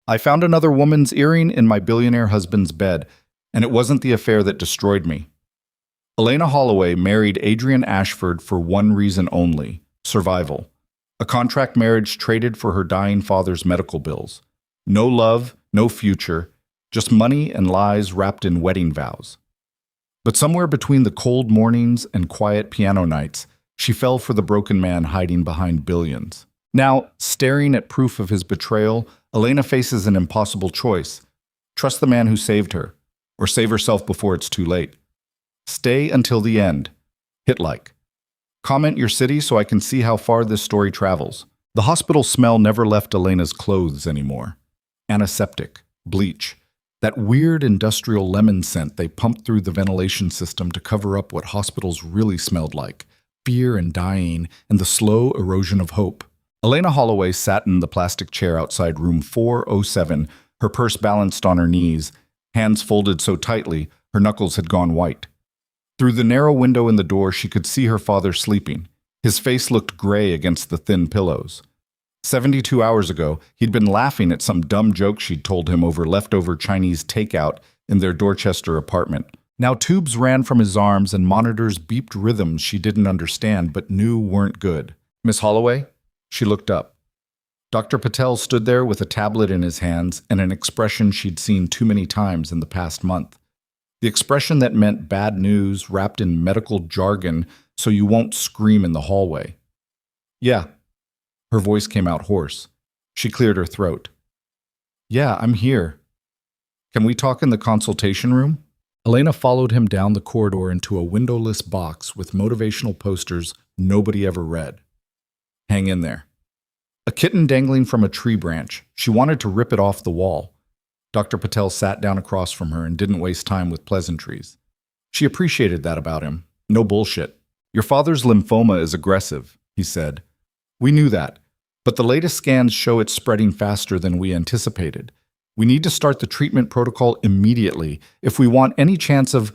I found another woman's earring in my billionaire husband's bed, and it wasn't the affair that destroyed me. Elena Holloway married Adrian Ashford for one reason only: survival. A contract marriage traded for her dying father's medical bills. No love, no future, just money and lies wrapped in wedding vows. But somewhere between the cold mornings and quiet piano nights, she fell for the broken man hiding behind billions. Now, staring at proof of his betrayal, Elena faces an impossible choice. Trust the man who saved her, or save herself before it's too late. Stay until the end. Hit like. Comment your city so I can see how far this story travels. The hospital smell never left Elena's clothes anymore. Antiseptic, bleach, that weird industrial lemon scent they pumped through the ventilation system to cover up what hospitals really smelled like: fear and dying and the slow erosion of hope. Elena Holloway sat in the plastic chair outside room 407, her purse balanced on her knees, hands folded so tightly her knuckles had gone white. Through the narrow window in the door, she could see her father sleeping. His face looked gray against the thin pillows. 72 hours ago, he'd been laughing at some dumb joke she'd told him over leftover Chinese takeout in their Dorchester apartment. Now tubes ran from his arms and monitors beeped rhythms she didn't understand but knew weren't good. "Miss Holloway?" She looked up. Dr. Patel stood there with a tablet in his hands and an expression she'd seen too many times in the past month. The expression that meant bad news wrapped in medical jargon so you won't scream in the hallway. "Yeah." Her voice came out hoarse. She cleared her throat. "Yeah, I'm here. Can we talk in the consultation room?" Elena followed him down the corridor into a windowless box with motivational posters nobody ever read. "Hang in there." A kitten dangling from a tree branch. She wanted to rip it off the wall. Dr. Patel sat down across from her and didn't waste time with pleasantries. She appreciated that about him. No bullshit. "Your father's lymphoma is aggressive," he said. "We knew that, but the latest scans show it's spreading faster than we anticipated. We need to start the treatment protocol immediately if we want any chance of—"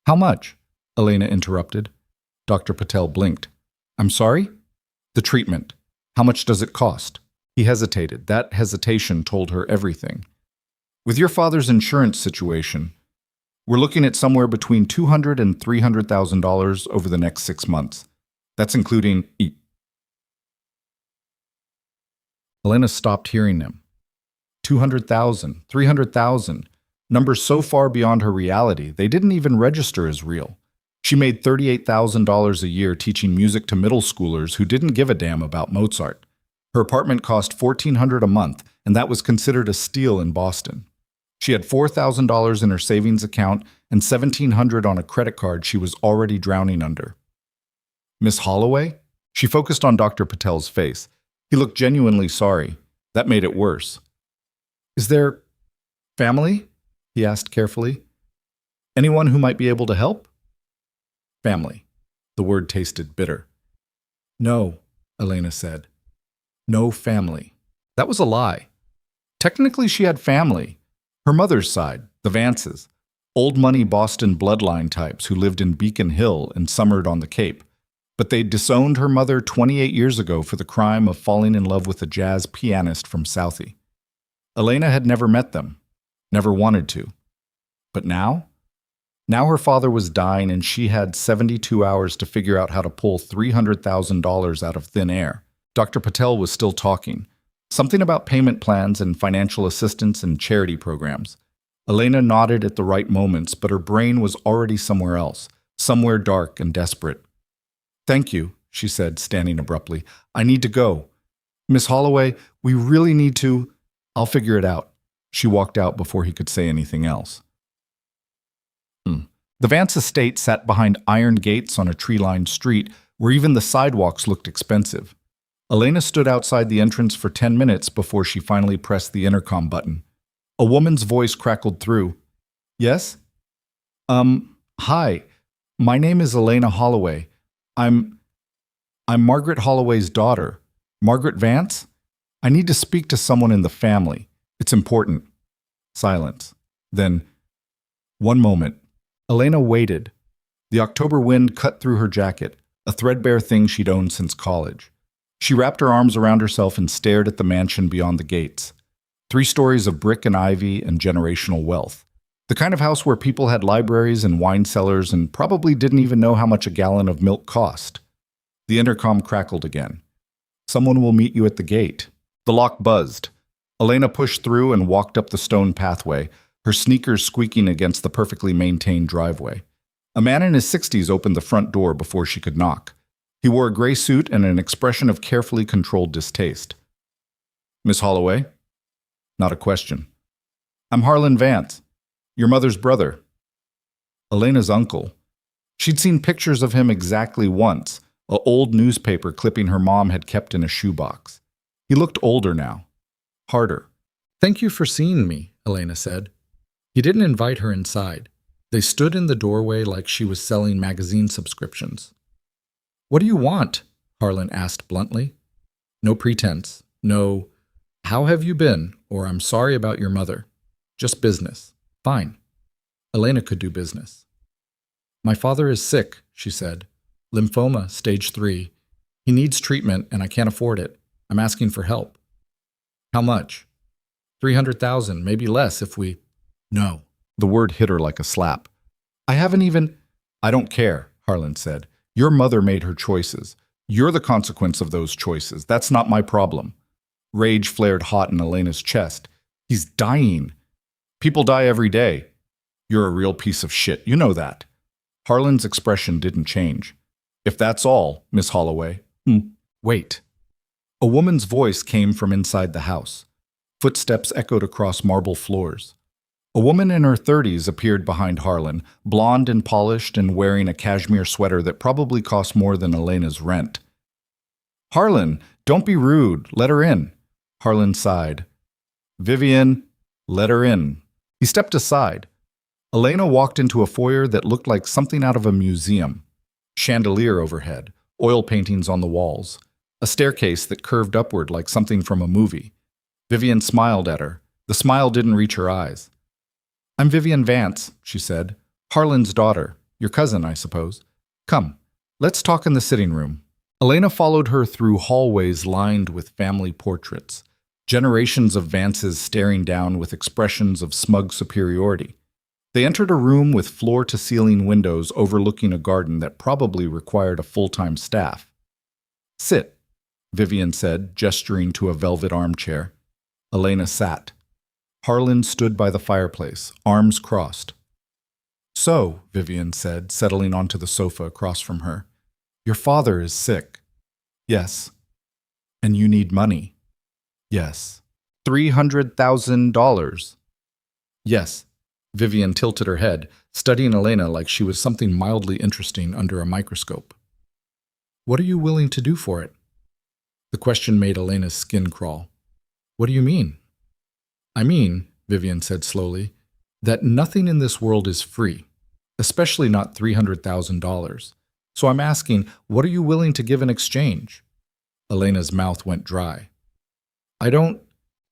"How much?" Elena interrupted. Dr. Patel blinked. "I'm sorry?" "The treatment. How much does it cost?" He hesitated. That hesitation told her everything. "With your father's insurance situation, we're looking at somewhere between $200,000 and $300,000 over the next 6 months. That's including eat." Elena stopped hearing him. 200,000, 300,000, numbers so far beyond her reality, they didn't even register as real. She made $38,000 a year teaching music to middle schoolers who didn't give a damn about Mozart. Her apartment cost $1,400 a month, and that was considered a steal in Boston. She had $4,000 in her savings account and $1,700 on a credit card she was already drowning under. "Miss Holloway?" She focused on Dr. Patel's face. He looked genuinely sorry. That made it worse. "Is there family?" he asked carefully. "Anyone who might be able to help?" Family. The word tasted bitter. "No," Elena said. "No family." That was a lie. Technically, she had family. Her mother's side, the Vances, old money Boston bloodline types who lived in Beacon Hill and summered on the Cape. But they'd disowned her mother 28 years ago for the crime of falling in love with a jazz pianist from Southie. Elena had never met them, never wanted to. But now? Now her father was dying and she had 72 hours to figure out how to pull $300,000 out of thin air. Dr. Patel was still talking. Something about payment plans and financial assistance and charity programs. Elena nodded at the right moments, but her brain was already somewhere else, somewhere dark and desperate. "Thank you," she said, standing abruptly. "I need to go. Miss Holloway, we really need to—" "I'll figure it out." She walked out before he could say anything else. The Vance estate sat behind iron gates on a tree-lined street where even the sidewalks looked expensive. Elena stood outside the entrance for 10 minutes before she finally pressed the intercom button. A woman's voice crackled through. "Yes? Hi. My name is Elena Holloway. I'm Margaret Holloway's daughter. Margaret Vance? I need to speak to someone in the family. It's important." Silence. Then, "One moment." Elena waited. The October wind cut through her jacket, a threadbare thing she'd owned since college. She wrapped her arms around herself and stared at the mansion beyond the gates. 3 stories of brick and ivy and generational wealth. The kind of house where people had libraries and wine cellars and probably didn't even know how much a gallon of milk cost. The intercom crackled again. Someone will meet you at the gate. The lock buzzed. Elena pushed through and walked up the stone pathway, her sneakers squeaking against the perfectly maintained driveway. A man in his 60s opened the front door before she could knock. He wore a gray suit and an expression of carefully controlled distaste. "Miss Holloway?" Not a question. "I'm Harlan Vance, your mother's brother." Elena's uncle. She'd seen pictures of him exactly once, an old newspaper clipping her mom had kept in a shoebox. He looked older now, harder. "Thank you for seeing me," Elena said. He didn't invite her inside. They stood in the doorway like she was selling magazine subscriptions. "What do you want?" Harlan asked bluntly. No pretense, no, "How have you been?" or "I'm sorry about your mother." Just business. Fine. Elena could do business. "My father is sick," she said. "Lymphoma, stage 3. He needs treatment and I can't afford it. I'm asking for help." "How much?" 300,000, maybe less if we... "No." The word hit her like a slap. "I haven't even..." "I don't care," Harlan said. "Your mother made her choices. You're the consequence of those choices. That's not my problem." Rage flared hot in Elena's chest. "He's dying. People die every day. You're a real piece of shit. You know that." Harlan's expression didn't change. "If that's all, Miss Holloway..." Wait." A woman's voice came from inside the house. Footsteps echoed across marble floors. A woman in her 30s appeared behind Harlan, blonde and polished and wearing a cashmere sweater that probably cost more than Elena's rent. "Harlan, don't be rude. Let her in." Harlan sighed. "Vivian, let her in." He stepped aside. Elena walked into a foyer that looked like something out of a museum. Chandelier overhead, oil paintings on the walls, a staircase that curved upward like something from a movie. Vivian smiled at her. The smile didn't reach her eyes. "I'm Vivian Vance," she said. "Harlan's daughter. Your cousin, I suppose. Come, let's talk in the sitting room." Elena followed her through hallways lined with family portraits, generations of Vances staring down with expressions of smug superiority. They entered a room with floor-to-ceiling windows overlooking a garden that probably required a full-time staff. "Sit," Vivian said, gesturing to a velvet armchair. Elena sat. Harlan stood by the fireplace, arms crossed. "So," Vivian said, settling onto the sofa across from her, "your father is sick." "Yes." "And you need money." "Yes." $300,000. "Yes." Vivian tilted her head, studying Elena like she was something mildly interesting under a microscope. "What are you willing to do for it?" The question made Elena's skin crawl. "What do you mean?" "I mean," Vivian said slowly, "that nothing in this world is free, especially not $300,000. So I'm asking, what are you willing to give in exchange?" Elena's mouth went dry. "I don't..."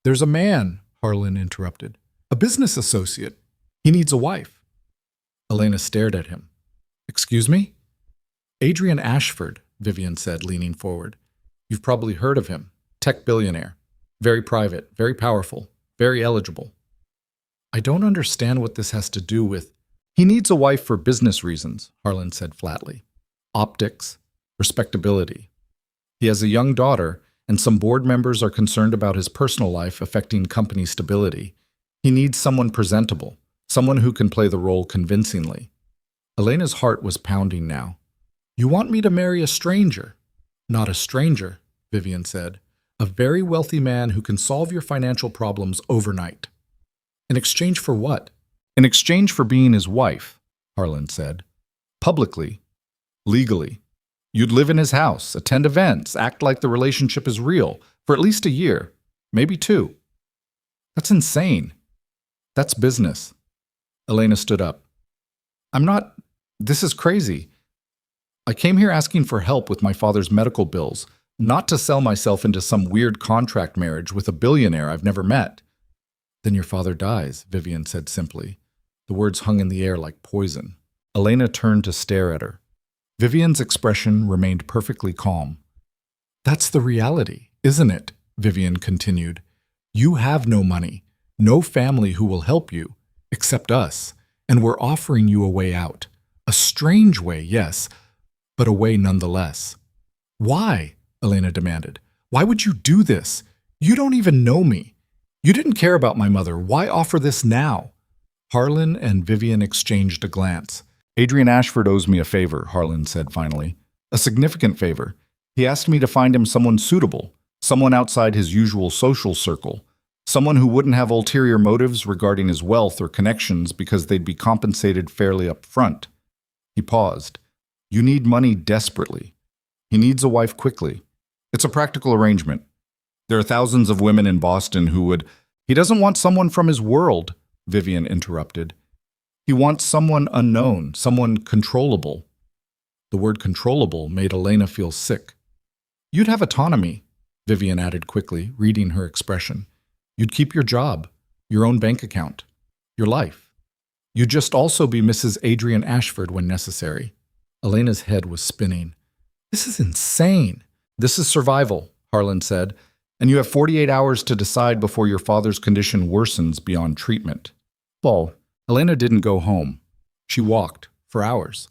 "There's a man," Harlan interrupted. "A business associate. He needs a wife." Elena stared at him. "Excuse me?" "Adrian Ashford," Vivian said, leaning forward. "You've probably heard of him. Tech billionaire. Very private, very powerful, very eligible." "I don't understand what this has to do with..." "He needs a wife for business reasons," Harlan said flatly. "Optics, respectability. He has a young daughter, and some board members are concerned about his personal life affecting company stability. He needs someone presentable, someone who can play the role convincingly." Elena's heart was pounding now. "You want me to marry a stranger?" "Not a stranger," Vivian said. "A very wealthy man who can solve your financial problems overnight." "In exchange for what?" "In exchange for being his wife," Harlan said. "Publicly. Legally. You'd live in his house, attend events, act like the relationship is real, for at least a year, maybe 2. That's insane. That's business." Elena stood up. "I'm not... This is crazy. I came here asking for help with my father's medical bills, not to sell myself into some weird contract marriage with a billionaire I've never met." "Then your father dies," Vivian said simply. The words hung in the air like poison. Elena turned to stare at her. Vivian's expression remained perfectly calm. "That's the reality, isn't it?" Vivian continued. You have no money, no family who will help you, except us, and we're offering you a way out. A strange way, yes, but a way nonetheless. Why? Elena demanded. Why would you do this? You don't even know me. You didn't care about my mother. Why offer this now? Harlan and Vivian exchanged a glance. Adrian Ashford owes me a favor, Harlan said finally. A significant favor. He asked me to find him someone suitable, someone outside his usual social circle, someone who wouldn't have ulterior motives regarding his wealth or connections because they'd be compensated fairly up front. He paused. You need money desperately. He needs a wife quickly. It's a practical arrangement. There are thousands of women in Boston who would... He doesn't want someone from his world, Vivian interrupted. He wants someone unknown, someone controllable. The word controllable made Elena feel sick. You'd have autonomy, Vivian added quickly, reading her expression. You'd keep your job, your own bank account, your life. You'd just also be Mrs. Adrian Ashford when necessary. Elena's head was spinning. This is insane. This is survival, Harlan said, and you have 48 hours to decide before your father's condition worsens beyond treatment. Well, Elena didn't go home. She walked, for hours.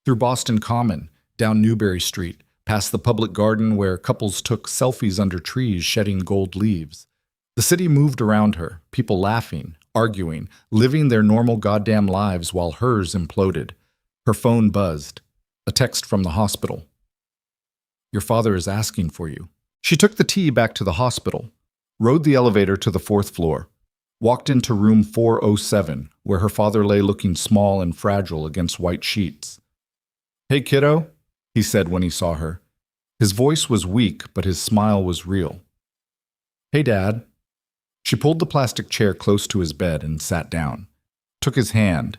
Through Boston Common, down Newbury Street, past the public garden where couples took selfies under trees shedding gold leaves. The city moved around her, people laughing, arguing, living their normal goddamn lives while hers imploded. Her phone buzzed. A text from the hospital. Your father is asking for you. She took the T back to the hospital, rode the elevator to the 4th floor, walked into room 407, where her father lay looking small and fragile against white sheets. Hey, kiddo, he said when he saw her. His voice was weak, but his smile was real. Hey, Dad. She pulled the plastic chair close to his bed and sat down, took his hand.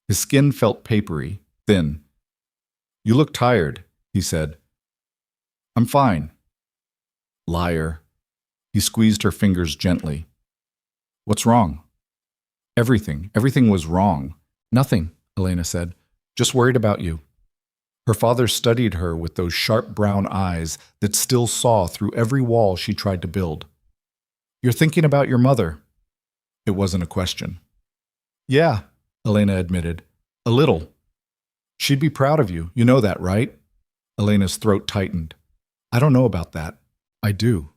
His skin felt papery, thin. You look tired, he said. I'm fine. Liar. He squeezed her fingers gently. What's wrong? Everything. Everything was wrong. Nothing, Elena said. Just worried about you. Her father studied her with those sharp brown eyes that still saw through every wall she tried to build. You're thinking about your mother. It wasn't a question. Yeah, Elena admitted. A little. She'd be proud of you. You know that, right? Elena's throat tightened. I don't know about that. I do.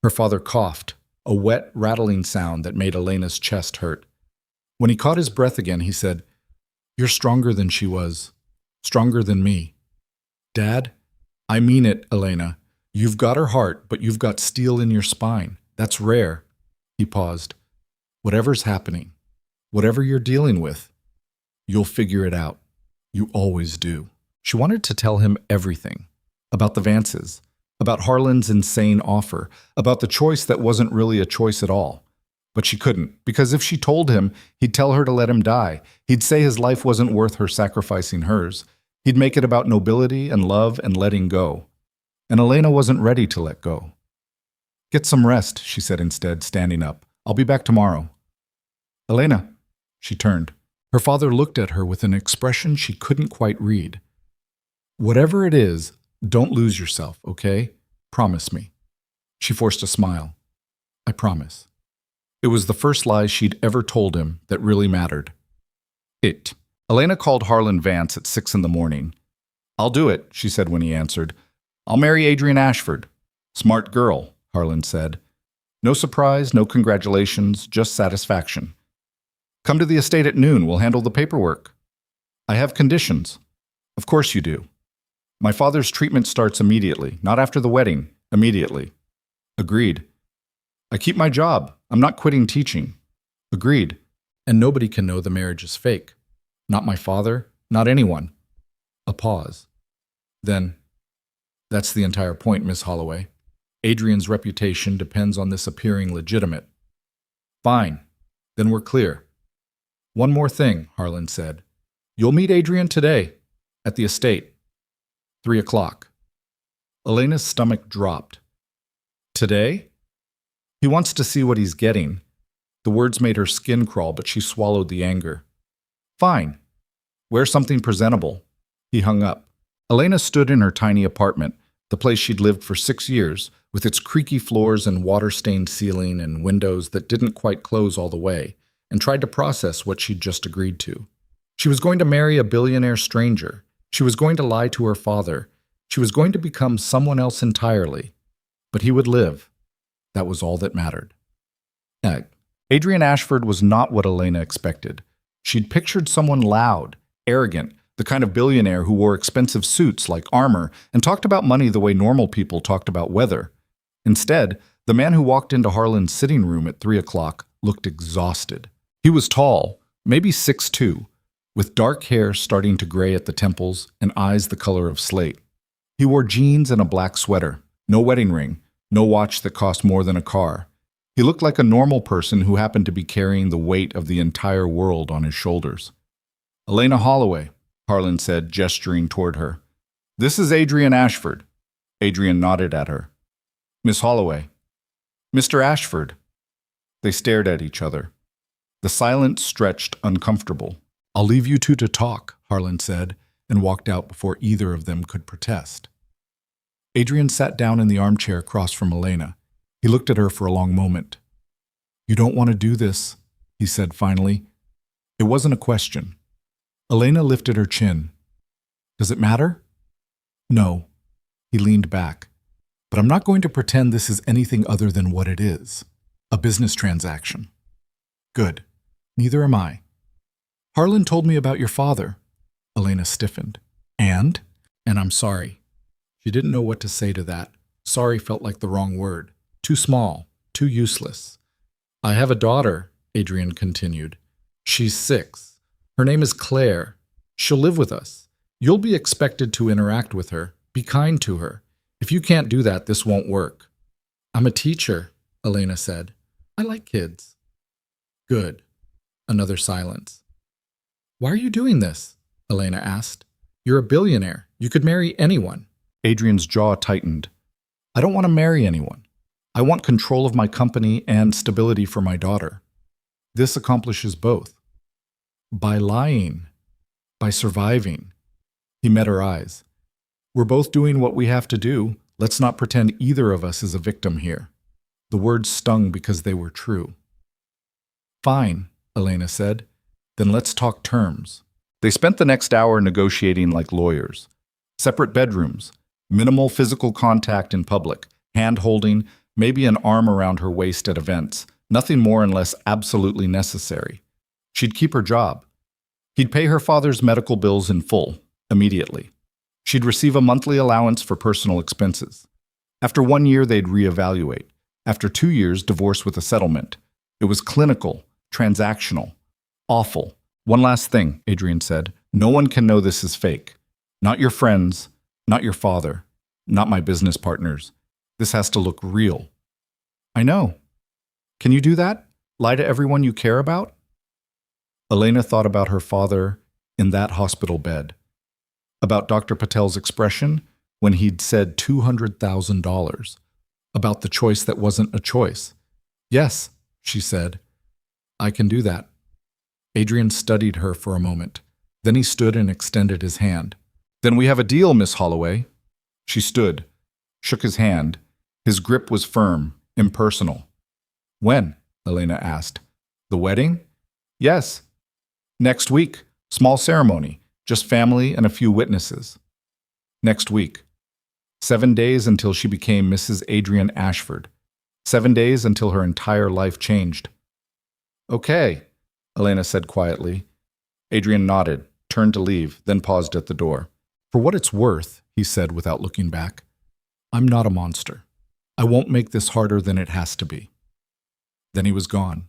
Her father coughed, a wet, rattling sound that made Elena's chest hurt. When he caught his breath again, he said, You're stronger than she was. Stronger than me. Dad, I mean it, Elena. You've got her heart, but you've got steel in your spine. That's rare. He paused. Whatever's happening, whatever you're dealing with, you'll figure it out. You always do. She wanted to tell him everything. About the Vances, about Harlan's insane offer, about the choice that wasn't really a choice at all. But she couldn't, because if she told him, he'd tell her to let him die. He'd say his life wasn't worth her sacrificing hers. He'd make it about nobility and love and letting go. And Elena wasn't ready to let go. Get some rest, she said instead, standing up. I'll be back tomorrow. Elena, she turned. Her father looked at her with an expression she couldn't quite read. Whatever it is, don't lose yourself, okay? Promise me. She forced a smile. I promise. It was the first lie she'd ever told him that really mattered. It. Elena called Harlan Vance at 6 a.m. I'll do it, she said when he answered. I'll marry Adrian Ashford. Smart girl, Harlan said. No surprise, no congratulations, just satisfaction. Come to the estate at noon, we'll handle the paperwork. I have conditions. Of course you do. My father's treatment starts immediately, not after the wedding, immediately. Agreed. I keep my job. I'm not quitting teaching. Agreed. And nobody can know the marriage is fake. Not my father, not anyone. A pause. Then, that's the entire point, Miss Holloway. Adrian's reputation depends on this appearing legitimate. Fine. Then we're clear. One more thing, Harlan said. You'll meet Adrian today, at the estate. 3 o'clock. Elena's stomach dropped. Today? He wants to see what he's getting. The words made her skin crawl, but she swallowed the anger. Fine. Wear something presentable. He hung up. Elena stood in her tiny apartment, the place she'd lived for 6 years, with its creaky floors and water-stained ceiling and windows that didn't quite close all the way, and tried to process what she'd just agreed to. She was going to marry a billionaire stranger. She was going to lie to her father. She was going to become someone else entirely. But he would live. That was all that mattered. Adrian Ashford was not what Elena expected. She'd pictured someone loud, arrogant, the kind of billionaire who wore expensive suits like armor and talked about money the way normal people talked about weather. Instead, the man who walked into Harlan's sitting room at 3 o'clock looked exhausted. He was tall, maybe 6'2", with dark hair starting to gray at the temples and eyes the color of slate. He wore jeans and a black sweater, no wedding ring, no watch that cost more than a car. He looked like a normal person who happened to be carrying the weight of the entire world on his shoulders. "Elena Holloway," Harlan said, gesturing toward her. "This is Adrian Ashford." Adrian nodded at her. "Miss Holloway." "Mr. Ashford." They stared at each other. The silence stretched uncomfortable. "I'll leave you two to talk," Harlan said, and walked out before either of them could protest. Adrian sat down in the armchair across from Elena. He looked at her for a long moment. "You don't want to do this," he said finally. It wasn't a question. Elena lifted her chin. "Does it matter?" "No." He leaned back. "But I'm not going to pretend this is anything other than what it is. A business transaction." "Good. Neither am I." "Harlan told me about your father." Elena stiffened. And I'm sorry." She didn't know what to say to that. Sorry felt like the wrong word. Too small, too useless. "I have a daughter," Adrian continued. "She's 6. Her name is Claire. She'll live with us. You'll be expected to interact with her. Be kind to her. If you can't do that, this won't work." "I'm a teacher," Elena said. "I like kids." "Good." Another silence. "Why are you doing this?" Elena asked. "You're a billionaire. You could marry anyone." Adrian's jaw tightened. "I don't want to marry anyone. I want control of my company and stability for my daughter. This accomplishes both. By lying. By surviving." He met her eyes. "We're both doing what we have to do. Let's not pretend either of us is a victim here." The words stung because they were true. "Fine," Elena said. "Then let's talk terms." They spent the next hour negotiating like lawyers. Separate bedrooms, minimal physical contact in public, hand-holding, maybe an arm around her waist at events, nothing more unless absolutely necessary. She'd keep her job. He'd pay her father's medical bills in full, immediately. She'd receive a monthly allowance for personal expenses. After 1 year, they'd reevaluate. After 2 years, divorce with a settlement. It was clinical, transactional, awful. "One last thing," Adrian said. "No one can know this is fake. Not your friends, not your father, not my business partners. This has to look real." "I know. Can you do that? Lie to everyone you care about?" Elena thought about her father in that hospital bed. About Dr. Patel's expression when he'd said $200,000. About the choice that wasn't a choice. "Yes," she said. "I can do that." Adrian studied her for a moment. Then he stood and extended his hand. "Then we have a deal, Miss Holloway." She stood, shook his hand. His grip was firm, impersonal. "When?" Elena asked. "The wedding?" "Yes." "Next week. Small ceremony. Just family and a few witnesses." "Next week." 7 days until she became Mrs. Adrian Ashford. 7 days until her entire life changed. "Okay," Elena said quietly. Adrian nodded, turned to leave, then paused at the door. "For what it's worth," he said without looking back, "I'm not a monster. I won't make this harder than it has to be." Then he was gone.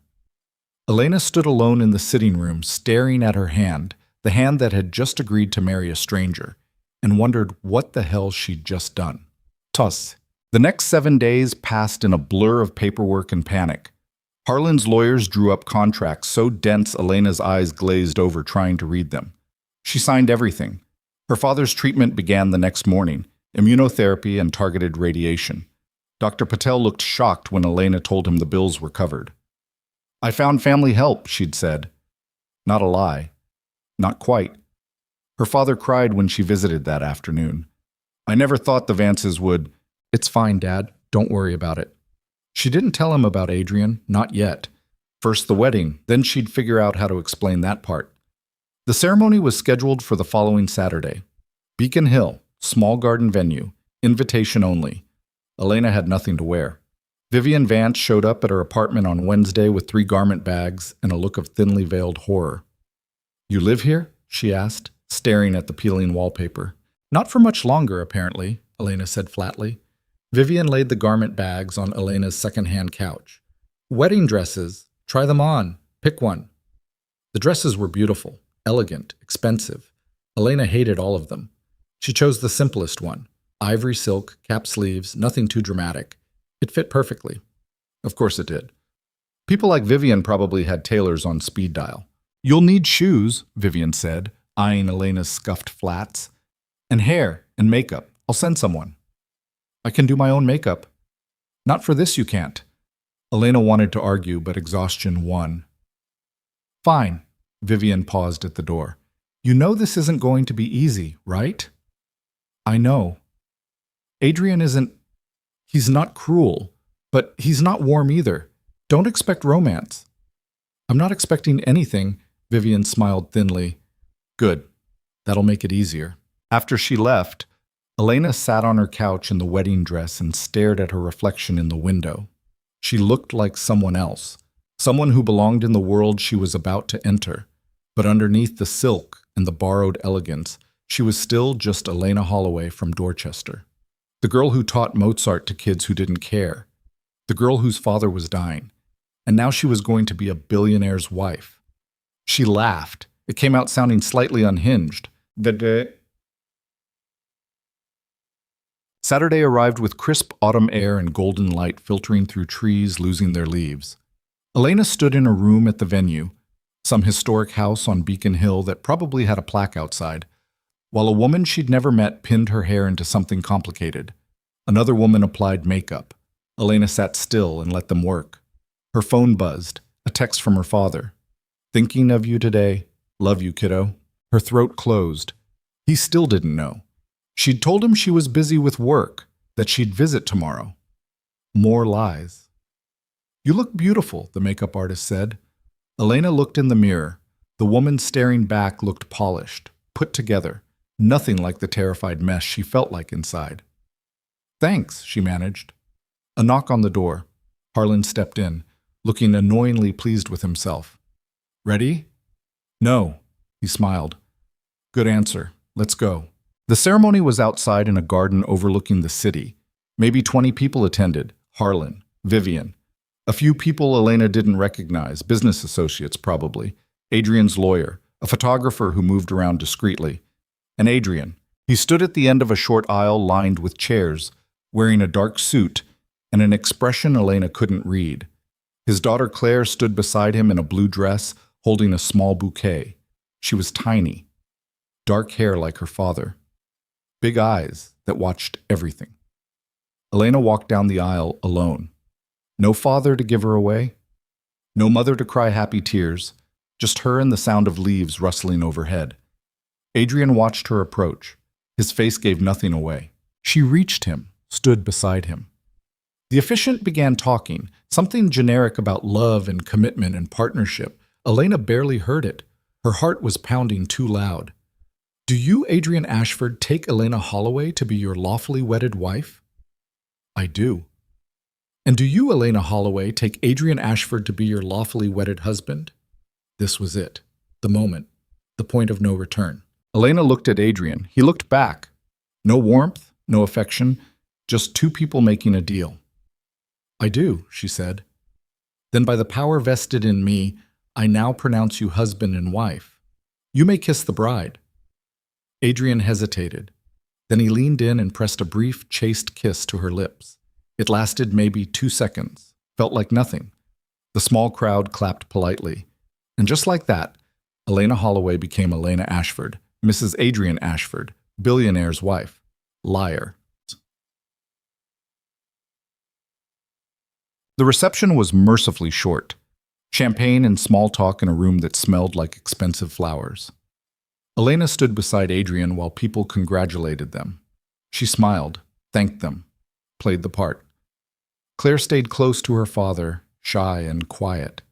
Elena stood alone in the sitting room, staring at her hand, the hand that had just agreed to marry a stranger, and wondered what the hell she'd just done. Toss. The next 7 days passed in a blur of paperwork and panic. Harlan's lawyers drew up contracts so dense Elena's eyes glazed over trying to read them. She signed everything. Her father's treatment began the next morning, immunotherapy and targeted radiation. Dr. Patel looked shocked when Elena told him the bills were covered. "I found family help," she'd said. Not a lie. Not quite. Her father cried when she visited that afternoon. I never thought the Vances would. It's fine, Dad. Don't worry about it. She didn't tell him about Adrian, not yet. First the wedding, then she'd figure out how to explain that part. The ceremony was scheduled for the following Saturday. Beacon Hill, small garden venue, invitation only. Elena had nothing to wear. Vivian Vance showed up at her apartment on Wednesday with 3 garment bags and a look of thinly veiled horror. "You live here?" she asked, staring at the peeling wallpaper. "Not for much longer, apparently," Elena said flatly. Vivian laid the garment bags on Elena's second-hand couch. "Wedding dresses. Try them on. Pick one." The dresses were beautiful, elegant, expensive. Elena hated all of them. She chose the simplest one. Ivory silk, cap sleeves, nothing too dramatic. It fit perfectly. Of course it did. People like Vivian probably had tailors on speed dial. "You'll need shoes," Vivian said, eyeing Elena's scuffed flats. "And hair and makeup. I'll send someone." "I can do my own makeup." "Not for this you can't." Elena wanted to argue, but exhaustion won. "Fine." Vivian paused at the door. "You know this isn't going to be easy, right?" "I know. Adrian isn't... He's not cruel, but he's not warm either. Don't expect romance." "I'm not expecting anything," Vivian smiled thinly. "Good. That'll make it easier." After she left, Elena sat on her couch in the wedding dress and stared at her reflection in the window. She looked like someone else, someone who belonged in the world she was about to enter. But underneath the silk and the borrowed elegance, she was still just Elena Holloway from Dorchester. The girl who taught Mozart to kids who didn't care. The girl whose father was dying. And now she was going to be a billionaire's wife. She laughed. It came out sounding slightly unhinged. Saturday arrived with crisp autumn air and golden light filtering through trees losing their leaves. Elena stood in a room at the venue, some historic house on Beacon Hill that probably had a plaque outside, while a woman she'd never met pinned her hair into something complicated. Another woman applied makeup. Elena sat still and let them work. Her phone buzzed, a text from her father. "Thinking of you today. Love you, kiddo." Her throat closed. He still didn't know. She'd told him she was busy with work, that she'd visit tomorrow. More lies. "You look beautiful," the makeup artist said. Elena looked in the mirror. The woman staring back looked polished, put together. Nothing like the terrified mess she felt like inside. "Thanks," she managed. A knock on the door. Harlan stepped in, looking annoyingly pleased with himself. "Ready?" "No," he smiled. "Good answer. Let's go." The ceremony was outside in a garden overlooking the city. Maybe 20 people attended. Harlan, Vivian. A few people Elena didn't recognize, business associates probably. Adrian's lawyer, a photographer who moved around discreetly. And Adrian. He stood at the end of a short aisle lined with chairs, wearing a dark suit and an expression Elena couldn't read. His daughter Claire stood beside him in a blue dress, holding a small bouquet. She was tiny. Dark hair like her father. Big eyes that watched everything. Elena walked down the aisle alone. No father to give her away. No mother to cry happy tears. Just her and the sound of leaves rustling overhead. Adrian watched her approach. His face gave nothing away. She reached him, stood beside him. The officiant began talking, something generic about love and commitment and partnership. Elena barely heard it. Her heart was pounding too loud. "Do you, Adrian Ashford, take Elena Holloway to be your lawfully wedded wife?" "I do." "And do you, Elena Holloway, take Adrian Ashford to be your lawfully wedded husband?" This was it. The moment. The point of no return. Elena looked at Adrian. He looked back. No warmth, no affection, just two people making a deal. "I do," she said. "Then by the power vested in me, I now pronounce you husband and wife. You may kiss the bride." Adrian hesitated. Then he leaned in and pressed a brief, chaste kiss to her lips. It lasted maybe 2 seconds, felt like nothing. The small crowd clapped politely. And just like that, Elena Holloway became Elena Ashford, Mrs. Adrian Ashford, billionaire's wife. Liar. The reception was mercifully short. Champagne and small talk in a room that smelled like expensive flowers. Elena stood beside Adrian while people congratulated them. She smiled, thanked them, played the part. Claire stayed close to her father, shy and quiet.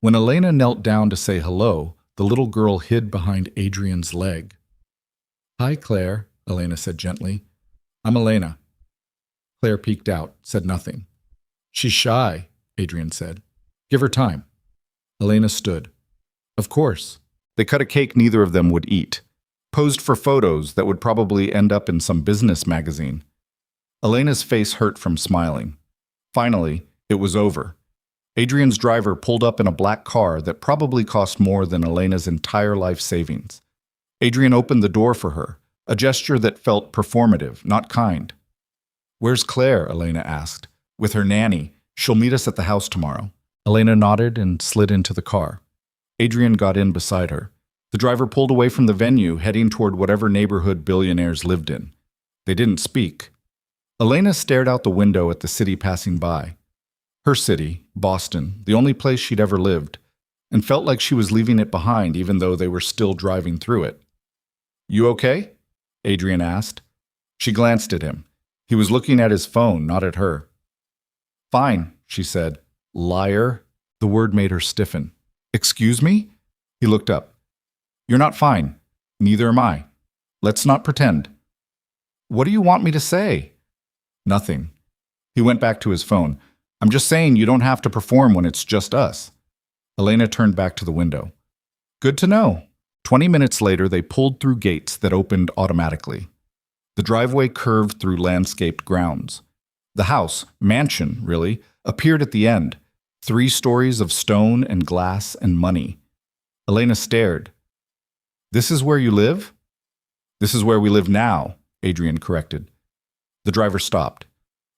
When Elena knelt down to say hello, the little girl hid behind Adrian's leg. "Hi, Claire," Elena said gently. "I'm Elena." Claire peeked out, said nothing. "She's shy," Adrian said. "Give her time." Elena stood. "Of course." They cut a cake neither of them would eat, posed for photos that would probably end up in some business magazine. Elena's face hurt from smiling. Finally, it was over. Adrian's driver pulled up in a black car that probably cost more than Elena's entire life savings. Adrian opened the door for her, a gesture that felt performative, not kind. "Where's Claire?" Elena asked. "With her nanny. She'll meet us at the house tomorrow." Elena nodded and slid into the car. Adrian got in beside her. The driver pulled away from the venue, heading toward whatever neighborhood billionaires lived in. They didn't speak. Elena stared out the window at the city passing by. Her city, Boston, the only place she'd ever lived, and felt like she was leaving it behind even though they were still driving through it. "You okay?" Adrian asked. She glanced at him. He was looking at his phone, not at her. "Fine," she said. "Liar." The word made her stiffen. "Excuse me?" He looked up. "You're not fine. Neither am I. Let's not pretend." "What do you want me to say?" "Nothing." He went back to his phone. "I'm just saying you don't have to perform when it's just us." Elena turned back to the window. "Good to know." 20 minutes later, they pulled through gates that opened automatically. The driveway curved through landscaped grounds. The house, mansion, really, appeared at the end. 3 stories of stone and glass and money. Elena stared. "This is where you live?" "This is where we live now," Adrian corrected. The driver stopped.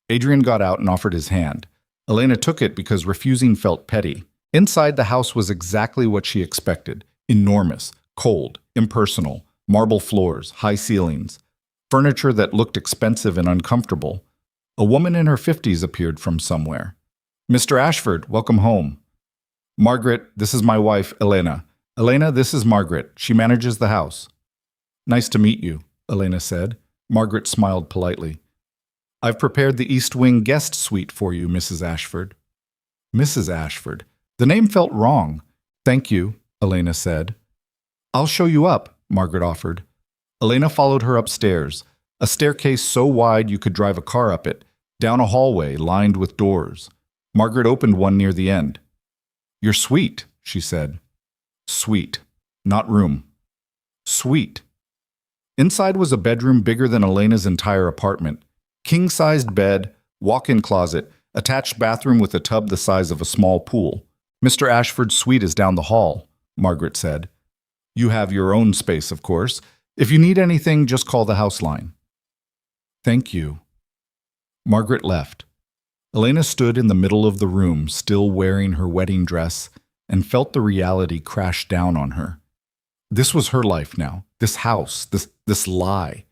Adrian got out and offered his hand. Elena took it because refusing felt petty. Inside, the house was exactly what she expected. Enormous, cold, impersonal, marble floors, high ceilings, furniture that looked expensive and uncomfortable. A woman in her 50s appeared from somewhere. "Mr. Ashford, welcome home." "Margaret, this is my wife, Elena. Elena, this is Margaret. She manages the house." "Nice to meet you," Elena said. Margaret smiled politely. "I've prepared the East Wing guest suite for you, Mrs. Ashford." Mrs. Ashford. The name felt wrong. "Thank you," Elena said. "I'll show you up," Margaret offered. Elena followed her upstairs, a staircase so wide you could drive a car up it, down a hallway lined with doors. Margaret opened one near the end. "You're sweet," she said. Suite, not room. Suite. Inside was a bedroom bigger than Elena's entire apartment. King-sized bed, walk-in closet, attached bathroom with a tub the size of a small pool. "Mr. Ashford's suite is down the hall," Margaret said. "You have your own space, of course. If you need anything, just call the house line." "Thank you." Margaret left. Elena stood in the middle of the room, still wearing her wedding dress, and felt the reality crash down on her. This was her life now, this house, this lie.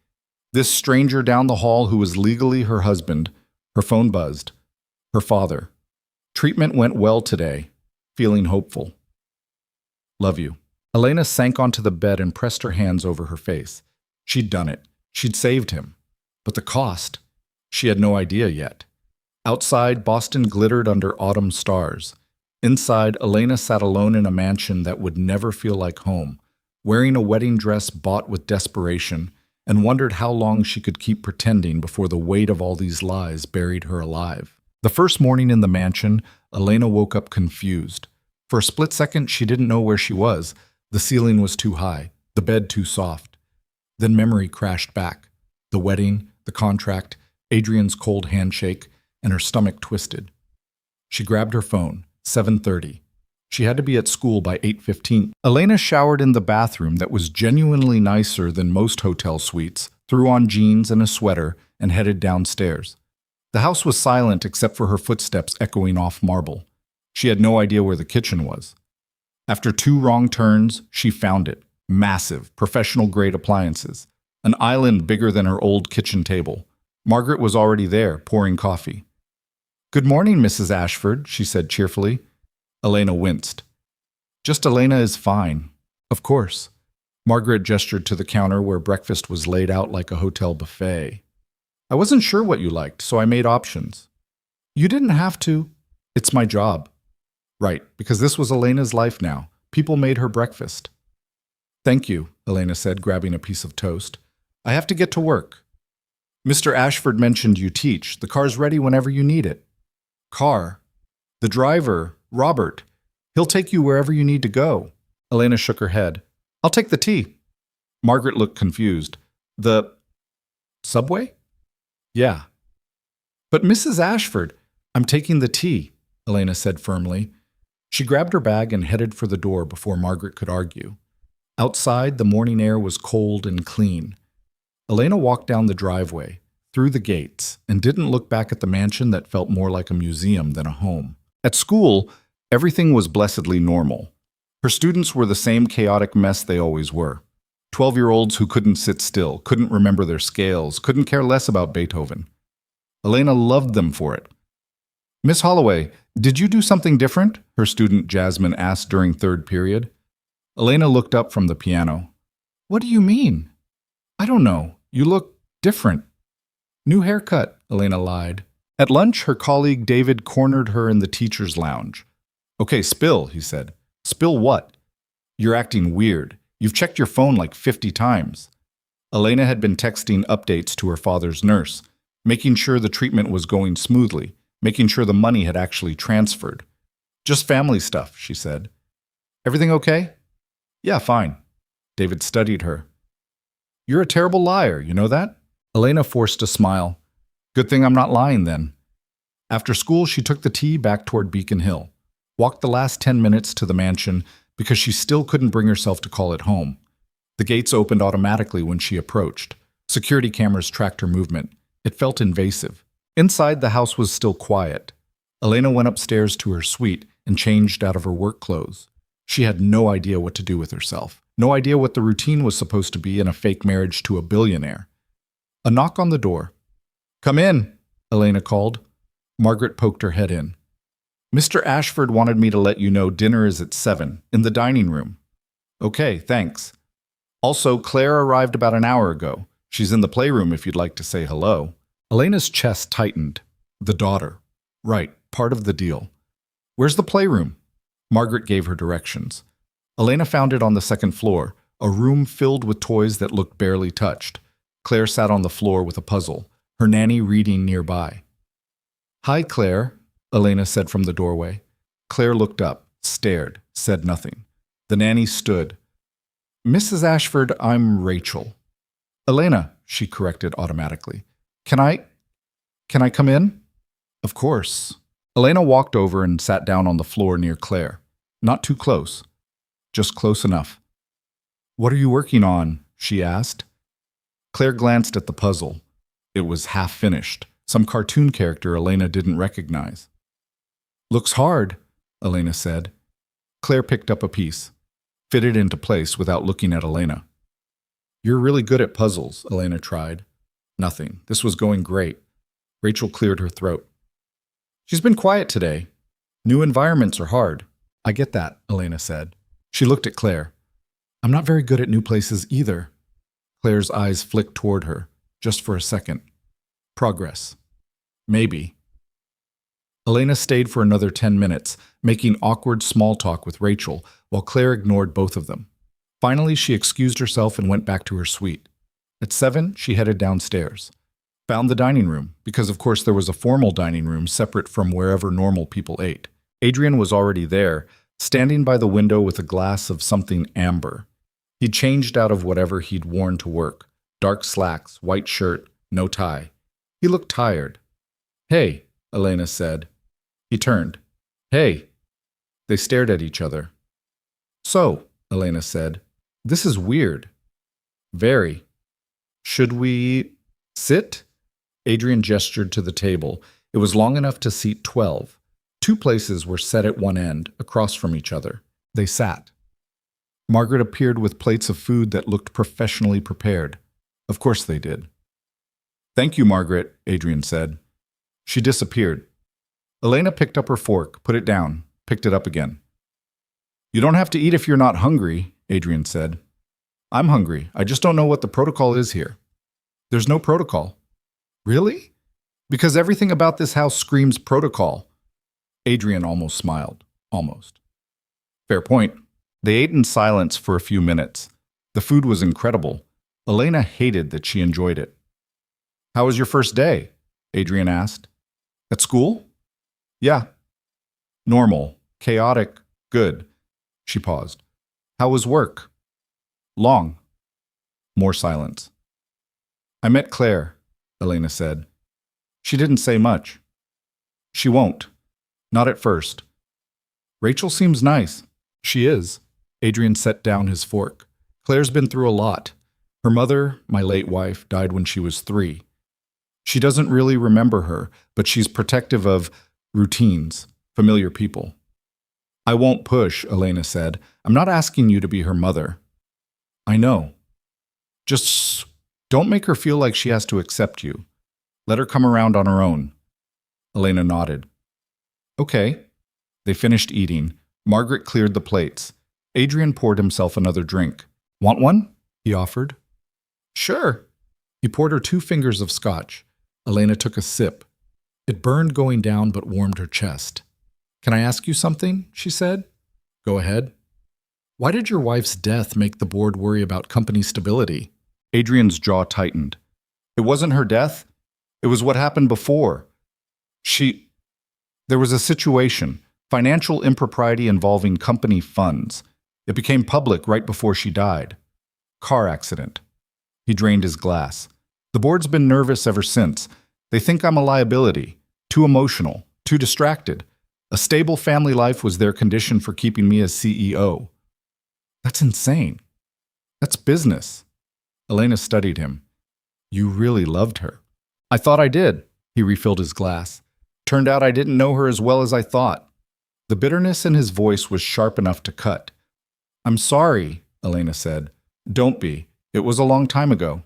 This stranger down the hall who was legally her husband. Her phone buzzed. Her father. "Treatment went well today," feeling hopeful. "Love you." Elena sank onto the bed and pressed her hands over her face. She'd done it. She'd saved him. But the cost? She had no idea yet. Outside, Boston glittered under autumn stars. Inside, Elena sat alone in a mansion that would never feel like home, wearing a wedding dress bought with desperation, and wondered how long she could keep pretending before the weight of all these lies buried her alive. The first morning in the mansion, Elena woke up confused. For a split second, she didn't know where she was. The ceiling was too high, the bed too soft. Then memory crashed back. The wedding, the contract, Adrian's cold handshake, and her stomach twisted. She grabbed her phone. 7:30. She had to be at school by 8:15. Elena showered in the bathroom that was genuinely nicer than most hotel suites, threw on jeans and a sweater, and headed downstairs. The house was silent except for her footsteps echoing off marble. She had no idea where the kitchen was. After 2 wrong turns, she found it. Massive, professional-grade appliances. An island bigger than her old kitchen table. Margaret was already there, pouring coffee. "Good morning, Mrs. Ashford," she said cheerfully. Elena winced. "Just Elena is fine." "Of course." Margaret gestured to the counter where breakfast was laid out like a hotel buffet. I wasn't sure what you liked, so I made options. You didn't have to. It's my job. Right, because this was Elena's life now. People made her breakfast. Thank you, Elena said, grabbing a piece of toast. I have to get to work. Mr. Ashford mentioned you teach. The car's ready whenever you need it. Car? The driver, Robert. He'll take you wherever you need to go. Elena shook her head. I'll take the tea. Margaret looked confused. The subway? Yeah. But Mrs. Ashford, I'm taking the tea, Elena said firmly. She grabbed her bag and headed for the door before Margaret could argue. Outside, the morning air was cold and clean. Elena walked down the driveway, through the gates, and didn't look back at the mansion that felt more like a museum than a home. At school, everything was blessedly normal. Her students were the same chaotic mess they always were. 12-year-olds who couldn't sit still, couldn't remember their scales, couldn't care less about Beethoven. Elena loved them for it. Miss Holloway, did you do something different? Her student Jasmine asked during third period. Elena looked up from the piano. What do you mean? I don't know. You look different. New haircut, Elena lied. At lunch, her colleague David cornered her in the teacher's lounge. Okay, spill, he said. Spill what? You're acting weird. You've checked your phone like 50 times. Elena had been texting updates to her father's nurse, making sure the treatment was going smoothly, making sure the money had actually transferred. Just family stuff, she said. Everything okay? Yeah, fine. David studied her. You're a terrible liar, you know that? Elena forced a smile. Good thing I'm not lying then. After school, she took the tea back toward Beacon Hill, walked the last 10 minutes to the mansion because she still couldn't bring herself to call it home. The gates opened automatically when she approached. Security cameras tracked her movement. It felt invasive. Inside, the house was still quiet. Elena went upstairs to her suite and changed out of her work clothes. She had no idea what to do with herself, no idea what the routine was supposed to be in a fake marriage to a billionaire. A knock on the door. Come in, Elena called. Margaret poked her head in. Mr. Ashford wanted me to let you know dinner is at 7, in the dining room. Okay, thanks. Also, Claire arrived about an hour ago. She's in the playroom if you'd like to say hello. Elena's chest tightened. The daughter. Right, part of the deal. Where's the playroom? Margaret gave her directions. Elena found it on the second floor, a room filled with toys that looked barely touched. Claire sat on the floor with a puzzle, her nanny reading nearby. Hi, Claire, Elena said from the doorway. Claire looked up, stared, said nothing. The nanny stood. Mrs. Ashford, I'm Rachel. Elena, she corrected automatically. Can I come in? Of course. Elena walked over and sat down on the floor near Claire. Not too close. Just close enough. What are you working on? She asked. Claire glanced at the puzzle. It was half finished. Some cartoon character Elena didn't recognize. Looks hard, Elena said. Claire picked up a piece, fitted into place without looking at Elena. You're really good at puzzles, Elena tried. Nothing. This was going great. Rachel cleared her throat. She's been quiet today. New environments are hard. I get that, Elena said. She looked at Claire. I'm not very good at new places either. Claire's eyes flicked toward her, just for a second. Progress. Maybe. Elena stayed for another 10 minutes, making awkward small talk with Rachel, while Claire ignored both of them. Finally, she excused herself and went back to her suite. At 7, she headed downstairs. Found the dining room, because of course there was a formal dining room separate from wherever normal people ate. Adrian was already there, standing by the window with a glass of something amber. He'd changed out of whatever he'd worn to work. Dark slacks, white shirt, no tie. He looked tired. Hey, Elena said. He turned. Hey. They stared at each other. So, Elena said, this is weird. Very. Should we sit? Adrian gestured to the table. It was long enough to seat 12. 2 places were set at one end, across from each other. They sat. Margaret appeared with plates of food that looked professionally prepared. Of course they did. Thank you, Margaret, Adrian said. She disappeared. Elena picked up her fork, put it down, picked it up again. You don't have to eat if you're not hungry, Adrian said. I'm hungry. I just don't know what the protocol is here. There's no protocol. Really? Because everything about this house screams protocol. Adrian almost smiled. Almost. Fair point. They ate in silence for a few minutes. The food was incredible. Elena hated that she enjoyed it. How was your first day? Adrian asked. At school? Yeah. Normal. Chaotic. Good. She paused. How was work? Long. More silence. I met Claire, Elena said. She didn't say much. She won't. Not at first. Rachel seems nice. She is. Adrian set down his fork. Claire's been through a lot. Her mother, my late wife, died when she was 3. She doesn't really remember her, but she's protective of routines, familiar people. I won't push, Elena said. I'm not asking you to be her mother. I know. Just don't make her feel like she has to accept you. Let her come around on her own. Elena nodded. Okay. They finished eating. Margaret cleared the plates. Adrian poured himself another drink. Want one? He offered. Sure. He poured her 2 fingers of scotch. Elena took a sip. It burned going down but warmed her chest. Can I ask you something? She said. Go ahead. Why did your wife's death make the board worry about company stability? Adrian's jaw tightened. It wasn't her death. It was what happened before. There was a situation, financial impropriety involving company funds. It became public right before she died. Car accident. He drained his glass. The board's been nervous ever since. They think I'm a liability, too emotional, too distracted. A stable family life was their condition for keeping me as CEO. That's insane. That's business. Elena studied him. You really loved her. I thought I did. He refilled his glass. Turned out I didn't know her as well as I thought. The bitterness in his voice was sharp enough to cut. I'm sorry, Elena said. Don't be. It was a long time ago.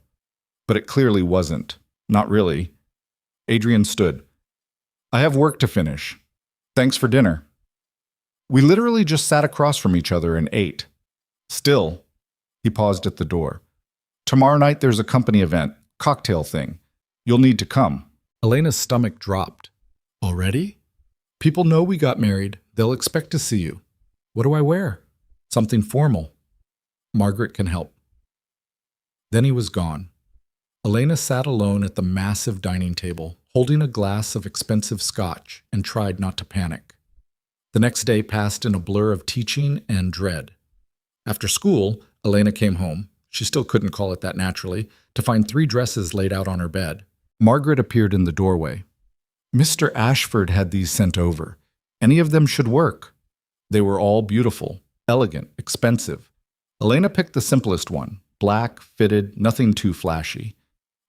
But it clearly wasn't. Not really. Adrian stood. I have work to finish. Thanks for dinner. We literally just sat across from each other and ate. Still, he paused at the door. Tomorrow night there's a company event, cocktail thing. You'll need to come. Elena's stomach dropped. Already? People know we got married. They'll expect to see you. What do I wear? Something formal. Margaret can help. Then he was gone. Elena sat alone at the massive dining table, holding a glass of expensive scotch, and tried not to panic. The next day passed in a blur of teaching and dread. After school, Elena came home. She still couldn't call it that naturally, to find 3 dresses laid out on her bed. Margaret appeared in the doorway. Mr. Ashford had these sent over. Any of them should work. They were all beautiful, elegant, expensive. Elena picked the simplest one, black, fitted, nothing too flashy.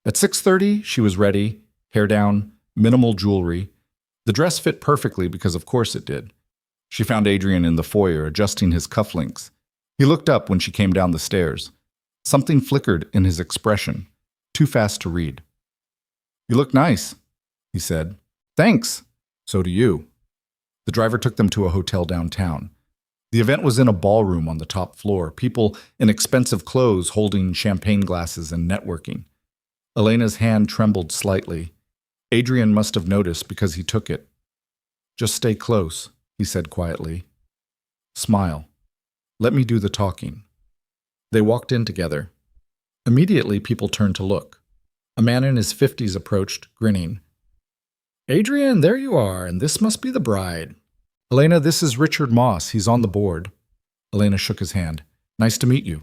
At 6:30, she was ready, hair down, minimal jewelry. The dress fit perfectly because of course it did. She found Adrian in the foyer adjusting his cufflinks. He looked up when she came down the stairs. Something flickered in his expression, too fast to read. You look nice, he said. Thanks. So do you. The driver took them to a hotel downtown. The event was in a ballroom on the top floor, people in expensive clothes holding champagne glasses and networking. Elena's hand trembled slightly. Adrian must have noticed because he took it. Just stay close, he said quietly. Smile. Let me do the talking. They walked in together. Immediately, people turned to look. A man in his 50s approached, grinning. Adrian, there you are, and this must be the bride. Elena, this is Richard Moss. He's on the board. Elena shook his hand. Nice to meet you.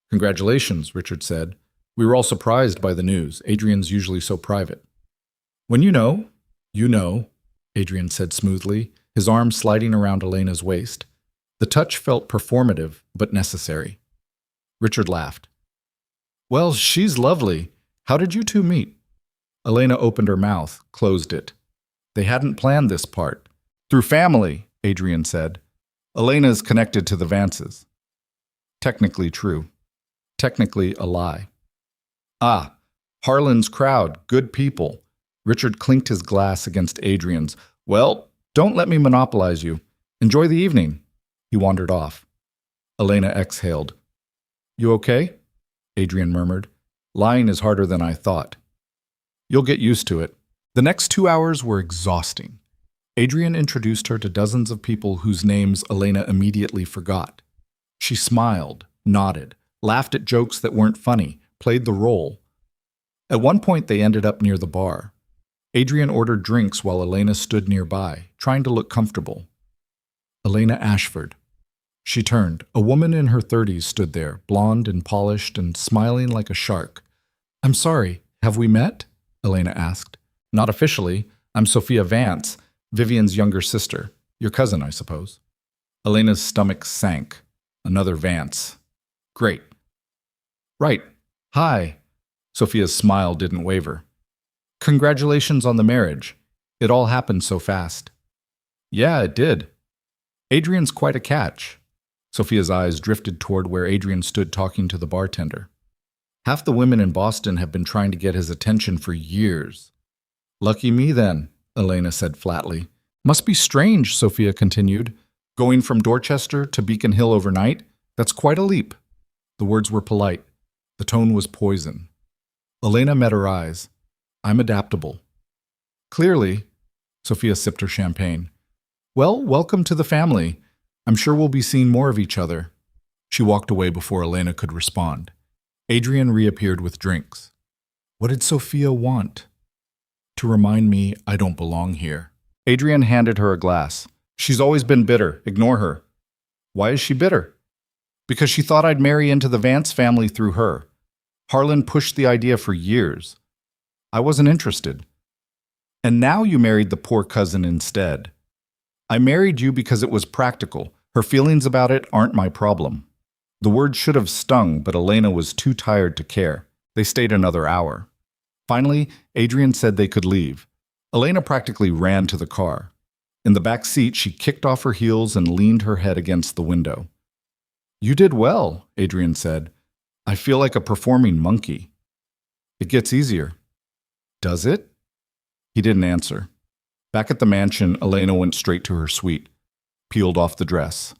Congratulations, Richard said. We were all surprised by the news. Adrian's usually so private. When you know, Adrian said smoothly, his arm sliding around Elena's waist. The touch felt performative, but necessary. Richard laughed. Well, she's lovely. How did you 2 meet? Elena opened her mouth, closed it. They hadn't planned this part. Through family, Adrian said. Elena's connected to the Vances. Technically true. Technically a lie. Ah, Harlan's crowd, good people. Richard clinked his glass against Adrian's. Well, don't let me monopolize you. Enjoy the evening. He wandered off. Elena exhaled. You okay? Adrian murmured. Lying is harder than I thought. You'll get used to it. The next 2 hours were exhausting. Adrian introduced her to dozens of people whose names Elena immediately forgot. She smiled, nodded, laughed at jokes that weren't funny, played the role. At one point, they ended up near the bar. Adrian ordered drinks while Elena stood nearby, trying to look comfortable. Elena Ashford. She turned. A woman in her 30s stood there, blonde and polished and smiling like a shark. "I'm sorry, have we met?" Elena asked. "Not officially. I'm Sophia Vance, Vivian's younger sister. Your cousin, I suppose." Elena's stomach sank. Another Vance. "Great." "Right. Hi." Sophia's smile didn't waver. "Congratulations on the marriage. It all happened so fast." "Yeah, it did. Adrian's quite a catch." Sophia's eyes drifted toward where Adrian stood talking to the bartender. "Half the women in Boston have been trying to get his attention for years." "Lucky me, then," Elena said flatly. "Must be strange," Sophia continued. "Going from Dorchester to Beacon Hill overnight? That's quite a leap." The words were polite. The tone was poison. Elena met her eyes. "I'm adaptable." "Clearly." Sophia sipped her champagne. "Well, welcome to the family. I'm sure we'll be seeing more of each other." She walked away before Elena could respond. Adrian reappeared with drinks. What did Sophia want? "To remind me I don't belong here." Adrian handed her a glass. "She's always been bitter. Ignore her." "Why is she bitter?" "Because she thought I'd marry into the Vance family through her. Harlan pushed the idea for years. I wasn't interested. And now you married the poor cousin instead." "I married you because it was practical. Her feelings about it aren't my problem." The word should have stung, but Elena was too tired to care. They stayed another hour. Finally, Adrian said they could leave. Elena practically ran to the car. In the back seat, she kicked off her heels and leaned her head against the window. "You did well," Adrian said. "I feel like a performing monkey." "It gets easier." "Does it?" He didn't answer. Back at the mansion, Elena went straight to her suite, peeled off the dress,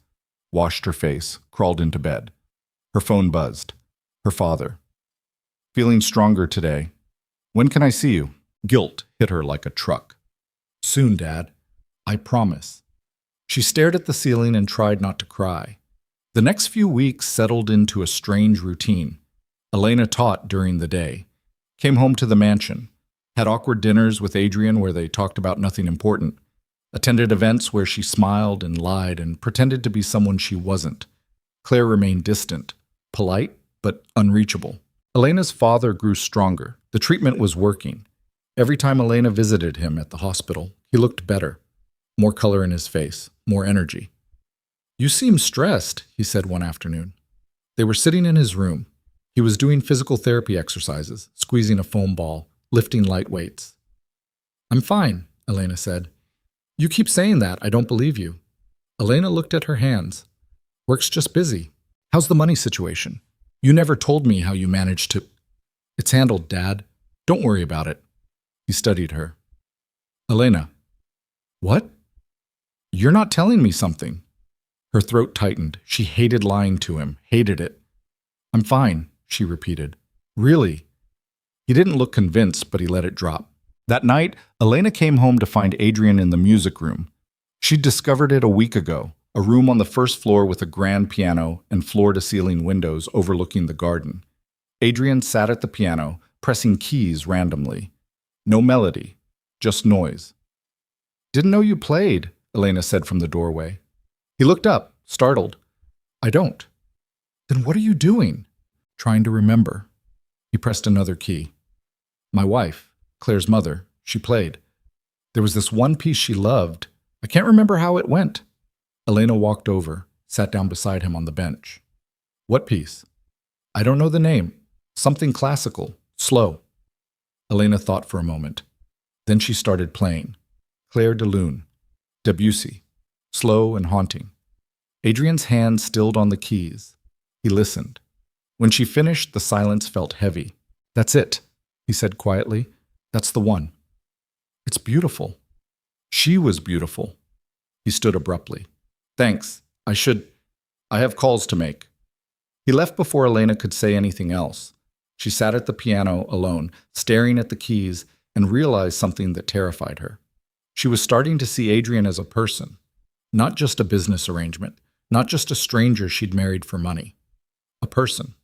washed her face, crawled into bed. Her phone buzzed. Her father. "Feeling stronger today. When can I see you?" Guilt hit her like a truck. "Soon, Dad. I promise." She stared at the ceiling and tried not to cry. The next few weeks settled into a strange routine. Elena taught during the day, came home to the mansion, had awkward dinners with Adrian where they talked about nothing important, attended events where she smiled and lied and pretended to be someone she wasn't. Claire remained distant, polite, but unreachable. Elena's father grew stronger. The treatment was working. Every time Elena visited him at the hospital, he looked better. More color in his face, more energy. "You seem stressed," he said one afternoon. They were sitting in his room. He was doing physical therapy exercises, squeezing a foam ball, lifting light weights. "I'm fine," Elena said. "You keep saying that. I don't believe you." Elena looked at her hands. "Work's just busy. How's the money situation? You never told me how you managed to—" "It's handled, Dad. Don't worry about it." He studied her. "Elena." "What?" "You're not telling me something." Her throat tightened. She hated lying to him, hated it. "I'm fine," she repeated. "Really?" He didn't look convinced, but he let it drop. That night, Elena came home to find Adrian in the music room. She'd discovered it a week ago, a room on the first floor with a grand piano and floor-to-ceiling windows overlooking the garden. Adrian sat at the piano, pressing keys randomly. No melody, just noise. "Didn't know you played," Elena said from the doorway. He looked up, startled. "I don't." "Then what are you doing?" "Trying to remember." He pressed another key. "My wife, Claire's mother, she played. There was this one piece she loved. I can't remember how it went." Elena walked over, sat down beside him on the bench. "What piece?" "I don't know the name. Something classical, slow." Elena thought for a moment. Then she started playing. Claire de Lune, Debussy, slow and haunting. Adrian's hand stilled on the keys. He listened. When she finished, the silence felt heavy. "That's it," he said quietly. "That's the one." "It's beautiful." She was beautiful. He stood abruptly. "Thanks. I have calls to make." He left before Elena could say anything else. She sat at the piano alone, staring at the keys, and realized something that terrified her. She was starting to see Adrian as a person, not just a business arrangement, not just a stranger she'd married for money. A person,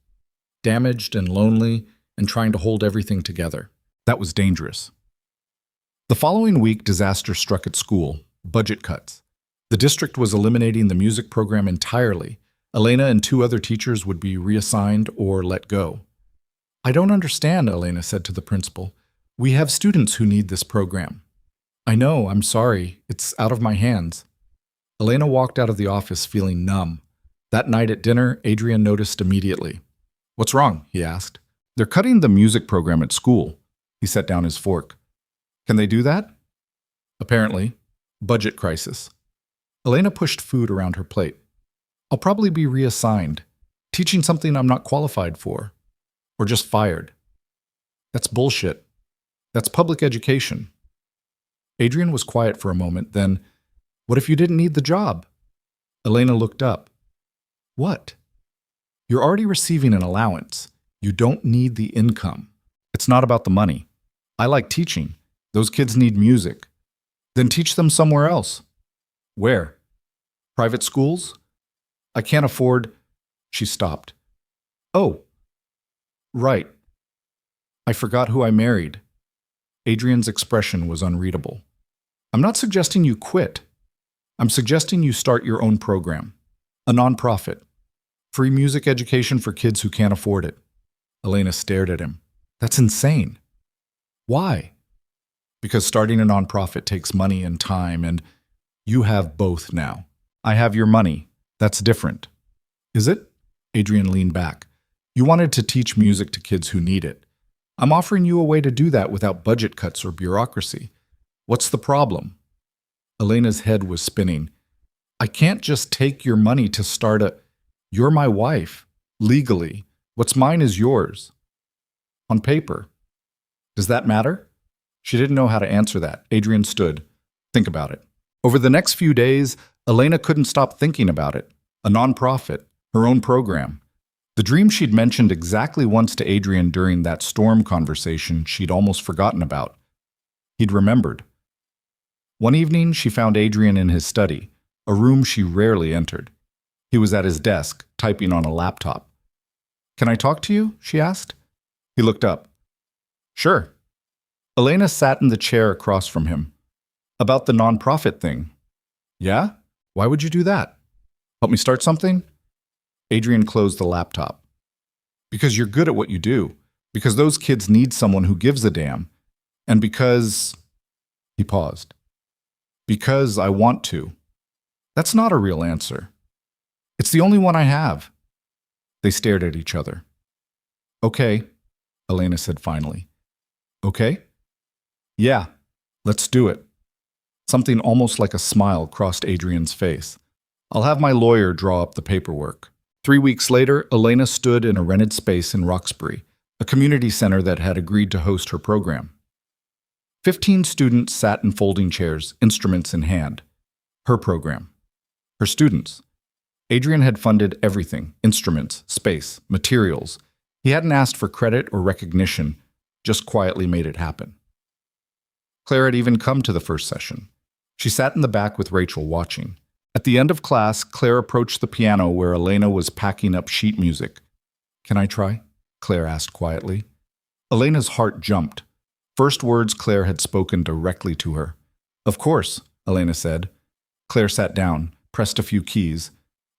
damaged and lonely and trying to hold everything together. That was dangerous. The following week, disaster struck at school. Budget cuts. The district was eliminating the music program entirely. Elena and 2 other teachers would be reassigned or let go. "I don't understand," Elena said to the principal. "We have students who need this program." "I know, I'm sorry. It's out of my hands." Elena walked out of the office feeling numb. That night at dinner, Adrian noticed immediately. "What's wrong?" he asked. "They're cutting the music program at school." He set down his fork. "Can they do that?" "Apparently. Budget crisis." Elena pushed food around her plate. "I'll probably be reassigned, teaching something I'm not qualified for, or just fired." "That's bullshit. That's public education." Adrian was quiet for a moment, then, "What if you didn't need the job?" Elena looked up. "What?" "You're already receiving an allowance. You don't need the income. It's not about the money. I like teaching. Those kids need music. Then teach them somewhere else." "Where? Private schools?" "I can't afford—" She stopped. "Oh, right. I forgot who I married." Adrian's expression was unreadable. "I'm not suggesting you quit. I'm suggesting you start your own program. A nonprofit. Free music education for kids who can't afford it." Elena stared at him. "That's insane." "Why?" "Because starting a nonprofit takes money and time, and you have both now. I have your money. That's different." "Is it?" Adrian leaned back. "You wanted to teach music to kids who need it. I'm offering you a way to do that without budget cuts or bureaucracy. What's the problem?" Elena's head was spinning. "I can't just take your money to start a— You're my wife. Legally. What's mine is yours. On paper. Does that matter?" She didn't know how to answer that. Adrian stood. "Think about it." Over the next few days, Elena couldn't stop thinking about it. A nonprofit, her own program. The dream she'd mentioned exactly once to Adrian during that storm conversation she'd almost forgotten about. He'd remembered. One evening, she found Adrian in his study, a room she rarely entered. He was at his desk, typing on a laptop. "Can I talk to you?" she asked. He looked up. "Sure." Elena sat in the chair across from him. "About the nonprofit thing." "Yeah? Why would you do that?" "Help me start something?" Adrian closed the laptop. "Because you're good at what you do. Because those kids need someone who gives a damn. And because—" He paused. "Because I want to." "That's not a real answer." "It's the only one I have." They stared at each other. "Okay," Elena said finally. "Okay?" "Yeah, let's do it." Something almost like a smile crossed Adrian's face. "I'll have my lawyer draw up the paperwork." 3 weeks later, Elena stood in a rented space in Roxbury, a community center that had agreed to host her program. 15 students sat in folding chairs, instruments in hand. Her program. Her students. Adrian had funded everything: instruments, space, materials. He hadn't asked for credit or recognition, just quietly made it happen. Claire had even come to the first session. She sat in the back with Rachel watching. At the end of class, Claire approached the piano where Elena was packing up sheet music. "Can I try?" Claire asked quietly. Elena's heart jumped. First words Claire had spoken directly to her. "Of course," Elena said. Claire sat down, pressed a few keys.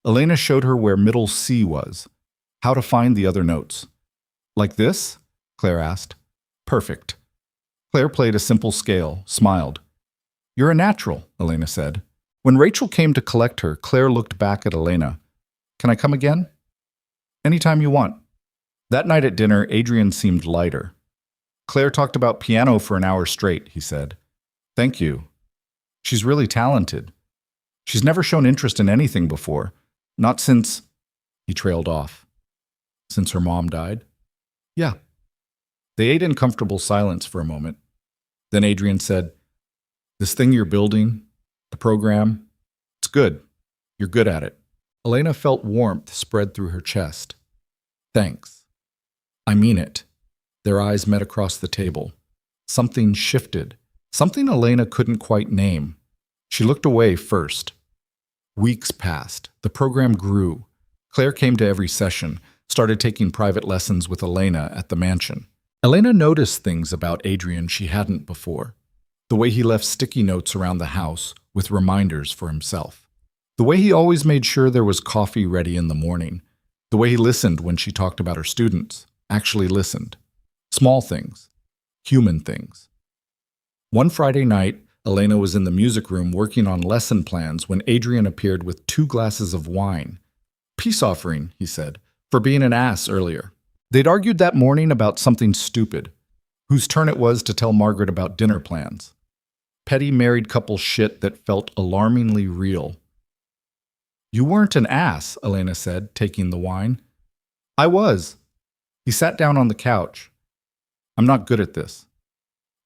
Elena showed her where middle C was, how to find the other notes. "Like this?" Claire asked. "Perfect." Claire played a simple scale, smiled. "You're a natural," Elena said. When Rachel came to collect her, Claire looked back at Elena. "Can I come again?" "Anytime you want." That night at dinner, Adrian seemed lighter. "Claire talked about piano for an hour straight," he said. "Thank you. She's really talented. She's never shown interest in anything before. Not since—" He trailed off. "Since her mom died?" "Yeah." They ate in comfortable silence for a moment. Then Adrian said, "This thing you're building, the program, it's good. You're good at it." Elena felt warmth spread through her chest. "Thanks." "I mean it." Their eyes met across the table. Something shifted. Something Elena couldn't quite name. She looked away first. Weeks passed. The program grew. Claire came to every session, started taking private lessons with Elena at the mansion. Elena noticed things about Adrian she hadn't before. The way he left sticky notes around the house with reminders for himself. The way he always made sure there was coffee ready in the morning. The way he listened when she talked about her students. Actually listened. Small things. Human things. One Friday night, Elena was in the music room working on lesson plans when Adrian appeared with 2 glasses of wine. "Peace offering," he said, "for being an ass earlier." They'd argued that morning about something stupid. Whose turn it was to tell Margaret about dinner plans. Petty married couple shit that felt alarmingly real. "You weren't an ass," Elena said, taking the wine. "I was." He sat down on the couch. "I'm not good at this.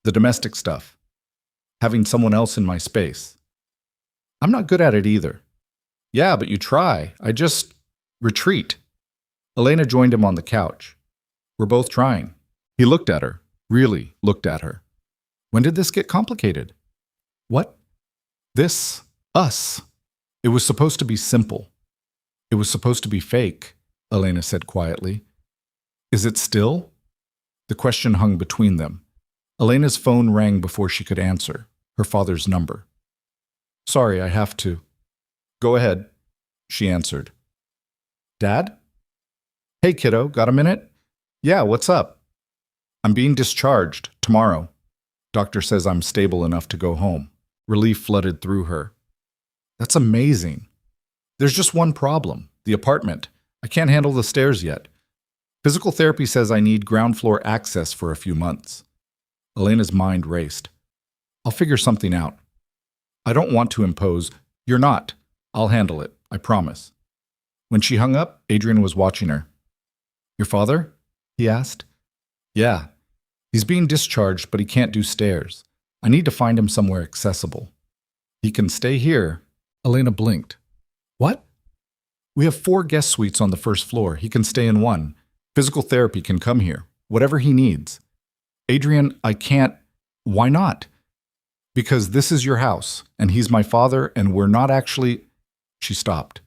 The domestic stuff. Having someone else in my space. I'm not good at it either." "Yeah, but you try. I just retreat." Elena joined him on the couch. "We're both trying." He looked at her, really looked at her. "When did this get complicated?" "What?" "This, us. It was supposed to be simple. It was supposed to be fake," Elena said quietly. "Is it still?" The question hung between them. Elena's phone rang before she could answer, her father's number. "Sorry, I have to." "Go ahead," she answered. "Dad?" "Hey, kiddo, got a minute?" "Yeah, what's up?" "I'm being discharged tomorrow. Doctor says I'm stable enough to go home." Relief flooded through her. "That's amazing. There's just one problem, the apartment. I can't handle the stairs yet. Physical therapy says I need ground floor access for a few months." Elena's mind raced. "I'll figure something out. I don't want to impose." "You're not. I'll handle it, I promise." When she hung up, Adrian was watching her. "Your father?" he asked. "Yeah. He's being discharged, but he can't do stairs. I need to find him somewhere accessible." "He can stay here." Elena blinked. "What?" "We have 4 guest suites on the first floor. He can stay in one. Physical therapy can come here. Whatever he needs." "Adrian, I can't." "Why not?" "Because this is your house, and he's my father, and we're not actually—" She stopped.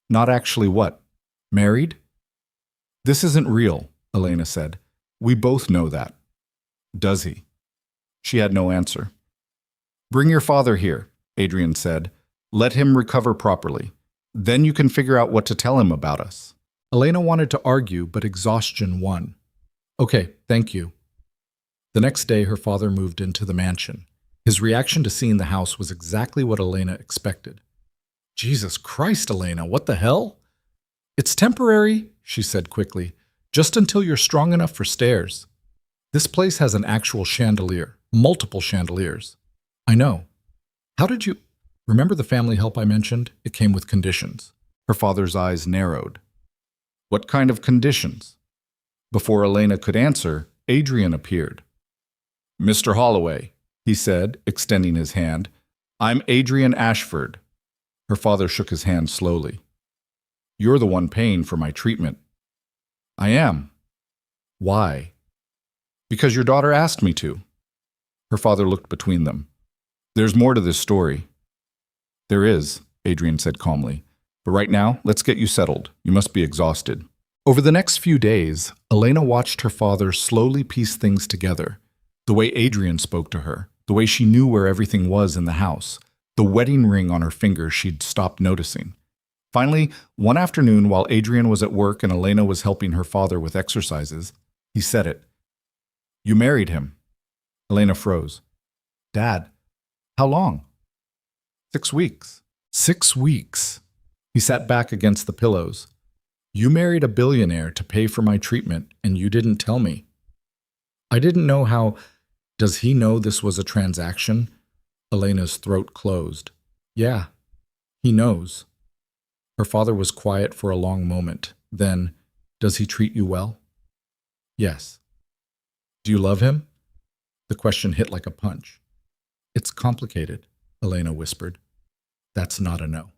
"Not actually what? Married?" "This isn't real," Elena said. "We both know that." "Does he?" She had no answer. "Bring your father here," Adrian said. "Let him recover properly. Then you can figure out what to tell him about us." Elena wanted to argue, but exhaustion won. "Okay, thank you." The next day, her father moved into the mansion. His reaction to seeing the house was exactly what Elena expected. "Jesus Christ, Elena, what the hell?" "It's temporary," she said quickly, "just until you're strong enough for stairs. This place has an actual chandelier, multiple chandeliers." "I know. How did you—" "Remember the family help I mentioned? It came with conditions." Her father's eyes narrowed. "What kind of conditions?" Before Elena could answer, Adrian appeared. "Mr. Holloway," he said, extending his hand. "I'm Adrian Ashford." Her father shook his hand slowly. "You're the one paying for my treatment." "I am." "Why?" "Because your daughter asked me to." Her father looked between them. "There's more to this story." "There is," Adrian said calmly. "But right now, let's get you settled. You must be exhausted." Over the next few days, Elena watched her father slowly piece things together. The way Adrian spoke to her, the way she knew where everything was in the house, the wedding ring on her finger she'd stopped noticing. Finally, one afternoon while Adrian was at work and Elena was helping her father with exercises, he said it. "You married him." Elena froze. "Dad, how long?" 6 weeks. 6 weeks. He sat back against the pillows. "You married a billionaire to pay for my treatment, and you didn't tell me." "I didn't know how—" "Does he know this was a transaction?" Elena's throat closed. "Yeah, he knows." Her father was quiet for a long moment. Then, "Does he treat you well?" "Yes." "Do you love him?" The question hit like a punch. "It's complicated," Elena whispered. "That's not a no."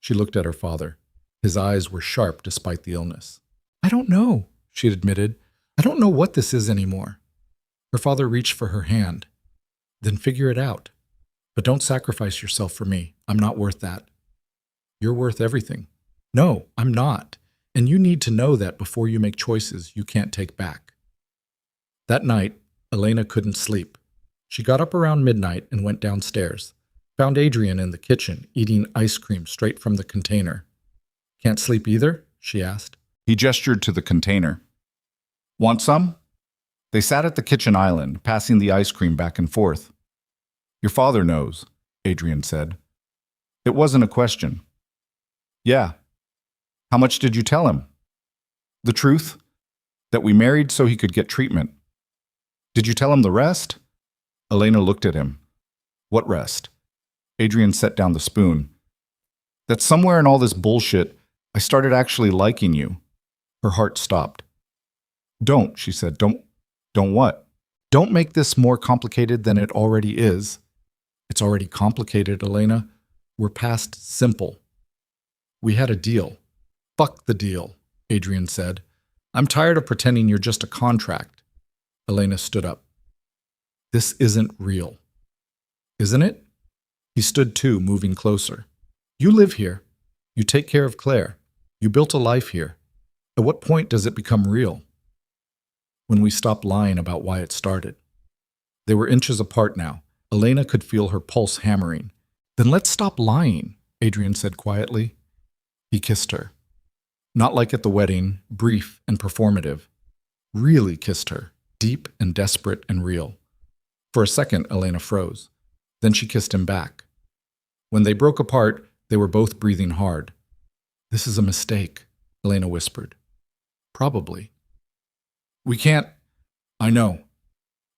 She looked at her father. His eyes were sharp despite the illness. "I don't know," she admitted. "I don't know what this is anymore." Her father reached for her hand. Then figure it out. But don't sacrifice yourself for me. I'm not worth that. You're worth everything. No, I'm not. And you need to know that before you make choices you can't take back. That night, Elena couldn't sleep. She got up around midnight and went downstairs. Found Adrian in the kitchen, eating ice cream straight from the container. Can't sleep either? She asked. He gestured to the container. Want some? They sat at the kitchen island, passing the ice cream back and forth. Your father knows, Adrian said. It wasn't a question. Yeah. How much did you tell him? The truth? That we married so he could get treatment. Did you tell him the rest? Elena looked at him. What rest? Adrian set down the spoon. That somewhere in all this bullshit, I started actually liking you. Her heart stopped. Don't, she said. Don't what? Don't make this more complicated than it already is. It's already complicated, Elena. We're past simple. We had a deal. Fuck the deal, Adrian said. I'm tired of pretending you're just a contract. Elena stood up. This isn't real. Isn't it? He stood too, moving closer. You live here. You take care of Claire. You built a life here. At what point does it become real? When we stop lying about why it started. They were inches apart now. Elena could feel her pulse hammering. Then let's stop lying, Adrian said quietly. He kissed her. Not like at the wedding, brief and performative. Really kissed her, deep and desperate and real. For a second, Elena froze. Then she kissed him back. When they broke apart, they were both breathing hard. This is a mistake, Elena whispered. Probably. We can't. I know.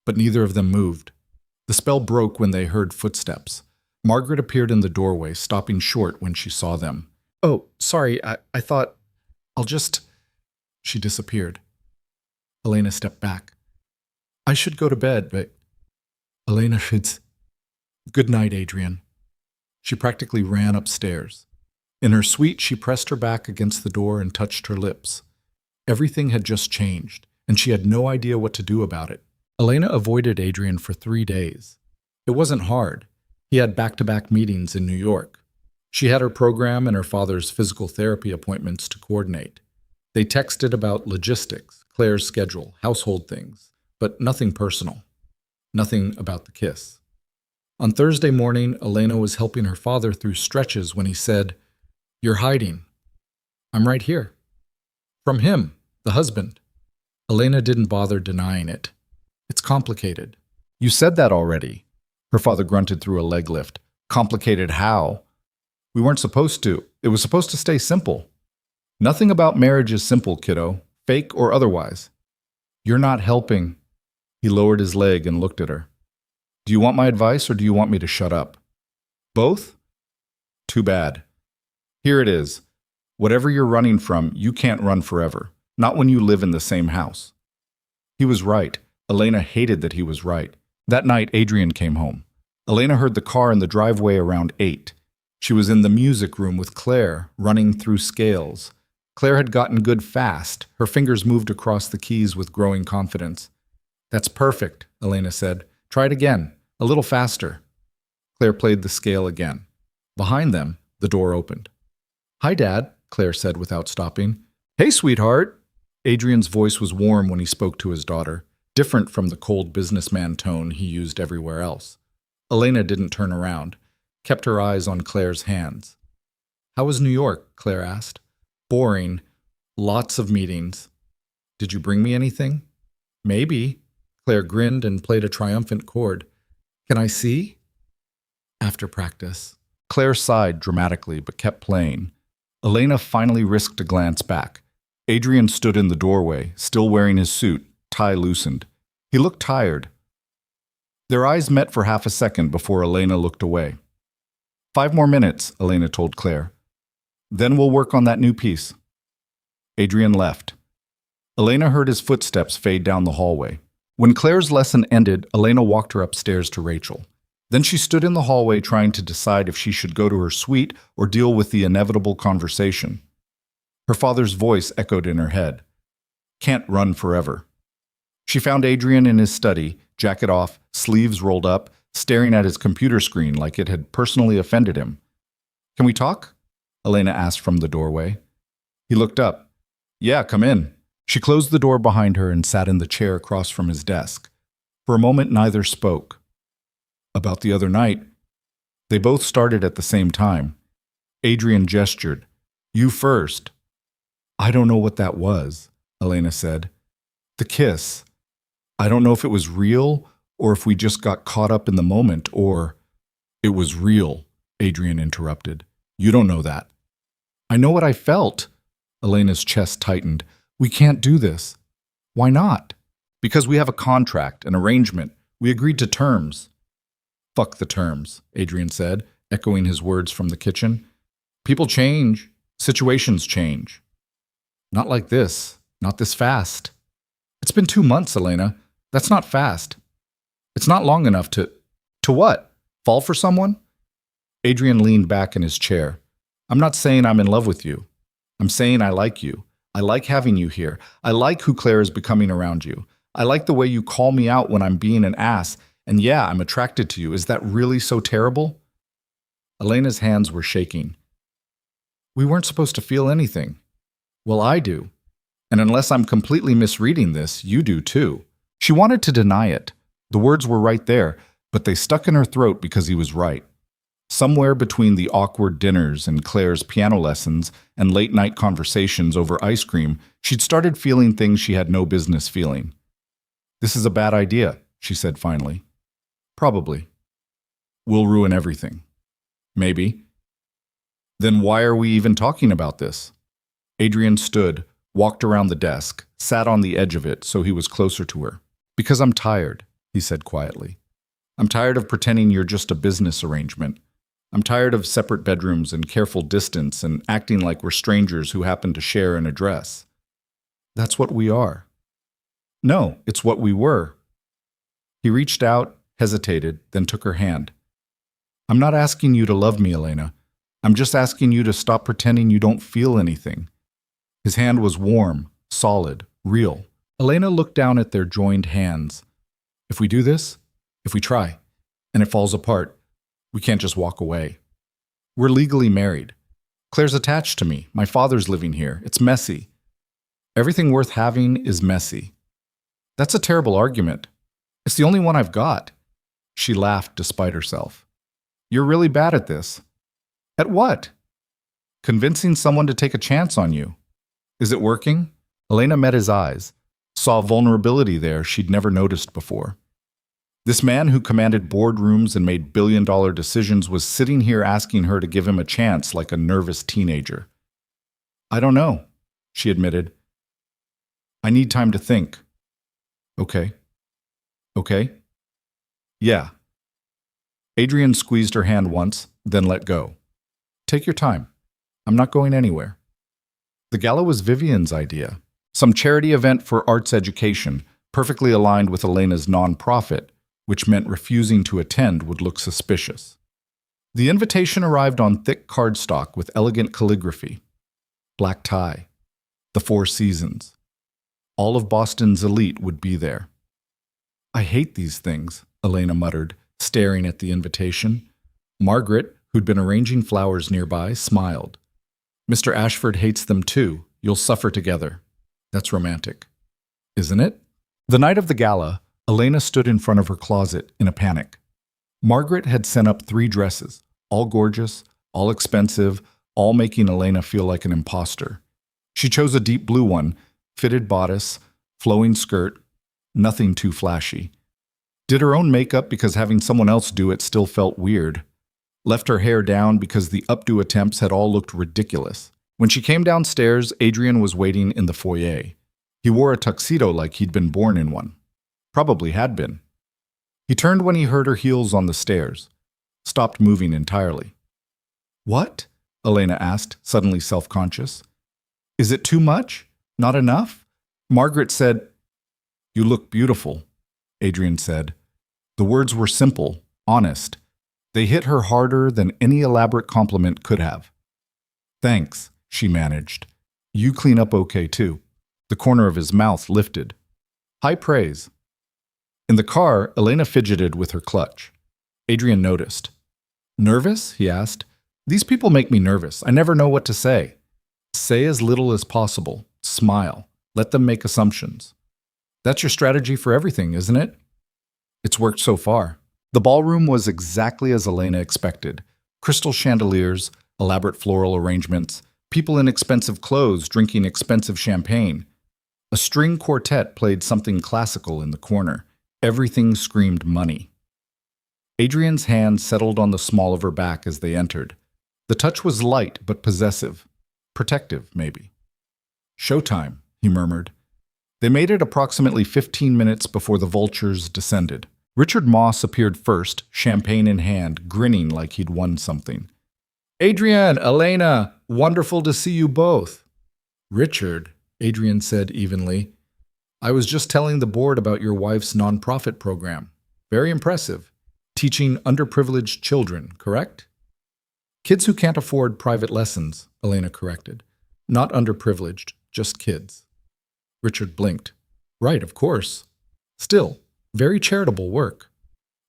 But neither of them moved. The spell broke when they heard footsteps. Margaret appeared in the doorway, stopping short when she saw them. Oh, sorry, I thought, I'll just... She disappeared. Elena stepped back. I should go to bed, but... Elena should... Good night, Adrian. She practically ran upstairs. In her suite, she pressed her back against the door and touched her lips. Everything had just changed, and she had no idea what to do about it. Elena avoided Adrian for 3 days. It wasn't hard. He had back-to-back meetings in New York. She had her program and her father's physical therapy appointments to coordinate. They texted about logistics, Claire's schedule, household things, but nothing personal. Nothing about the kiss. On Thursday morning, Elena was helping her father through stretches when he said, You're hiding. I'm right here. From him, the husband. Elena didn't bother denying it. It's complicated. You said that already. Her father grunted through a leg lift. Complicated how? We weren't supposed to. It was supposed to stay simple. Nothing about marriage is simple, kiddo, fake or otherwise. You're not helping. He lowered his leg and looked at her. Do you want my advice or do you want me to shut up? Both? Too bad. Here it is. Whatever you're running from, you can't run forever. Not when you live in the same house. He was right. Elena hated that he was right. That night, Adrian came home. Elena heard the car in the driveway around 8. She was in the music room with Claire, running through scales. Claire had gotten good fast. Her fingers moved across the keys with growing confidence. That's perfect, Elena said. Try it again, a little faster. Claire played the scale again. Behind them, the door opened. Hi, Dad, Claire said without stopping. Hey, sweetheart. Adrian's voice was warm when he spoke to his daughter, different from the cold businessman tone he used everywhere else. Elena didn't turn around, kept her eyes on Claire's hands. How was New York? Claire asked. Boring. Lots of meetings. Did you bring me anything? Maybe. Claire grinned and played a triumphant chord. Can I see? After practice. Claire sighed dramatically but kept playing. Elena finally risked a glance back. Adrian stood in the doorway, still wearing his suit, tie loosened. He looked tired. Their eyes met for half a second before Elena looked away. 5 more minutes, Elena told Claire. Then we'll work on that new piece. Adrian left. Elena heard his footsteps fade down the hallway. When Claire's lesson ended, Elena walked her upstairs to Rachel. Then she stood in the hallway trying to decide if she should go to her suite or deal with the inevitable conversation. Her father's voice echoed in her head. Can't run forever. She found Adrian in his study, jacket off, sleeves rolled up, staring at his computer screen like it had personally offended him. "Can we talk?" Elena asked from the doorway. He looked up. "Yeah, come in." She closed the door behind her and sat in the chair across from his desk. For a moment, neither spoke. "About the other night." They both started at the same time. Adrian gestured. "You first." "I don't know what that was," Elena said. "The kiss. I don't know if it was real or if we just got caught up in the moment or—" "It was real," Adrian interrupted. "You don't know that." "I know what I felt." Elena's chest tightened. "We can't do this." "Why not?" "Because we have a contract, an arrangement. We agreed to terms." "Fuck the terms," Adrian said, echoing his words from the kitchen. "People change. Situations change." "Not like this. Not this fast." "It's been 2 months, Elena. That's not fast. It's not long enough to— To what? Fall for someone?" Adrian leaned back in his chair. "I'm not saying I'm in love with you. I'm saying I like you. I like having you here. I like who Claire is becoming around you. I like the way you call me out when I'm being an ass. And yeah, I'm attracted to you. Is that really so terrible?" Elena's hands were shaking. "We weren't supposed to feel anything." "Well, I do. And unless I'm completely misreading this, you do too." She wanted to deny it. The words were right there, but they stuck in her throat because he was right. Somewhere between the awkward dinners and Claire's piano lessons and late-night conversations over ice cream, she'd started feeling things she had no business feeling. "This is a bad idea," she said finally. "Probably. We'll ruin everything." "Maybe." "Then why are we even talking about this?" Adrian stood, walked around the desk, sat on the edge of it so he was closer to her. "Because I'm tired," he said quietly. "I'm tired of pretending you're just a business arrangement. I'm tired of separate bedrooms and careful distance and acting like we're strangers who happen to share an address." "That's what we are." "No, it's what we were." He reached out, hesitated, then took her hand. "I'm not asking you to love me, Elena. I'm just asking you to stop pretending you don't feel anything." His hand was warm, solid, real. Elena looked down at their joined hands. "If we do this, if we try, and it falls apart, we can't just walk away. We're legally married. Claire's attached to me. My father's living here. It's messy. Everything worth having is messy." "That's a terrible argument. It's the only one I've got." She laughed despite herself. "You're really bad at this." "At what?" "Convincing someone to take a chance on you." "Is it working?" Elena met his eyes, saw vulnerability there she'd never noticed before. This man who commanded boardrooms and made billion-dollar decisions was sitting here asking her to give him a chance like a nervous teenager. "I don't know," she admitted. "I need time to think." "Okay. Okay? Yeah." Adrian squeezed her hand once, then let go. "Take your time. I'm not going anywhere." The gala was Vivian's idea. Some charity event for arts education, perfectly aligned with Elena's nonprofit, which meant refusing to attend would look suspicious. The invitation arrived on thick cardstock with elegant calligraphy. Black tie. The Four Seasons. All of Boston's elite would be there. "I hate these things," Elena muttered, staring at the invitation. Margaret, who'd been arranging flowers nearby, smiled. "Mr. Ashford hates them too. You'll suffer together." "That's romantic." "Isn't it?" The night of the gala, Elena stood in front of her closet in a panic. Margaret had sent up 3 dresses, all gorgeous, all expensive, all making Elena feel like an imposter. She chose a deep blue one, fitted bodice, flowing skirt, nothing too flashy. Did her own makeup because having someone else do it still felt weird. Left her hair down because the updo attempts had all looked ridiculous. When she came downstairs, Adrian was waiting in the foyer. He wore a tuxedo like he'd been born in one. Probably had been. He turned when he heard her heels on the stairs. Stopped moving entirely. "What?" Elena asked, suddenly self-conscious. "Is it too much? Not enough?" Margaret said, "You look beautiful," Adrian said. The words were simple, honest. They hit her harder than any elaborate compliment could have. "Thanks," she managed. "You clean up okay too." The corner of his mouth lifted. High praise. In the car, Elena fidgeted with her clutch. Adrian noticed. Nervous? He asked. These people make me nervous. I never know what to say. Say as little as possible. Smile. Let them make assumptions. That's your strategy for everything, isn't it? It's worked so far. The ballroom was exactly as Elena expected. Crystal chandeliers, elaborate floral arrangements, people in expensive clothes drinking expensive champagne. A string quartet played something classical in the corner. Everything screamed money. Adrian's hand settled on the small of her back as they entered. The touch was light but possessive. Protective, maybe. Showtime, he murmured. They made it approximately 15 minutes before the vultures descended. Richard Moss appeared first, champagne in hand, grinning like he'd won something. Adrian, Elena, wonderful to see you both. Richard, Adrian said evenly, I was just telling the board about your wife's nonprofit program. Very impressive. Teaching underprivileged children, correct? Kids who can't afford private lessons, Elena corrected. Not underprivileged, just kids. Richard blinked. Right, of course. Still, very charitable work.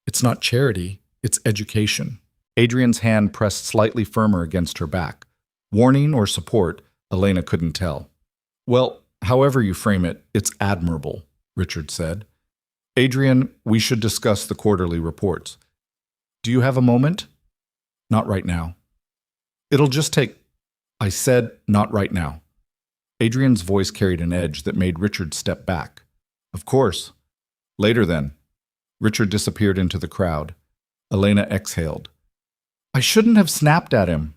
It's not charity, it's education. Adrian's hand pressed slightly firmer against her back. Warning or support, Elena couldn't tell. Well, however you frame it, it's admirable, Richard said. Adrian, we should discuss the quarterly reports. Do you have a moment? Not right now. It'll just take... I said, not right now. Adrian's voice carried an edge that made Richard step back. Of course. Later then. Richard disappeared into the crowd. Elena exhaled. I shouldn't have snapped at him.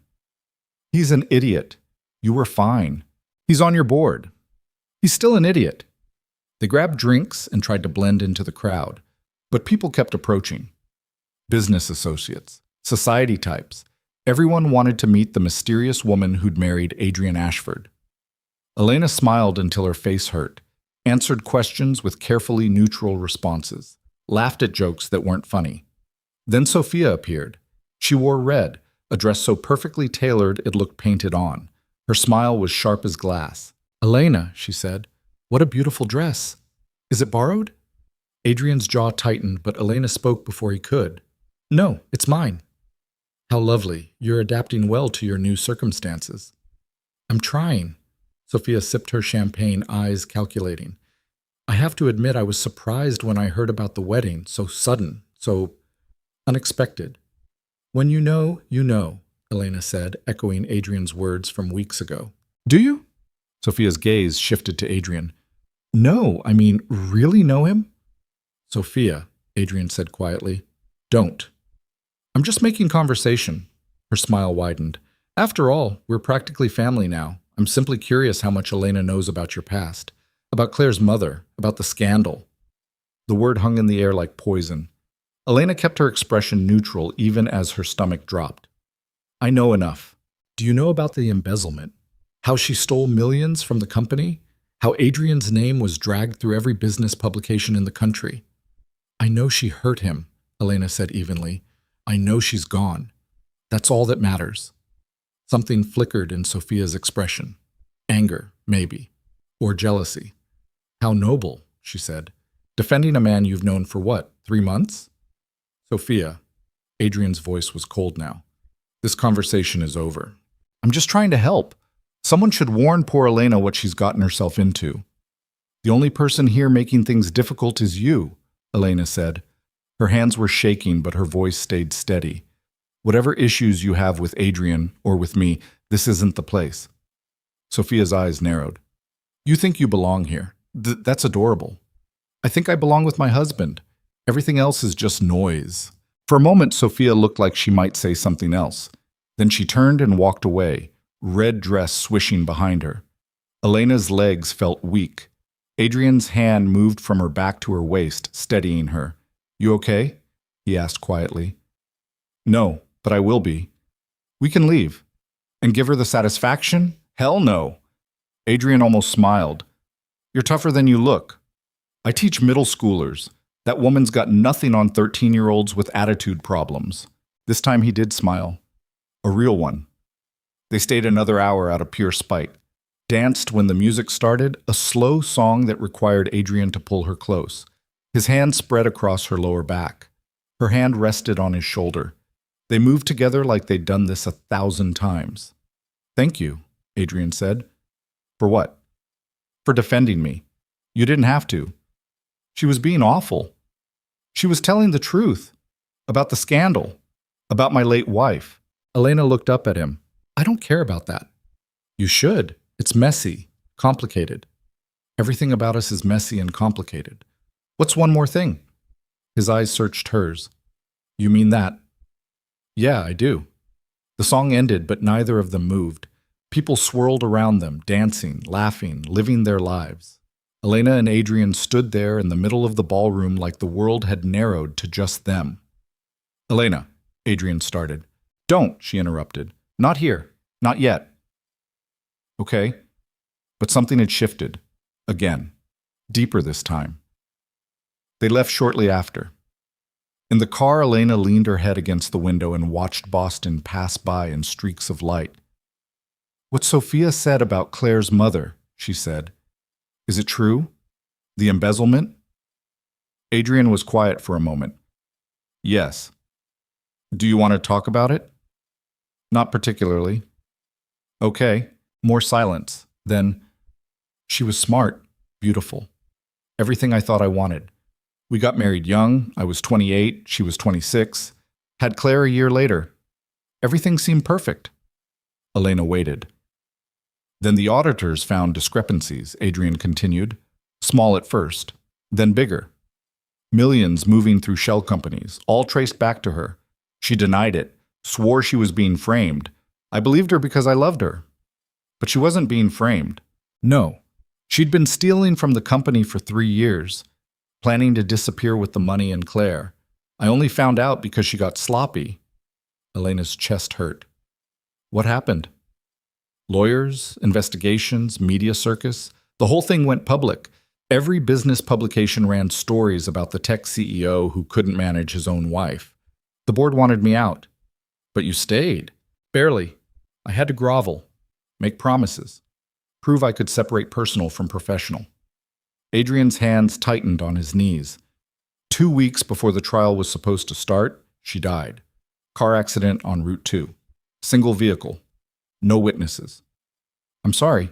He's an idiot. You were fine. He's on your board. He's still an idiot. They grabbed drinks and tried to blend into the crowd, but people kept approaching. Business associates, society types. Everyone wanted to meet the mysterious woman who'd married Adrian Ashford. Elena smiled until her face hurt, answered questions with carefully neutral responses, laughed at jokes that weren't funny. Then Sophia appeared. She wore red, a dress so perfectly tailored it looked painted on. Her smile was sharp as glass. Elena, she said, what a beautiful dress. Is it borrowed? Adrian's jaw tightened, but Elena spoke before he could. No, it's mine. How lovely. You're adapting well to your new circumstances. I'm trying. Sophia sipped her champagne, eyes calculating. I have to admit I was surprised when I heard about the wedding, so sudden, so unexpected. When you know, Elena said, echoing Adrian's words from weeks ago. Do you? Sophia's gaze shifted to Adrian. No, I mean, really know him? Sophia, Adrian said quietly, don't. I'm just making conversation. Her smile widened. After all, we're practically family now. I'm simply curious how much Elena knows about your past, about Claire's mother, about the scandal. The word hung in the air like poison. Elena kept her expression neutral even as her stomach dropped. I know enough. Do you know about the embezzlement? How she stole millions from the company? How Adrian's name was dragged through every business publication in the country? I know she hurt him, Elena said evenly. I know she's gone. That's all that matters. Something flickered in Sophia's expression. Anger, maybe. Or jealousy. How noble, she said. Defending a man you've known for what, 3 months? Sophia. Adrian's voice was cold now. This conversation is over. I'm just trying to help. Someone should warn poor Elena what she's gotten herself into. The only person here making things difficult is you, Elena said. Her hands were shaking, but her voice stayed steady. Whatever issues you have with Adrian or with me, this isn't the place. Sophia's eyes narrowed. You think you belong here. That's adorable. I think I belong with my husband. Everything else is just noise. For a moment, Sophia looked like she might say something else. Then she turned and walked away, red dress swishing behind her. Elena's legs felt weak. Adrian's hand moved from her back to her waist, steadying her. You okay? He asked quietly. No, but I will be. We can leave. And give her the satisfaction? Hell no. Adrian almost smiled. You're tougher than you look. I teach middle schoolers. That woman's got nothing on 13-year-olds with attitude problems. This time he did smile. A real one. They stayed another hour out of pure spite. danced when the music started, a slow song that required Adrian to pull her close. His hand spread across her lower back. Her hand rested on his shoulder. They moved together like they'd done this 1,000 times. "Thank you," Adrian said. "For what?" "For defending me. You didn't have to." She was being awful. She was telling the truth. About the scandal. About my late wife. Elena looked up at him. "I don't care about that." "You should. It's messy. Complicated. Everything about us is messy and complicated. What's one more thing?" His eyes searched hers. "You mean that?" "Yeah, I do." The song ended, but neither of them moved. People swirled around them, dancing, laughing, living their lives. Elena and Adrian stood there in the middle of the ballroom like the world had narrowed to just them. "Elena," Adrian started. "Don't," she interrupted. "Not here. Not yet." Okay. But something had shifted. Again. Deeper this time. They left shortly after. In the car, Elena leaned her head against the window and watched Boston pass by in streaks of light. "What Sophia said about Claire's mother," she said. "Is it true? The embezzlement?" Adrian was quiet for a moment. "Yes." "Do you want to talk about it?" "Not particularly." "Okay." More silence. Then, "She was smart, beautiful. Everything I thought I wanted. We got married young. I was 28, she was 26. Had Claire a year later. Everything seemed perfect." Elena waited. "Then the auditors found discrepancies," Adrian continued. "Small at first, then bigger. Millions moving through shell companies, all traced back to her. She denied it, swore she was being framed. I believed her because I loved her. But she wasn't being framed. No. She'd been stealing from the company for 3 years, planning to disappear with the money and Claire. I only found out because she got sloppy." Elena's chest hurt. "What happened?" "Lawyers, investigations, media circus. The whole thing went public. Every business publication ran stories about the tech CEO who couldn't manage his own wife. The board wanted me out. But you stayed." "Barely. I had to grovel. Make promises. Prove I could separate personal from professional." Adrian's hands tightened on his knees. 2 weeks before the trial was supposed to start, she died. Car accident on Route 2. Single vehicle. No witnesses. "I'm sorry."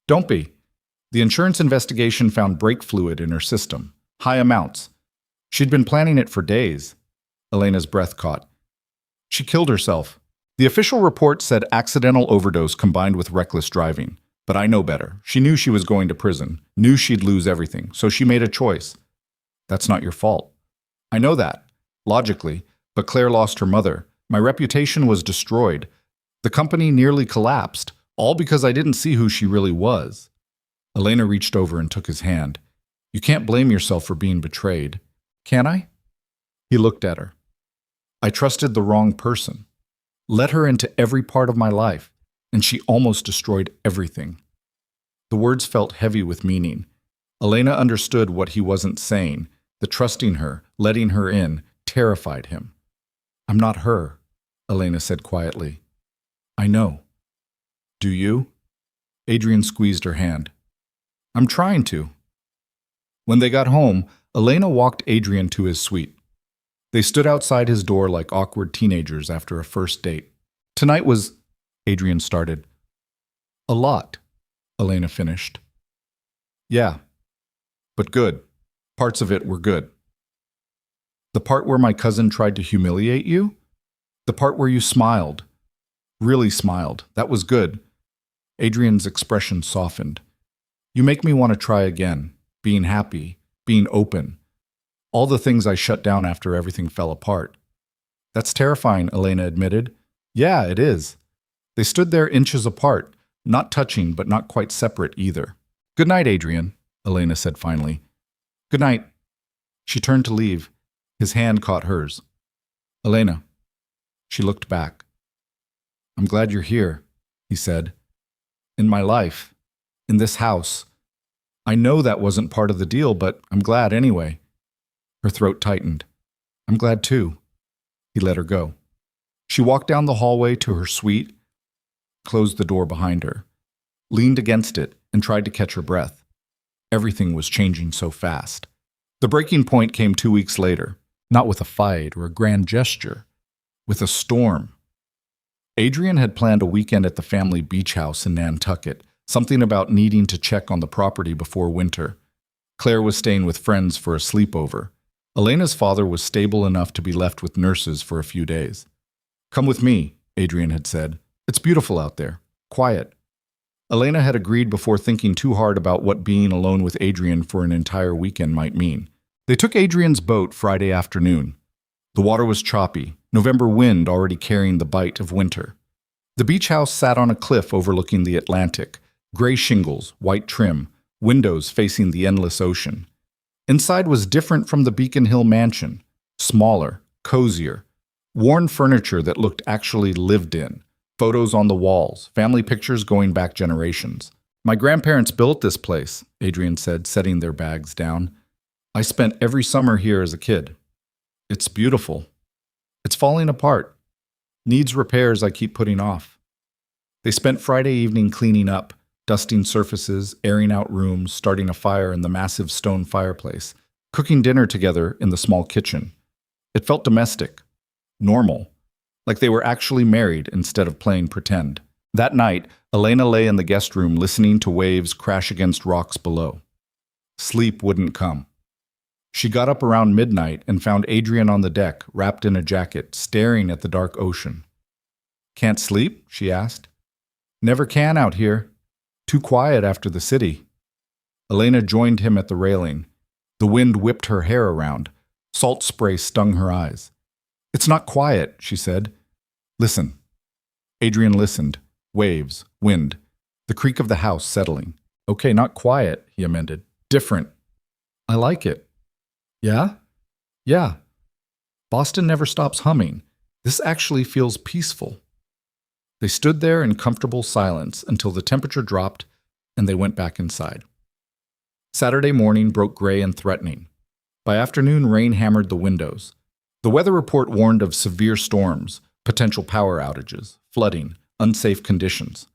"Don't be. The insurance investigation found brake fluid in her system. High amounts. She'd been planning it for days." Elena's breath caught. "She killed herself. The official report said accidental overdose combined with reckless driving. But I know better. She knew she was going to prison, knew she'd lose everything, so she made a choice. That's not your fault. I know that, logically, but Claire lost her mother. My reputation was destroyed. The company nearly collapsed, all because I didn't see who she really was." Elena reached over and took his hand. "You can't blame yourself for being betrayed. Can I?" He looked at her. "I trusted the wrong person. Let her into every part of my life, and she almost destroyed everything." The words felt heavy with meaning. Elena understood what he wasn't saying. The trusting her, letting her in, terrified him. "I'm not her," Elena said quietly. "I know." "Do you?" Adrian squeezed her hand. "I'm trying to." When they got home, Elena walked Adrian to his suite. They stood outside his door like awkward teenagers after a first date. "Tonight was," Adrian started. "A lot," Elena finished. "Yeah, but good. Parts of it were good." "The part where my cousin tried to humiliate you? The part where you smiled. Really smiled. That was good." Adrian's expression softened. "You make me want to try again. Being happy. Being open. All the things I shut down after everything fell apart." "That's terrifying," Elena admitted. "Yeah, it is." They stood there inches apart, not touching but not quite separate either. "Good night, Adrian," Elena said finally. "Good night." She turned to leave. His hand caught hers. "Elena." She looked back. "I'm glad you're here," he said. "In my life. In this house. I know that wasn't part of the deal, but I'm glad anyway." Her throat tightened. "I'm glad too." He let her go. She walked down the hallway to her suite, closed the door behind her. leaned against it, and tried to catch her breath. Everything was changing so fast. The breaking point came 2 weeks later, not with a fight or a grand gesture, with a storm. Adrian had planned a weekend at the family beach house in Nantucket, something about needing to check on the property before winter. Claire was staying with friends for a sleepover. Elena's father was stable enough to be left with nurses for a few days. "Come with me," Adrian had said. "It's beautiful out there. Quiet." Elena had agreed before thinking too hard about what being alone with Adrian for an entire weekend might mean. They took Adrian's boat Friday afternoon. The water was choppy, November wind already carrying the bite of winter. The beach house sat on a cliff overlooking the Atlantic, gray shingles, white trim, windows facing the endless ocean. Inside was different from the Beacon Hill mansion, smaller, cozier, worn furniture that looked actually lived in, photos on the walls, family pictures going back generations. "My grandparents built this place," Adrian said, setting their bags down. "I spent every summer here as a kid. It's beautiful. It's falling apart. Needs repairs I keep putting off." They spent Friday evening cleaning up, dusting surfaces, airing out rooms, starting a fire in the massive stone fireplace, cooking dinner together in the small kitchen. It felt domestic, normal, like they were actually married instead of playing pretend. That night, Elena lay in the guest room listening to waves crash against rocks below. Sleep wouldn't come. She got up around midnight and found Adrian on the deck, wrapped in a jacket, staring at the dark ocean. "Can't sleep?" she asked. "Never can out here. Too quiet after the city." Elena joined him at the railing. The wind whipped her hair around. Salt spray stung her eyes. "It's not quiet," she said. "Listen." Adrian listened. Waves, wind, the creak of the house settling. "Okay, not quiet," he amended. "Different. I like it." "Yeah? Yeah. Boston never stops humming. This actually feels peaceful." They stood there in comfortable silence until the temperature dropped and they went back inside. Saturday morning broke gray and threatening. By afternoon, rain hammered the windows. The weather report warned of severe storms, potential power outages, flooding, unsafe conditions.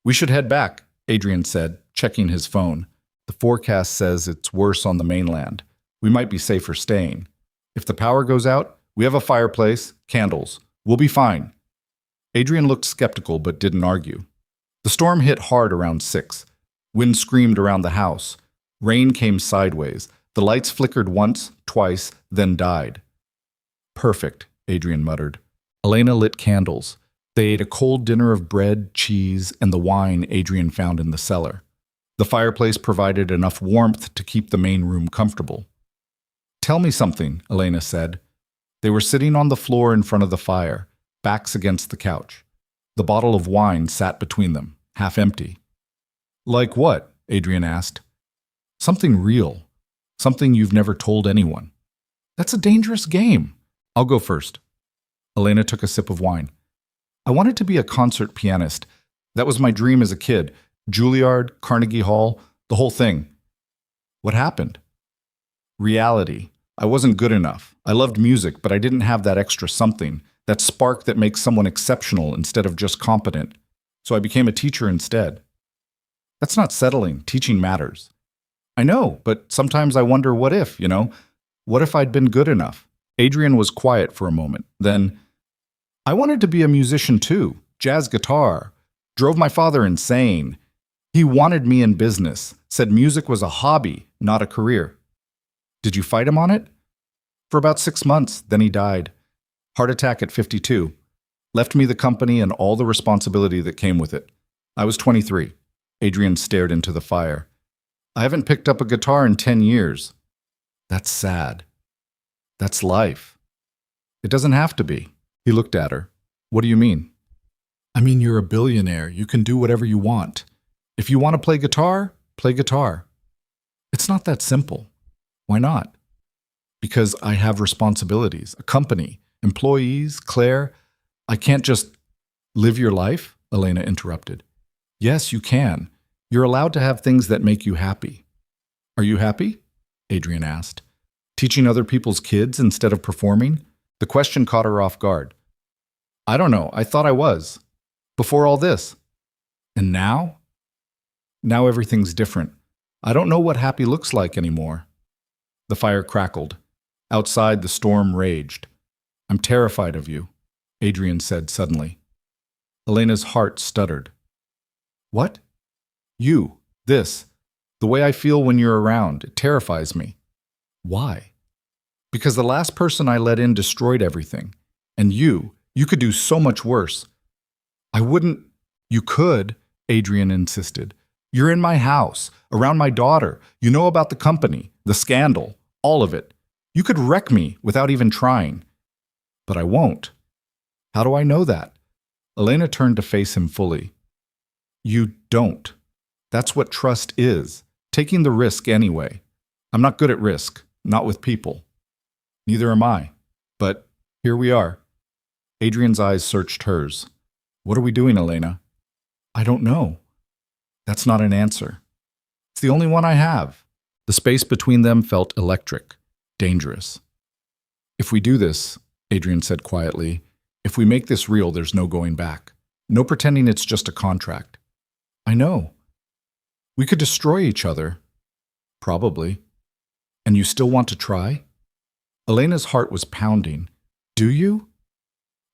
"We should head back," Adrian said, checking his phone. "The forecast says it's worse on the mainland. We might be safer staying. If the power goes out, we have a fireplace, candles. We'll be fine." Adrian looked skeptical but didn't argue. The storm hit hard around 6. Wind screamed around the house. Rain came sideways. The lights flickered once, twice, then died. "Perfect," Adrian muttered. Elena lit candles. They ate a cold dinner of bread, cheese, and the wine Adrian found in the cellar. The fireplace provided enough warmth to keep the main room comfortable. "Tell me something," Elena said. They were sitting on the floor in front of the fire, backs against the couch. The bottle of wine sat between them, half empty. "Like what?" Adrian asked. "Something real. Something you've never told anyone." "That's a dangerous game." "I'll go first." Elena took a sip of wine. "I wanted to be a concert pianist. That was my dream as a kid. Juilliard, Carnegie Hall, the whole thing." "What happened?" "Reality. I wasn't good enough. I loved music, but I didn't have that extra something, that spark that makes someone exceptional instead of just competent. So I became a teacher instead." "That's not settling. Teaching matters." "I know, but sometimes I wonder what if, what if I'd been good enough?" Adrian was quiet for a moment. Then, "I wanted to be a musician too, jazz guitar. Drove my father insane. He wanted me in business, said music was a hobby, not a career." "Did you fight him on it?" "For about 6 months, then he died. Heart attack at 52. Left me the company and all the responsibility that came with it. I was 23. Adrian stared into the fire. "I haven't picked up a guitar in 10 years. "That's sad. That's life." "It doesn't have to be." He looked at her. "What do you mean?" "I mean, you're a billionaire. You can do whatever you want. If you want to play guitar, play guitar." "It's not that simple." "Why not?" "Because I have responsibilities, a company, employees, Claire. I can't just..." "Live your life?" Elena interrupted. "Yes, you can. You're allowed to have things that make you happy." "Are you happy?" Adrian asked. "Teaching other people's kids instead of performing?" The question caught her off guard. "I don't know. I thought I was. Before all this." "And now?" Now everything's different. I don't know what happy looks like anymore." The fire crackled. Outside, the storm raged. "I'm terrified of you," Adrian said suddenly. Elena's heart stuttered. "What?" "You. This. The way I feel when you're around. It terrifies me." "Why?" "Because the last person I let in destroyed everything. And you could do so much worse." "I wouldn't." "You could," Adrian insisted. "You're in my house, around my daughter. You know about the company, the scandal, all of it. You could wreck me without even trying." "But I won't." "How do I know that?" Elena turned to face him fully. "You don't. That's what trust is. Taking the risk anyway. I'm not good at risk, not with people." "Neither am I. But here we are." Adrian's eyes searched hers. "What are we doing, Elena?" "I don't know." "That's not an answer." "It's the only one I have." The space between them felt electric, dangerous. "If we do this," Adrian said quietly, "if we make this real, there's no going back. No pretending it's just a contract." "I know." "We could destroy each other." "Probably." "And you still want to try?" Elena's heart was pounding. "Do you?"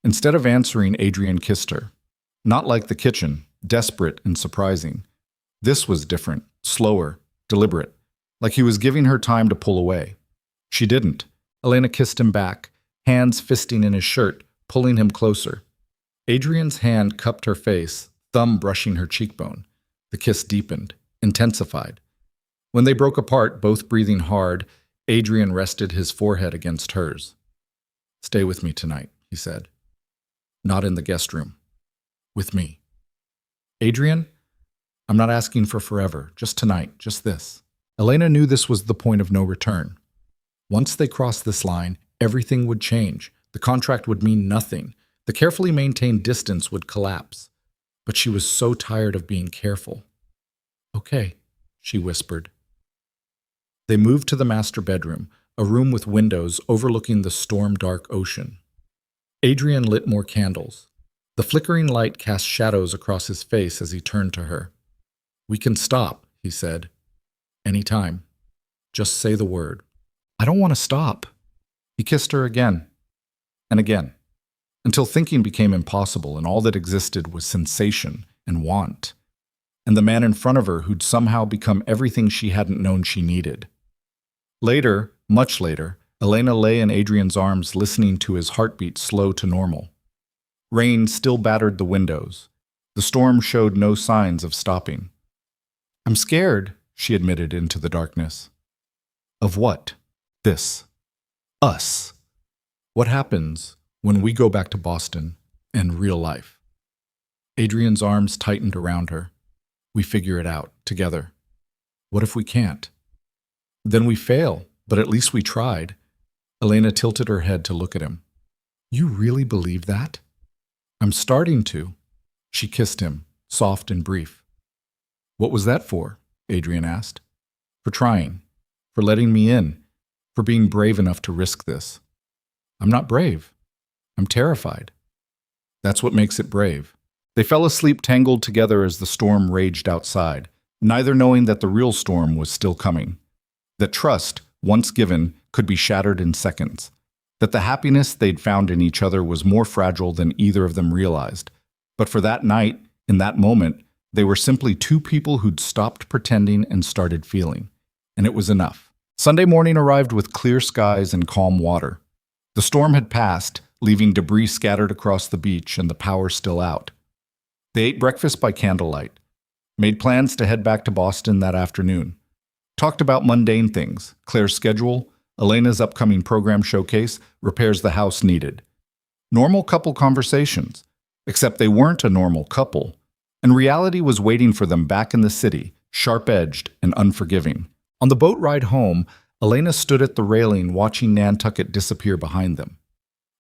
Instead of answering, Adrian kissed her. Not like the kitchen, desperate and surprising. This was different, slower, deliberate, like he was giving her time to pull away. She didn't. Elena kissed him back, hands fisting in his shirt, pulling him closer. Adrian's hand cupped her face, thumb brushing her cheekbone. The kiss deepened, intensified. When they broke apart, both breathing hard, Adrian rested his forehead against hers. "Stay with me tonight," he said. "Not in the guest room. With me." "Adrian, I'm not asking for forever, just tonight, just this." Elena knew this was the point of no return. Once they crossed this line, everything would change. The contract would mean nothing. The carefully maintained distance would collapse. But she was so tired of being careful. "Okay," she whispered. They moved to the master bedroom, a room with windows overlooking the storm-dark ocean. Adrian lit more candles. The flickering light cast shadows across his face as he turned to her. "We can stop," he said. "Anytime. Just say the word." "I don't want to stop." He kissed her again and again, until thinking became impossible and all that existed was sensation and want, and the man in front of her who'd somehow become everything she hadn't known she needed. Later, much later, Elena lay in Adrian's arms listening to his heartbeat slow to normal. Rain still battered the windows. The storm showed no signs of stopping. "I'm scared," she admitted into the darkness. "Of what?" "This. Us. What happens when we go back to Boston and real life?" Adrian's arms tightened around her. "We figure it out, together. What if we can't?" "Then we fail, but at least we tried." Elena tilted her head to look at him. "You really believe that?" "I'm starting to." She kissed him, soft and brief. "What was that for?" Adrian asked. "For trying. For letting me in. For being brave enough to risk this." "I'm not brave. I'm terrified." "That's what makes it brave." They fell asleep tangled together as the storm raged outside, neither knowing that the real storm was still coming. That trust, once given, could be shattered in seconds. That the happiness they'd found in each other was more fragile than either of them realized. But for that night, in that moment, they were simply two people who'd stopped pretending and started feeling. And it was enough. Sunday morning arrived with clear skies and calm water. The storm had passed, leaving debris scattered across the beach and the power still out. They ate breakfast by candlelight, made plans to head back to Boston that afternoon, talked about mundane things, Claire's schedule, Elena's upcoming program showcase, repairs the house needed. Normal couple conversations, except they weren't a normal couple, and reality was waiting for them back in the city, sharp-edged and unforgiving. On the boat ride home, Elena stood at the railing watching Nantucket disappear behind them.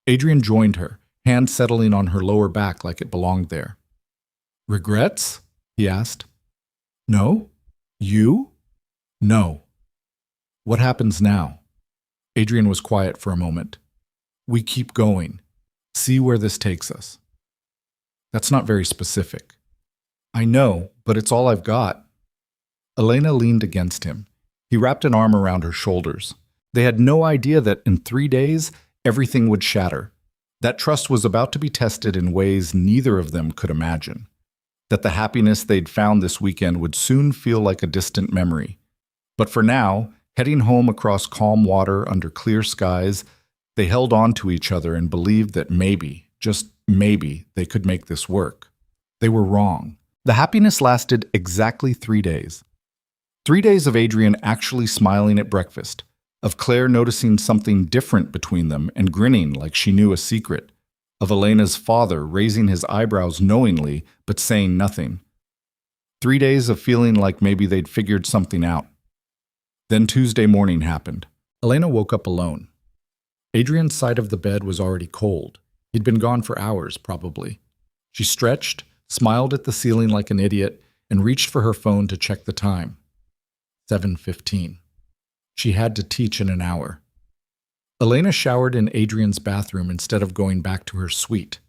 Adrian joined her, hand settling on her lower back like it belonged there. "Regrets?" he asked. "No? You?" "No." "What happens now?" Adrian was quiet for a moment. "We keep going. See where this takes us." "That's not very specific." "I know, but it's all I've got." Elena leaned against him. He wrapped an arm around her shoulders. They had no idea that in 3 days, everything would shatter. That trust was about to be tested in ways neither of them could imagine. That the happiness they'd found this weekend would soon feel like a distant memory. But for now, heading home across calm water under clear skies, they held on to each other and believed that maybe, just maybe, they could make this work. They were wrong. The happiness lasted exactly 3 days. 3 days of Adrian actually smiling at breakfast, of Claire noticing something different between them and grinning like she knew a secret, of Elena's father raising his eyebrows knowingly but saying nothing. 3 days of feeling like maybe they'd figured something out. Then Tuesday morning happened. Elena woke up alone. Adrian's side of the bed was already cold. He'd been gone for hours, probably. She stretched, smiled at the ceiling like an idiot, and reached for her phone to check the time. 7:15. She had to teach in an hour. Elena showered in Adrian's bathroom instead of going back to her suite.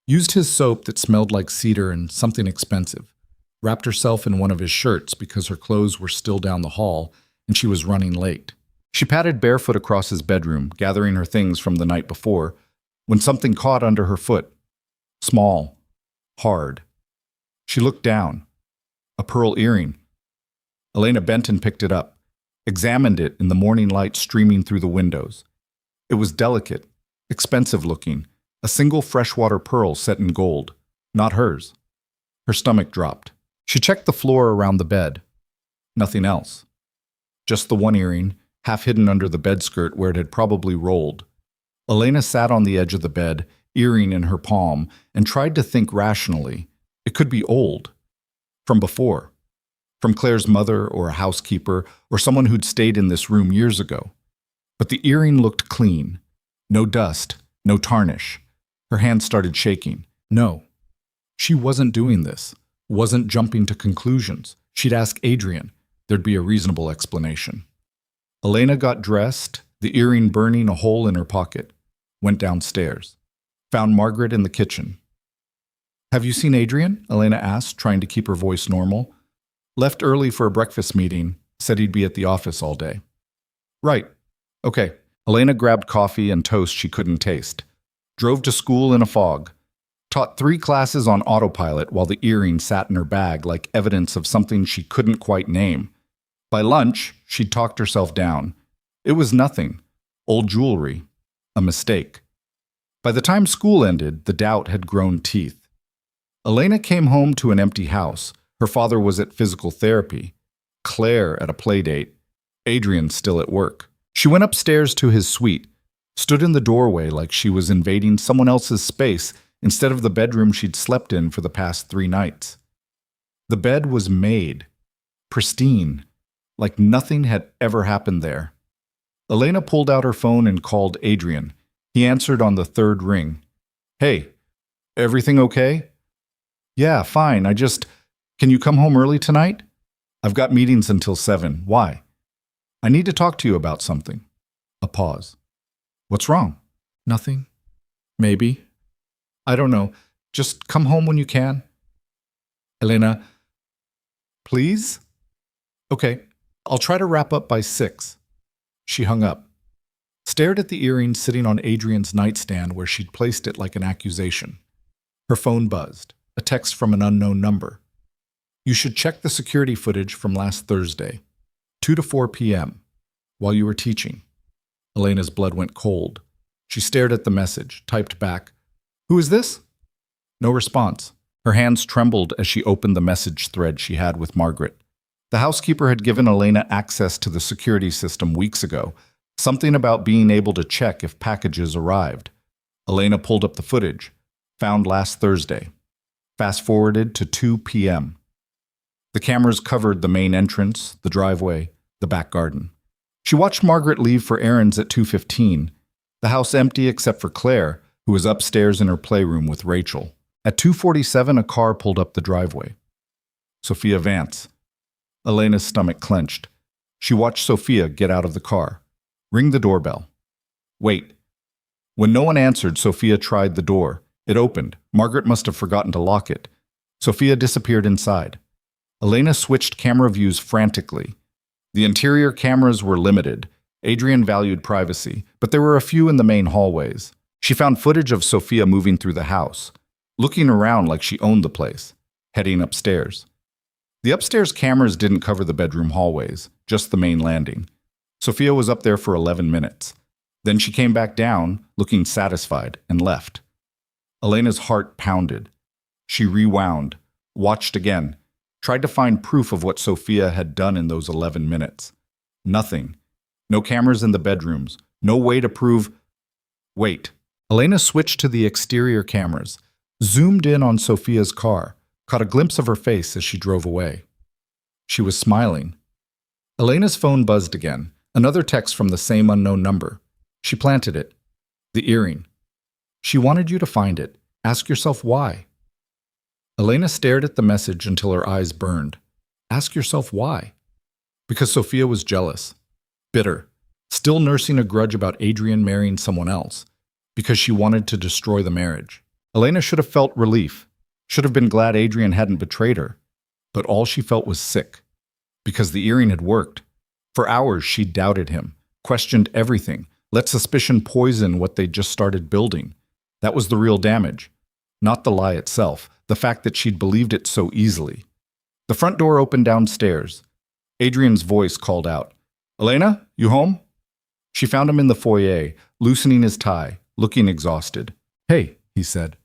Used his soap that smelled like cedar and something expensive. Wrapped herself in one of his shirts because her clothes were still down the hall and she was running late. She padded barefoot across his bedroom, gathering her things from the night before, when something caught under her foot. Small. Hard. She looked down. A pearl earring. Elena bent and picked it up, examined it in the morning light streaming through the windows. It was delicate, expensive looking, a single freshwater pearl set in gold, not hers. Her stomach dropped. She checked the floor around the bed. Nothing else. Just the one earring, half hidden under the bedskirt where it had probably rolled. Elena sat on the edge of the bed, earring in her palm, and tried to think rationally. It could be old. From before. From Claire's mother or a housekeeper or someone who'd stayed in this room years ago. But the earring looked clean. No dust, no tarnish. Her hand started shaking. No. She wasn't doing this. Wasn't jumping to conclusions. She'd ask Adrian. There'd be a reasonable explanation. Elena got dressed, the earring burning a hole in her pocket. Went downstairs. Found Margaret in the kitchen. "Have you seen Adrian?" Elena asked, trying to keep her voice normal. "Left early for a breakfast meeting. Said he'd be at the office all day." "Right. Okay." Elena grabbed coffee and toast she couldn't taste. Drove to school in a fog. Taught 3 classes on autopilot while the earring sat in her bag like evidence of something she couldn't quite name. By lunch, she'd talked herself down. It was nothing. Old jewelry. A mistake. By the time school ended, the doubt had grown teeth. Elena came home to an empty house. Her father was at physical therapy. Claire at a play date. Adrian still at work. She went upstairs to his suite, stood in the doorway like she was invading someone else's space instead of the bedroom she'd slept in for the past 3 nights. The bed was made. Pristine. Like nothing had ever happened there. Elena pulled out her phone and called Adrian. He answered on the 3rd ring. "Hey, everything okay?" "Yeah, fine. Can you come home early tonight? I've got meetings until 7. Why?" "I need to talk to you about something." A pause. "What's wrong?" "Nothing. Maybe. I don't know. Just come home when you can." "Elena, please?" "Okay. I'll try to wrap up by 6. She hung up. Stared at the earring sitting on Adrian's nightstand where she'd placed it like an accusation. Her phone buzzed. A text from an unknown number. "You should check the security footage from last Thursday, 2 to 4 p.m., while you were teaching." Elena's blood went cold. She stared at the message, typed back, "Who is this?" No response. Her hands trembled as she opened the message thread she had with Margaret. The housekeeper had given Elena access to the security system weeks ago, something about being able to check if packages arrived. Elena pulled up the footage, found last Thursday. Fast-forwarded to 2 p.m. The cameras covered the main entrance, the driveway, the back garden. She watched Margaret leave for errands at 2:15, the house empty except for Claire, who was upstairs in her playroom with Rachel. At 2:47, a car pulled up the driveway. Sophia Vance. Elena's stomach clenched. She watched Sophia get out of the car. Ring the doorbell. Wait. When no one answered, Sophia tried the door. It opened. Margaret must have forgotten to lock it. Sophia disappeared inside. Elena switched camera views frantically. The interior cameras were limited. Adrian valued privacy, but there were a few in the main hallways. She found footage of Sophia moving through the house, looking around like she owned the place, heading upstairs. The upstairs cameras didn't cover the bedroom hallways, just the main landing. Sophia was up there for 11 minutes. Then she came back down, looking satisfied, and left. Elena's heart pounded. She rewound, watched again, tried to find proof of what Sophia had done in those 11 minutes. Nothing. No cameras in the bedrooms. No way to prove... Wait. Elena switched to the exterior cameras, zoomed in on Sophia's car, caught a glimpse of her face as she drove away. She was smiling. Elena's phone buzzed again, another text from the same unknown number. She planted it. The earring. She wanted you to find it. Ask yourself why. Elena stared at the message until her eyes burned. Ask yourself why. Because Sophia was jealous, bitter, still nursing a grudge about Adrian marrying someone else, because she wanted to destroy the marriage. Elena should have felt relief, should have been glad Adrian hadn't betrayed her, but all she felt was sick, because the earring had worked. For hours she doubted him, questioned everything, let suspicion poison what they'd just started building. That was the real damage, not the lie itself, the fact that she'd believed it so easily. The front door opened downstairs. Adrian's voice called out, "Elena, you home?" She found him in the foyer, loosening his tie, looking exhausted. "Hey," he said.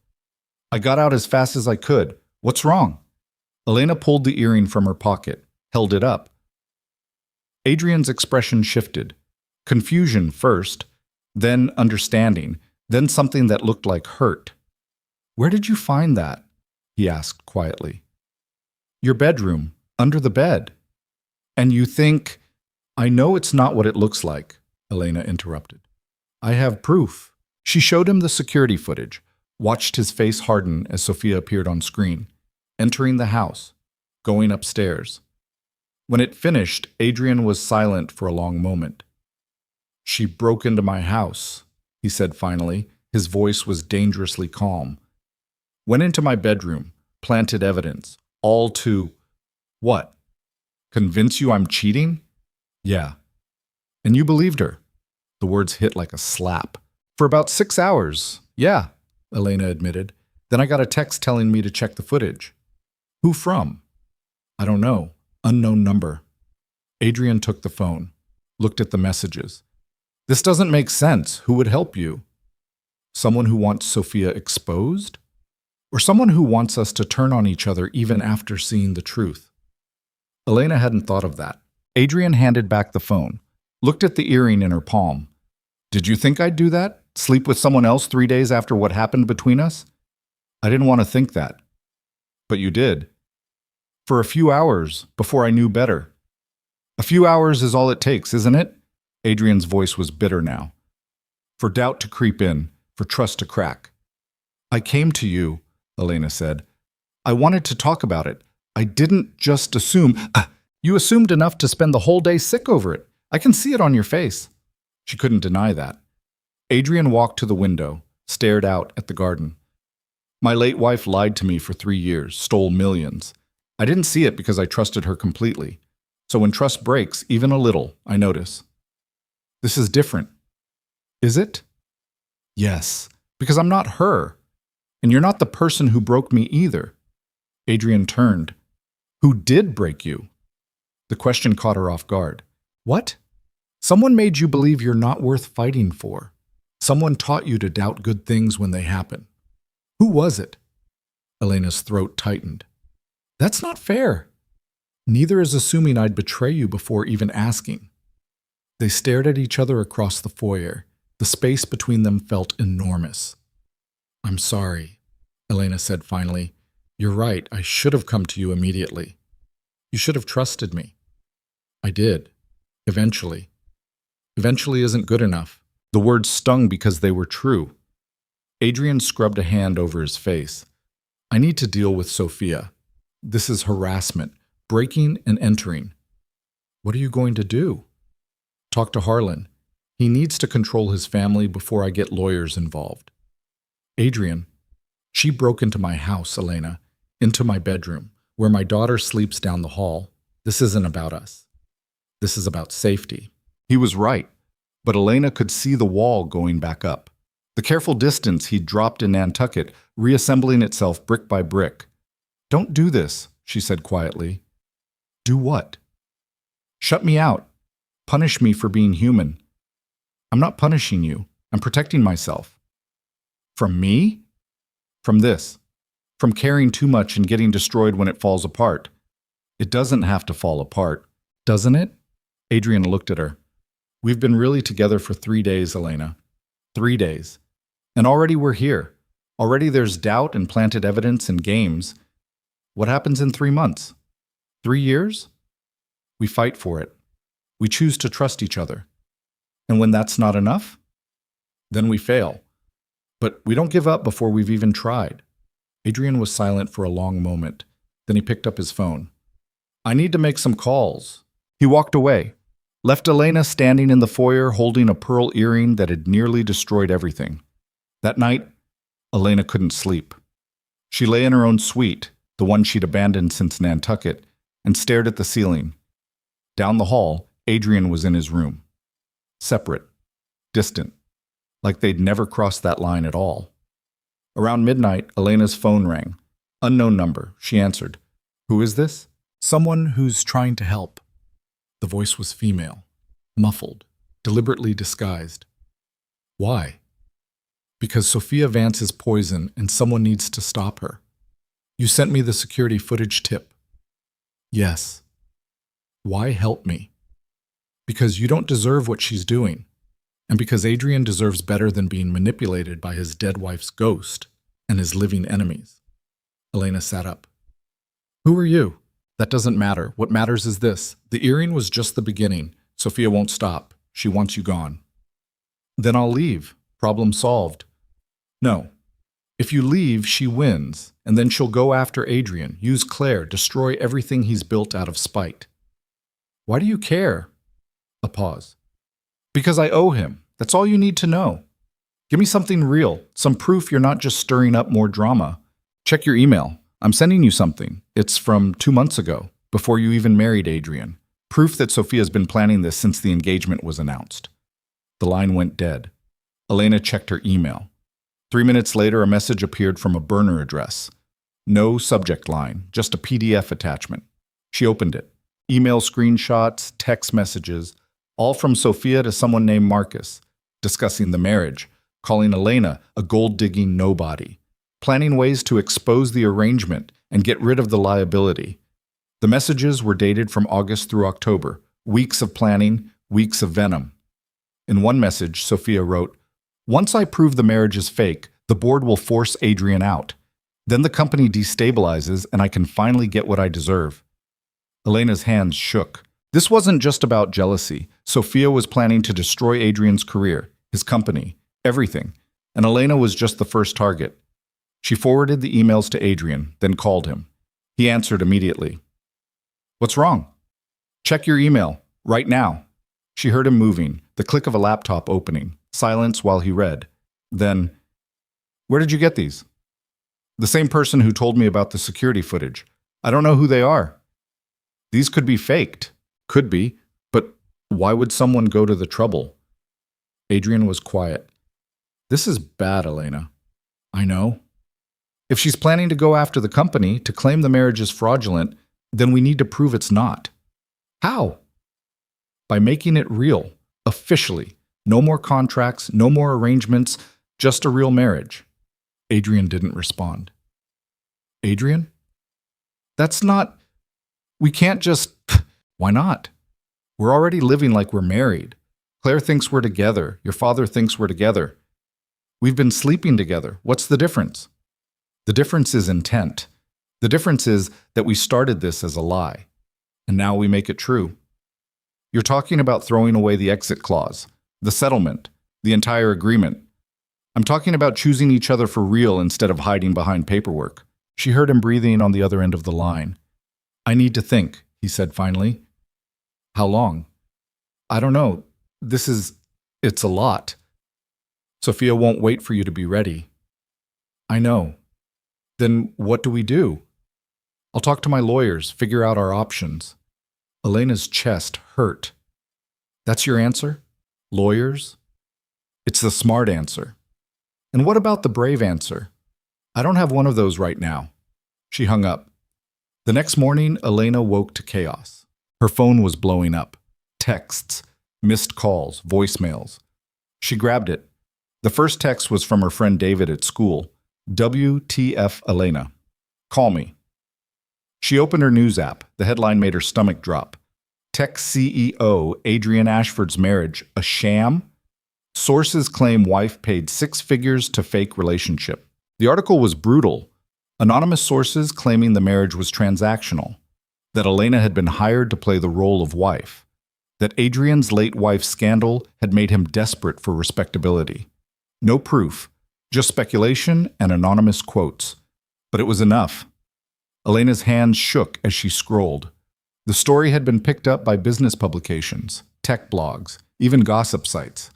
"I got out as fast as I could. What's wrong?" Elena pulled the earring from her pocket, held it up. Adrian's expression shifted. Confusion first, then understanding, then something that looked like hurt. "Where did you find that?" he asked quietly. "Your bedroom, under the bed." "And you think—" "I know it's not what it looks like," Elena interrupted. "I have proof." She showed him the security footage, watched his face harden as Sophia appeared on screen, entering the house, going upstairs. When it finished, Adrian was silent for a long moment. "She broke into my house," he said finally. His voice was dangerously calm. "Went into my bedroom, planted evidence, all to..." "What? Convince you I'm cheating?" "Yeah." "And you believed her?" The words hit like a slap. "For about 6 hours, yeah," Elena admitted. "Then I got a text telling me to check the footage." "Who from?" "I don't know. Unknown number." Adrian took the phone, looked at the messages. "This doesn't make sense. Who would help you? Someone who wants Sophia exposed? Or someone who wants us to turn on each other even after seeing the truth?" Elena hadn't thought of that. Adrian handed back the phone, looked at the earring in her palm. "Did you think I'd do that? Sleep with someone else 3 days after what happened between us?" "I didn't want to think that." "But you did. For a few hours, before I knew better." "A few hours is all it takes, isn't it?" Adrian's voice was bitter now. "For doubt to creep in, for trust to crack." "I came to you," Elena said. "I wanted to talk about it. I didn't just assume..." "You assumed enough to spend the whole day sick over it. I can see it on your face." She couldn't deny that. Adrian walked to the window, stared out at the garden. "My late wife lied to me for 3 years, stole millions. I didn't see it because I trusted her completely. So when trust breaks, even a little, I notice." "This is different." "Is it?" "Yes, because I'm not her. And you're not the person who broke me either." Adrian turned. "Who did break you?" The question caught her off guard. "What?" "Someone made you believe you're not worth fighting for. Someone taught you to doubt good things when they happen." "Who was it?" Elena's throat tightened. "That's not fair." "Neither is assuming I'd betray you before even asking." They stared at each other across the foyer. The space between them felt enormous. "I'm sorry," Elena said finally. "You're right, I should have come to you immediately. You should have trusted me." "I did. Eventually." "Eventually isn't good enough." The words stung because they were true. Adrian scrubbed a hand over his face. "I need to deal with Sophia. This is harassment, breaking and entering." "What are you going to do?" "Talk to Harlan. He needs to control his family before I get lawyers involved." "Adrian, she broke into my house, Elena, into my bedroom, Where my daughter sleeps down the hall. This isn't about us. This is about safety. He was right, but Elena could see the wall going back up. The careful distance he'd dropped in Nantucket, reassembling itself brick by brick. "Don't do this," she said quietly. "Do what?" "Shut me out. Punish me for being human." "I'm not punishing you. I'm protecting myself." "From me?" "From this. From caring too much and getting destroyed when it falls apart." "It doesn't have to fall apart, doesn't it?" Adrian looked at her. "We've been really together for 3 days, Elena. 3 days. And already we're here. Already there's doubt and planted evidence and games. What happens in 3 months? 3 years? We fight for it. We choose to trust each other. And when that's not enough, then we fail. But we don't give up before we've even tried." Adrian was silent for a long moment. Then he picked up his phone. "I need to make some calls." He walked away, left Elena standing in the foyer holding a pearl earring that had nearly destroyed everything. That night, Elena couldn't sleep. She lay in her own suite, the one she'd abandoned since Nantucket, and stared at the ceiling. Down the hall, Adrian was in his room. Separate, distant, like they'd never crossed that line at all. Around midnight, Elena's phone rang. Unknown number. She answered. "Who is this?" Someone who's trying to help. The voice was female, muffled, deliberately disguised. Why? Because Sophia Vance is poison and someone needs to stop her. You sent me the security footage tip. Yes. Why help me? Because you don't deserve what she's doing, and because Adrian deserves better than being manipulated by his dead wife's ghost and his living enemies. Elena sat up. Who are you? That doesn't matter. What matters is this. The earring was just the beginning. Sophia won't stop. She wants you gone. Then I'll leave. Problem solved. No. If you leave, she wins, and then she'll go after Adrian, use Claire, destroy everything he's built out of spite. Why do you care? A pause. Because I owe him. That's all you need to know. Give me something real, some proof you're not just stirring up more drama. Check your email. I'm sending you something. It's from 2 months ago, before you even married Adrian. Proof that Sophia's been planning this since the engagement was announced. The line went dead. Elena checked her email. 3 minutes later, a message appeared from a burner address. No subject line, just a PDF attachment. She opened it. Email screenshots, text messages, all from Sophia to someone named Marcus, discussing the marriage, calling Elena a gold-digging nobody, planning ways to expose the arrangement and get rid of the liability. The messages were dated from August through October, weeks of planning, weeks of venom. In one message, Sophia wrote, "Once I prove the marriage is fake, the board will force Adrian out. Then the company destabilizes and I can finally get what I deserve." Elena's hands shook. This wasn't just about jealousy. Sophia was planning to destroy Adrian's career, his company, everything, and Elena was just the first target. She forwarded the emails to Adrian, then called him. He answered immediately. "What's wrong?" "Check your email, right now." She heard him moving, the click of a laptop opening, silence while he read. Then, "Where did you get these?" "The same person who told me about the security footage. I don't know who they are." "These could be faked." "Could be, but why would someone go to the trouble?" Adrian was quiet. "This is bad, Elena." "I know." "If she's planning to go after the company, to claim the marriage is fraudulent, then we need to prove it's not." "How?" "By making it real, officially. No more contracts, no more arrangements, just a real marriage." Adrian didn't respond. "Adrian? That's not... We can't just... Why not? We're already living like we're married. Claire thinks we're together. Your father thinks we're together. We've been sleeping together. What's the difference?" "The difference is intent. The difference is that we started this as a lie, and now we make it true. You're talking about throwing away the exit clause, the settlement, the entire agreement. I'm talking about choosing each other for real instead of hiding behind paperwork." She heard him breathing on the other end of the line. "I need to think," he said finally. "How long?" "I don't know. It's a lot. Sophia won't wait for you to be ready." "I know. Then what do we do?" I'll talk to my lawyers, figure out our options. Elena's chest hurt. That's your answer? Lawyers? It's the smart answer. And what about the brave answer? I don't have one of those right now. She hung up. The next morning, Elena woke to chaos. Her phone was blowing up. Texts, missed calls, voicemails. She grabbed it. The first text was from her friend David at school. WTF Elena. Call me. She opened her news app. The headline made her stomach drop. Tech CEO Adrian Ashford's marriage, a sham? Sources claim wife paid 6 figures to fake relationship. The article was brutal. Anonymous sources claiming the marriage was transactional, that Elena had been hired to play the role of wife, that Adrian's late wife's scandal had made him desperate for respectability. No proof, just speculation and anonymous quotes. But it was enough. Elena's hands shook as she scrolled. The story had been picked up by business publications, tech blogs, even gossip sites.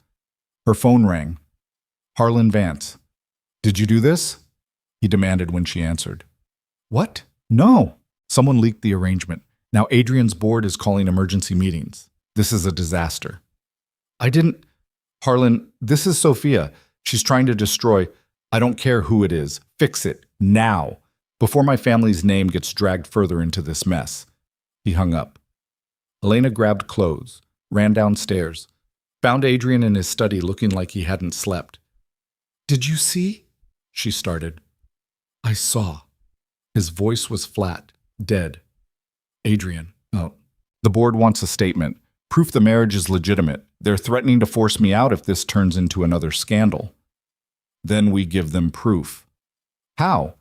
Her phone rang. Harlan Vance. Did you do this? He demanded when she answered. What? No. Someone leaked the arrangement. Now Adrian's board is calling emergency meetings. This is a disaster. I didn't... Harlan, this is Sophia. She's trying to destroy... I don't care who it is. Fix it. Now. Before my family's name gets dragged further into this mess. He hung up. Elena grabbed clothes, ran downstairs, found Adrian in his study looking like he hadn't slept. Did you see? She started. I saw. His voice was flat, dead. Adrian. Oh. The board wants a statement. Proof the marriage is legitimate. They're threatening to force me out if this turns into another scandal. Then we give them proof. How?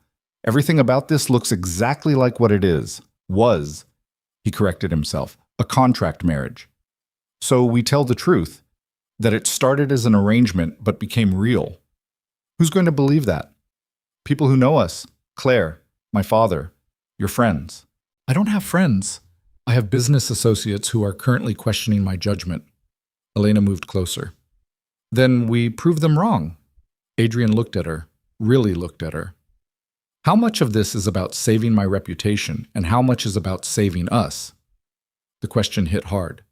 Everything about this looks exactly like what it is. Was. He corrected himself. A contract marriage. So we tell the truth. That it started as an arrangement but became real. Who's going to believe that? People who know us. Claire, my father, your friends. I don't have friends. I have business associates who are currently questioning my judgment. Elena moved closer. Then we prove them wrong. Adrian looked at her, really looked at her. How much of this is about saving my reputation, and how much is about saving us? The question hit hard.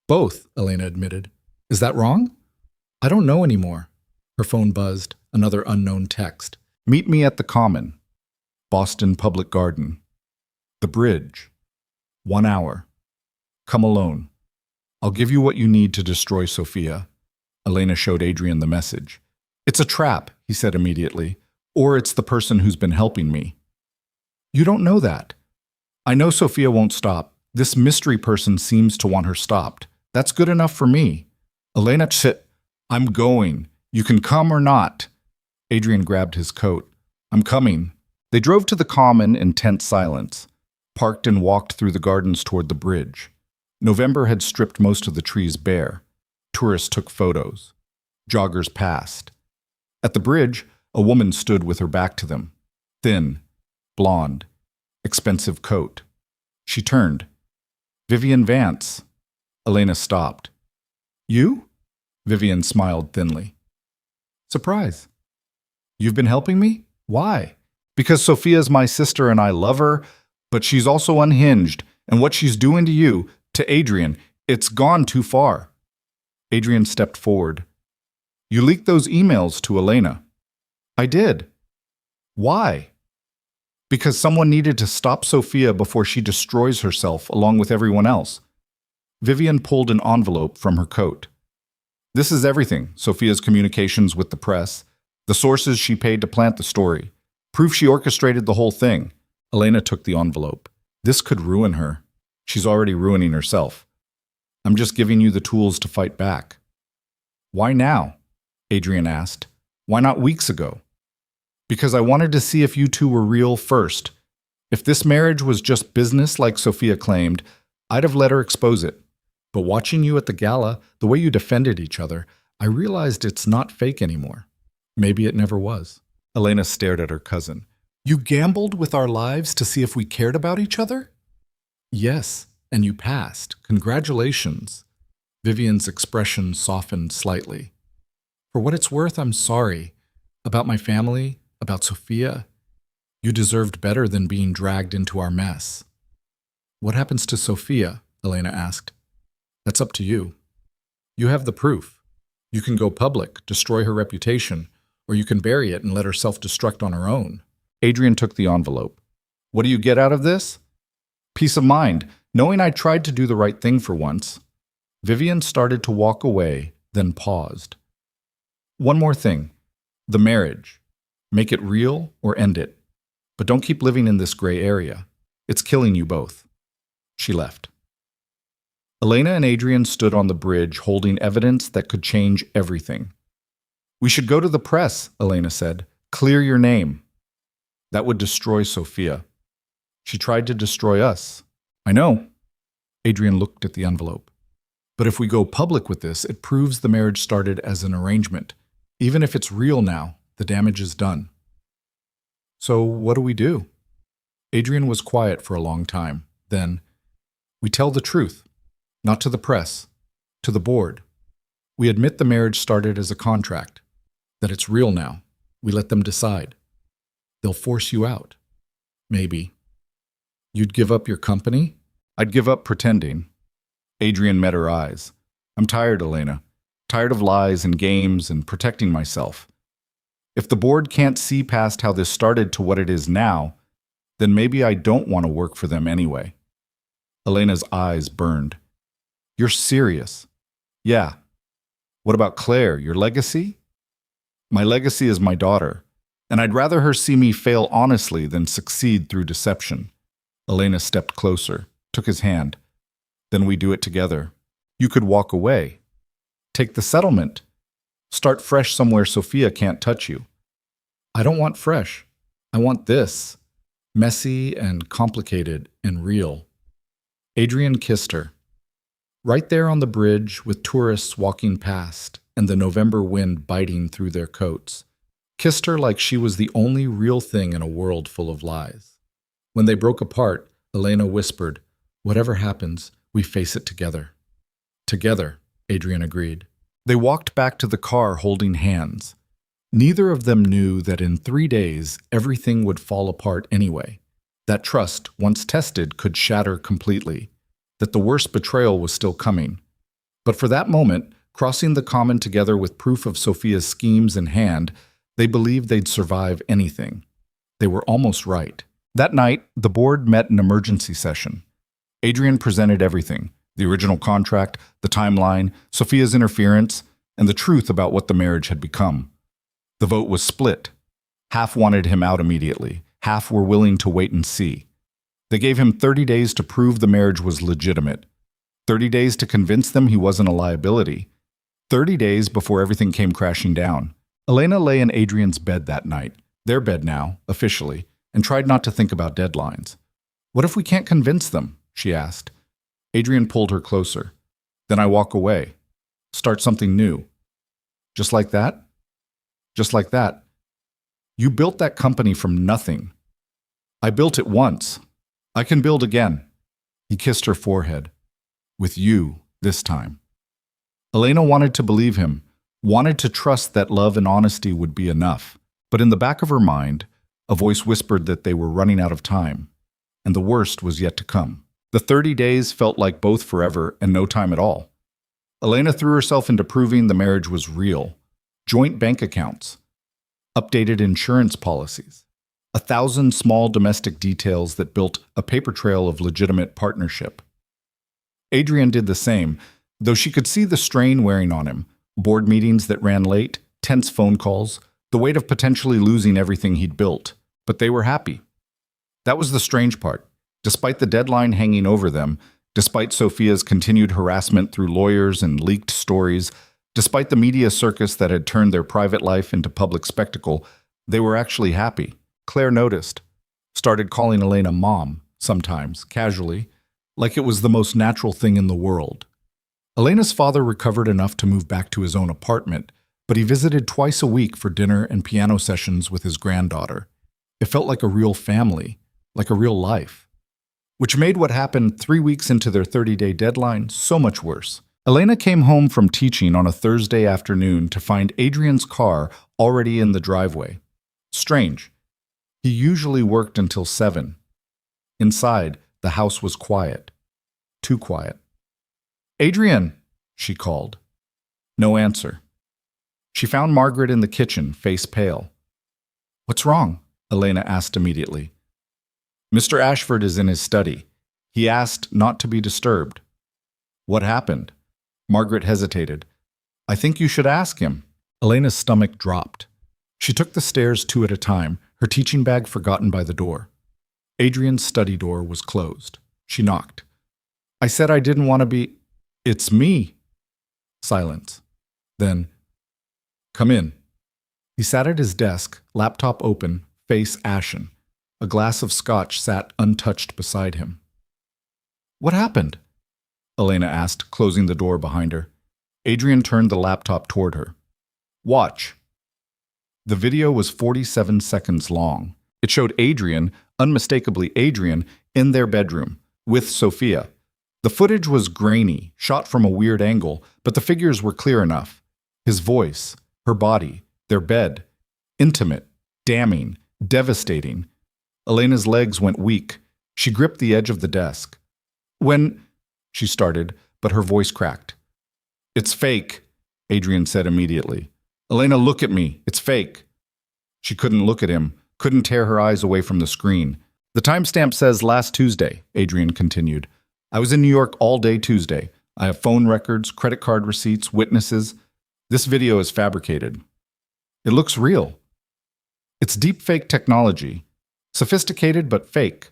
Both, Elena admitted. Is that wrong? I don't know anymore. Her phone buzzed, another unknown text. Meet me at the Common. Boston Public Garden. The Bridge. 1 hour. Come alone. I'll give you what you need to destroy Sophia. Elena showed Adrian the message. It's a trap, he said immediately. Or it's the person who's been helping me. You don't know that. I know Sophia won't stop. This mystery person seems to want her stopped. That's good enough for me. Elena, I'm going. You can come or not. Adrian grabbed his coat. I'm coming. They drove to the Common in tense silence, parked and walked through the gardens toward the bridge. November had stripped most of the trees bare. Tourists took photos. Joggers passed. At the bridge, a woman stood with her back to them. Thin, blonde, expensive coat. She turned. Vivian Vance. Elena stopped. You? Vivian smiled thinly. Surprise. You've been helping me? Why? Because Sophia's my sister and I love her, but she's also unhinged, and what she's doing to you, to Adrian, it's gone too far. Adrian stepped forward. You leaked those emails to Elena. I did. Why? Because someone needed to stop Sophia before she destroys herself along with everyone else. Vivian pulled an envelope from her coat. This is everything, Sophia's communications with the press, the sources she paid to plant the story, proof she orchestrated the whole thing. Elena took the envelope. This could ruin her. She's already ruining herself. I'm just giving you the tools to fight back. Why now? Adrian asked. Why not weeks ago? Because I wanted to see if you two were real first. If this marriage was just business like Sophia claimed, I'd have let her expose it. But watching you at the gala, the way you defended each other, I realized it's not fake anymore. Maybe it never was. Elena stared at her cousin. You gambled with our lives to see if we cared about each other? Yes, and you passed. Congratulations. Vivian's expression softened slightly. For what it's worth, I'm sorry. About my family, about Sophia. You deserved better than being dragged into our mess. What happens to Sophia? Elena asked. That's up to you. You have the proof. You can go public, destroy her reputation, or you can bury it and let her self-destruct on her own. Adrian took the envelope. What do you get out of this? Peace of mind, knowing I tried to do the right thing for once. Vivian started to walk away, then paused. One more thing. The marriage. Make it real or end it. But don't keep living in this gray area. It's killing you both. She left. Elena and Adrian stood on the bridge holding evidence that could change everything. We should go to the press, Elena said. Clear your name. That would destroy Sophia. She tried to destroy us. I know. Adrian looked at the envelope. But if we go public with this, it proves the marriage started as an arrangement. Even if it's real now, the damage is done. So what do we do? Adrian was quiet for a long time. Then, we tell the truth. Not to the press, to the board. We admit the marriage started as a contract, that it's real now. We let them decide. They'll force you out. Maybe. You'd give up your company? I'd give up pretending. Adrian met her eyes. I'm tired, Elena. Tired of lies and games and protecting myself. If the board can't see past how this started to what it is now, then maybe I don't want to work for them anyway. Elena's eyes burned. You're serious? Yeah. What about Claire, your legacy? My legacy is my daughter, and I'd rather her see me fail honestly than succeed through deception. Elena stepped closer, took his hand. Then we do it together. You could walk away. Take the settlement. Start fresh somewhere Sophia can't touch you. I don't want fresh. I want this. Messy and complicated and real. Adrian kissed her. Right there on the bridge with tourists walking past and the November wind biting through their coats. Kissed her like she was the only real thing in a world full of lies. When they broke apart, Elena whispered, "Whatever happens, we face it together." Together, Adrian agreed. They walked back to the car holding hands. Neither of them knew that in 3 days, everything would fall apart anyway. That trust, once tested, could shatter completely. That the worst betrayal was still coming. But for that moment, crossing the common together with proof of Sophia's schemes in hand, they believed they'd survive anything. They were almost right. That night, the board met an emergency session. Adrian presented everything: the original contract, the timeline, Sophia's interference, and the truth about what the marriage had become. The vote was split. Half wanted him out immediately. Half were willing to wait and see. They gave him 30 days to prove the marriage was legitimate. 30 days to convince them he wasn't a liability. 30 days before everything came crashing down. Elena lay in Adrian's bed that night, their bed now, officially, and tried not to think about deadlines. What if we can't convince them? She asked. Adrian pulled her closer. Then I walk away. Start something new. Just like that? Just like that. You built that company from nothing. I built it once. I can build again. He kissed her forehead. With you, this time. Elena wanted to believe him, wanted to trust that love and honesty would be enough. But in the back of her mind, a voice whispered that they were running out of time, and the worst was yet to come. The 30 days felt like both forever and no time at all. Elena threw herself into proving the marriage was real. Joint bank accounts, updated insurance policies, 1,000 small domestic details that built a paper trail of legitimate partnership. Adrian did the same, though she could see the strain wearing on him: board meetings that ran late, tense phone calls, the weight of potentially losing everything he'd built. But they were happy. That was the strange part. Despite the deadline hanging over them, despite Sophia's continued harassment through lawyers and leaked stories, despite the media circus that had turned their private life into public spectacle, they were actually happy. Claire noticed, started calling Elena Mom, sometimes, casually, like it was the most natural thing in the world. Elena's father recovered enough to move back to his own apartment, but he visited twice a week for dinner and piano sessions with his granddaughter. It felt like a real family, like a real life. Which made what happened 3 weeks into their 30-day deadline so much worse. Elena came home from teaching on a Thursday afternoon to find Adrian's car already in the driveway. Strange. He usually worked until 7. Inside, the house was quiet. Too quiet. "Adrian," she called. No answer. She found Margaret in the kitchen, face pale. "What's wrong?" Elena asked immediately. "Mr. Ashford is in his study. He asked not to be disturbed." "What happened?" Margaret hesitated. "I think you should ask him." Elena's stomach dropped. She took the stairs 2 at a time, her teaching bag forgotten by the door. Adrian's study door was closed. She knocked. "I said I didn't want to be—" "It's me." Silence. Then, "Come in." He sat at his desk, laptop open, face ashen. A glass of scotch sat untouched beside him. "What happened?" Elena asked, closing the door behind her. Adrian turned the laptop toward her. "Watch." The video was 47 seconds long. It showed Adrian, unmistakably Adrian, in their bedroom, with Sophia. The footage was grainy, shot from a weird angle, but the figures were clear enough. His voice, her body, their bed. Intimate, damning, devastating. Elena's legs went weak. She gripped the edge of the desk. "When—" she started, but her voice cracked. "It's fake," Adrian said immediately. "Elena, look at me. It's fake." She couldn't look at him, couldn't tear her eyes away from the screen. "The timestamp says last Tuesday," Adrian continued. "I was in New York all day Tuesday. I have phone records, credit card receipts, witnesses. This video is fabricated. It looks real. It's deep fake technology. Sophisticated but fake.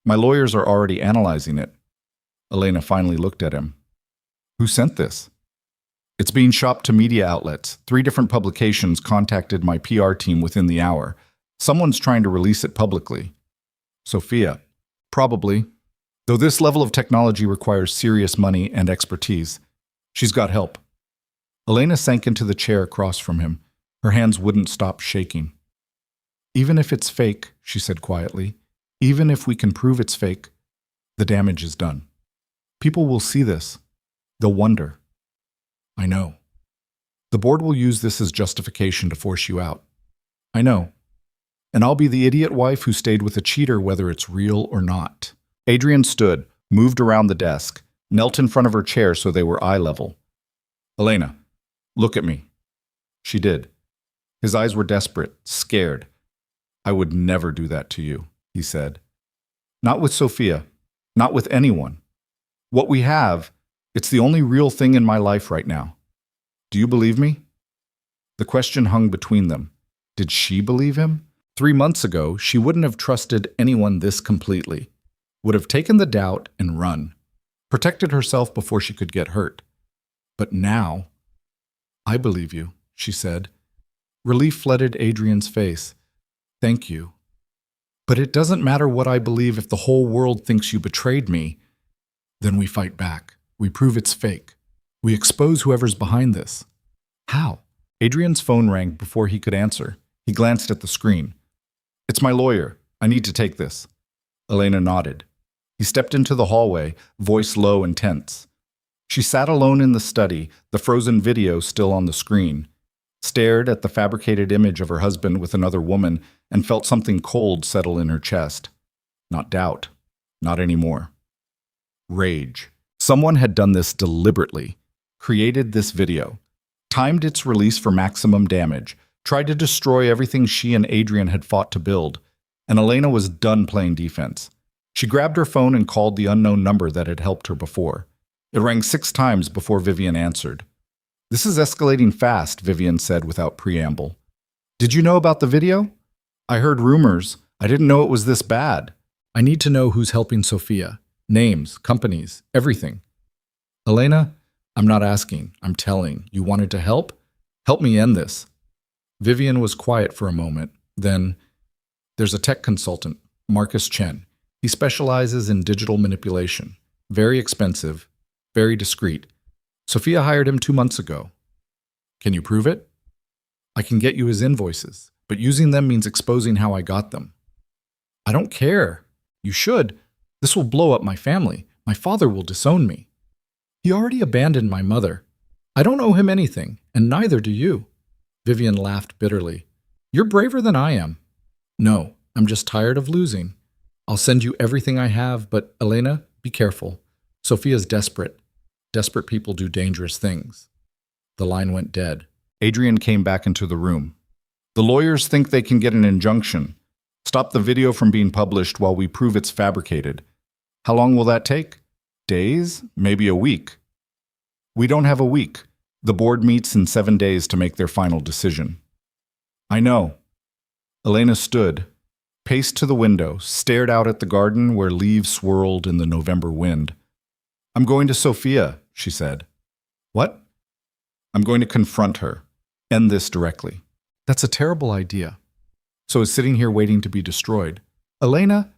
My lawyers are already analyzing it." Elena finally looked at him. "Who sent this?" "It's being shopped to media outlets. 3 different publications contacted my PR team within the hour. Someone's trying to release it publicly." "Sophia." "Probably. Though this level of technology requires serious money and expertise. She's got help." Elena sank into the chair across from him. Her hands wouldn't stop shaking. "Even if it's fake," she said quietly, "even if we can prove it's fake, the damage is done. People will see this. They'll wonder." "I know. The board will use this as justification to force you out." "I know. And I'll be the idiot wife who stayed with a cheater whether it's real or not." Adrian stood, moved around the desk, knelt in front of her chair so they were eye level. "Elena, look at me." She did. His eyes were desperate, scared. "I would never do that to you," he said. "Not with Sophia. Not with anyone. What we have, it's the only real thing in my life right now. Do you believe me?" The question hung between them. Did she believe him? 3 months ago, she wouldn't have trusted anyone this completely. Would have taken the doubt and run. Protected herself before she could get hurt. But now, "I believe you," she said. Relief flooded Adrian's face. "Thank you. But it doesn't matter what I believe if the whole world thinks you betrayed me. Then we fight back. We prove it's fake. We expose whoever's behind this." "How?" Adrian's phone rang before he could answer. He glanced at the screen. "It's my lawyer. I need to take this." Elena nodded. He stepped into the hallway, voice low and tense. She sat alone in the study, the frozen video still on the screen, stared at the fabricated image of her husband with another woman, and felt something cold settle in her chest. Not doubt. Not anymore. Rage. Someone had done this deliberately, created this video, timed its release for maximum damage, tried to destroy everything she and Adrian had fought to build, and Elena was done playing defense. She grabbed her phone and called the unknown number that had helped her before. It rang 6 times before Vivian answered. "This is escalating fast," Vivian said without preamble. "Did you know about the video?" "I heard rumors. I didn't know it was this bad." "I need to know who's helping Sophia. Names, companies, everything." "Elena, I'm not asking. I'm telling. You wanted to help? Help me end this." Vivian was quiet for a moment. Then, "There's a tech consultant, Marcus Chen. He specializes in digital manipulation. Very expensive, very discreet. Sophia hired him 2 months ago." "Can you prove it?" "I can get you his invoices, but using them means exposing how I got them." "I don't care. You should. This will blow up my family. My father will disown me. He already abandoned my mother. I don't owe him anything, and neither do you." Vivian laughed bitterly. "You're braver than I am." "No, I'm just tired of losing. I'll send you everything I have, but Elena, be careful. Sophia's desperate. Desperate people do dangerous things. The line went dead. Adrian came back into the room. The lawyers think they can get an injunction. Stop the video from being published while we prove it's fabricated. How long will that take? Days? Maybe a week. We don't have a week. The board meets in 7 days to make their final decision. I know. Elena stood, paced to the window, stared out at the garden where leaves swirled in the November wind. I'm going to Sophia, she said. What? I'm going to confront her. End this directly. That's a terrible idea. So is sitting here waiting to be destroyed. Elena?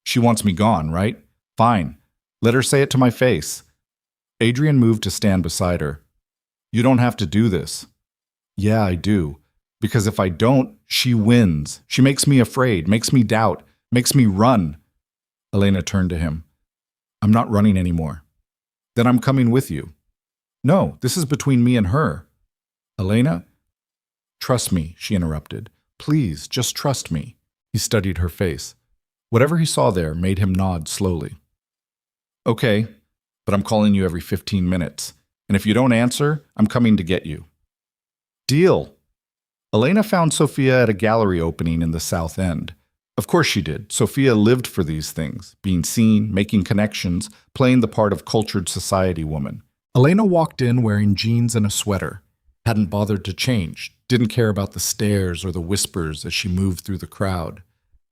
She wants me gone, right? Fine. Let her say it to my face. Adrian moved to stand beside her. You don't have to do this. Yeah, I do. Because if I don't, she wins. She makes me afraid, makes me doubt, makes me run. Elena turned to him. I'm not running anymore. Then I'm coming with you. No, this is between me and her. Elena? Trust me, she interrupted. Please, just trust me. He studied her face. Whatever he saw there made him nod slowly. Okay, but I'm calling you every 15 minutes. And if you don't answer, I'm coming to get you. Deal. Elena found Sophia at a gallery opening in the South End. Of course she did. Sophia lived for these things, being seen, making connections, playing the part of cultured society woman. Elena walked in wearing jeans and a sweater. Hadn't bothered to change, didn't care about the stares or the whispers as she moved through the crowd.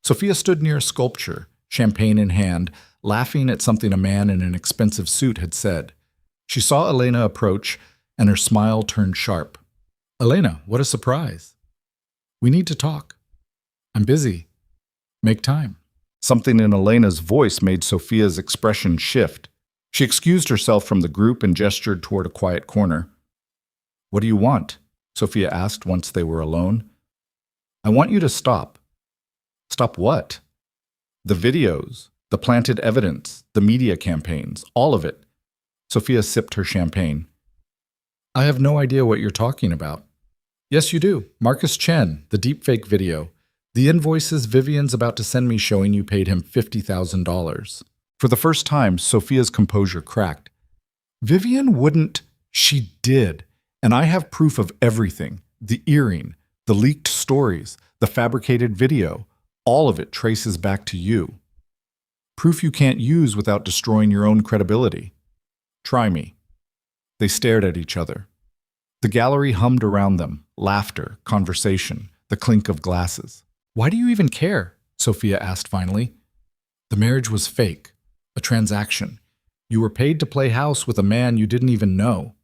Sophia stood near a sculpture, champagne in hand, laughing at something a man in an expensive suit had said. She saw Elena approach, and her smile turned sharp. Elena, what a surprise. We need to talk. I'm busy. Make time. Something in Elena's voice made Sophia's expression shift. She excused herself from the group and gestured toward a quiet corner. What do you want? Sophia asked once they were alone. I want you to stop. Stop what? The videos, the planted evidence, the media campaigns, all of it. Sophia sipped her champagne. I have no idea what you're talking about. Yes, you do. Marcus Chen, the deepfake video. The invoices Vivian's about to send me showing you paid him $50,000. For the first time, Sophia's composure cracked. Vivian wouldn't. She did. And I have proof of everything. The earring, the leaked stories, the fabricated video. All of it traces back to you. Proof you can't use without destroying your own credibility. Try me. They stared at each other. The gallery hummed around them, laughter, conversation, the clink of glasses. Why do you even care? Sophia asked finally. The marriage was fake, a transaction. You were paid to play house with a man you didn't even know.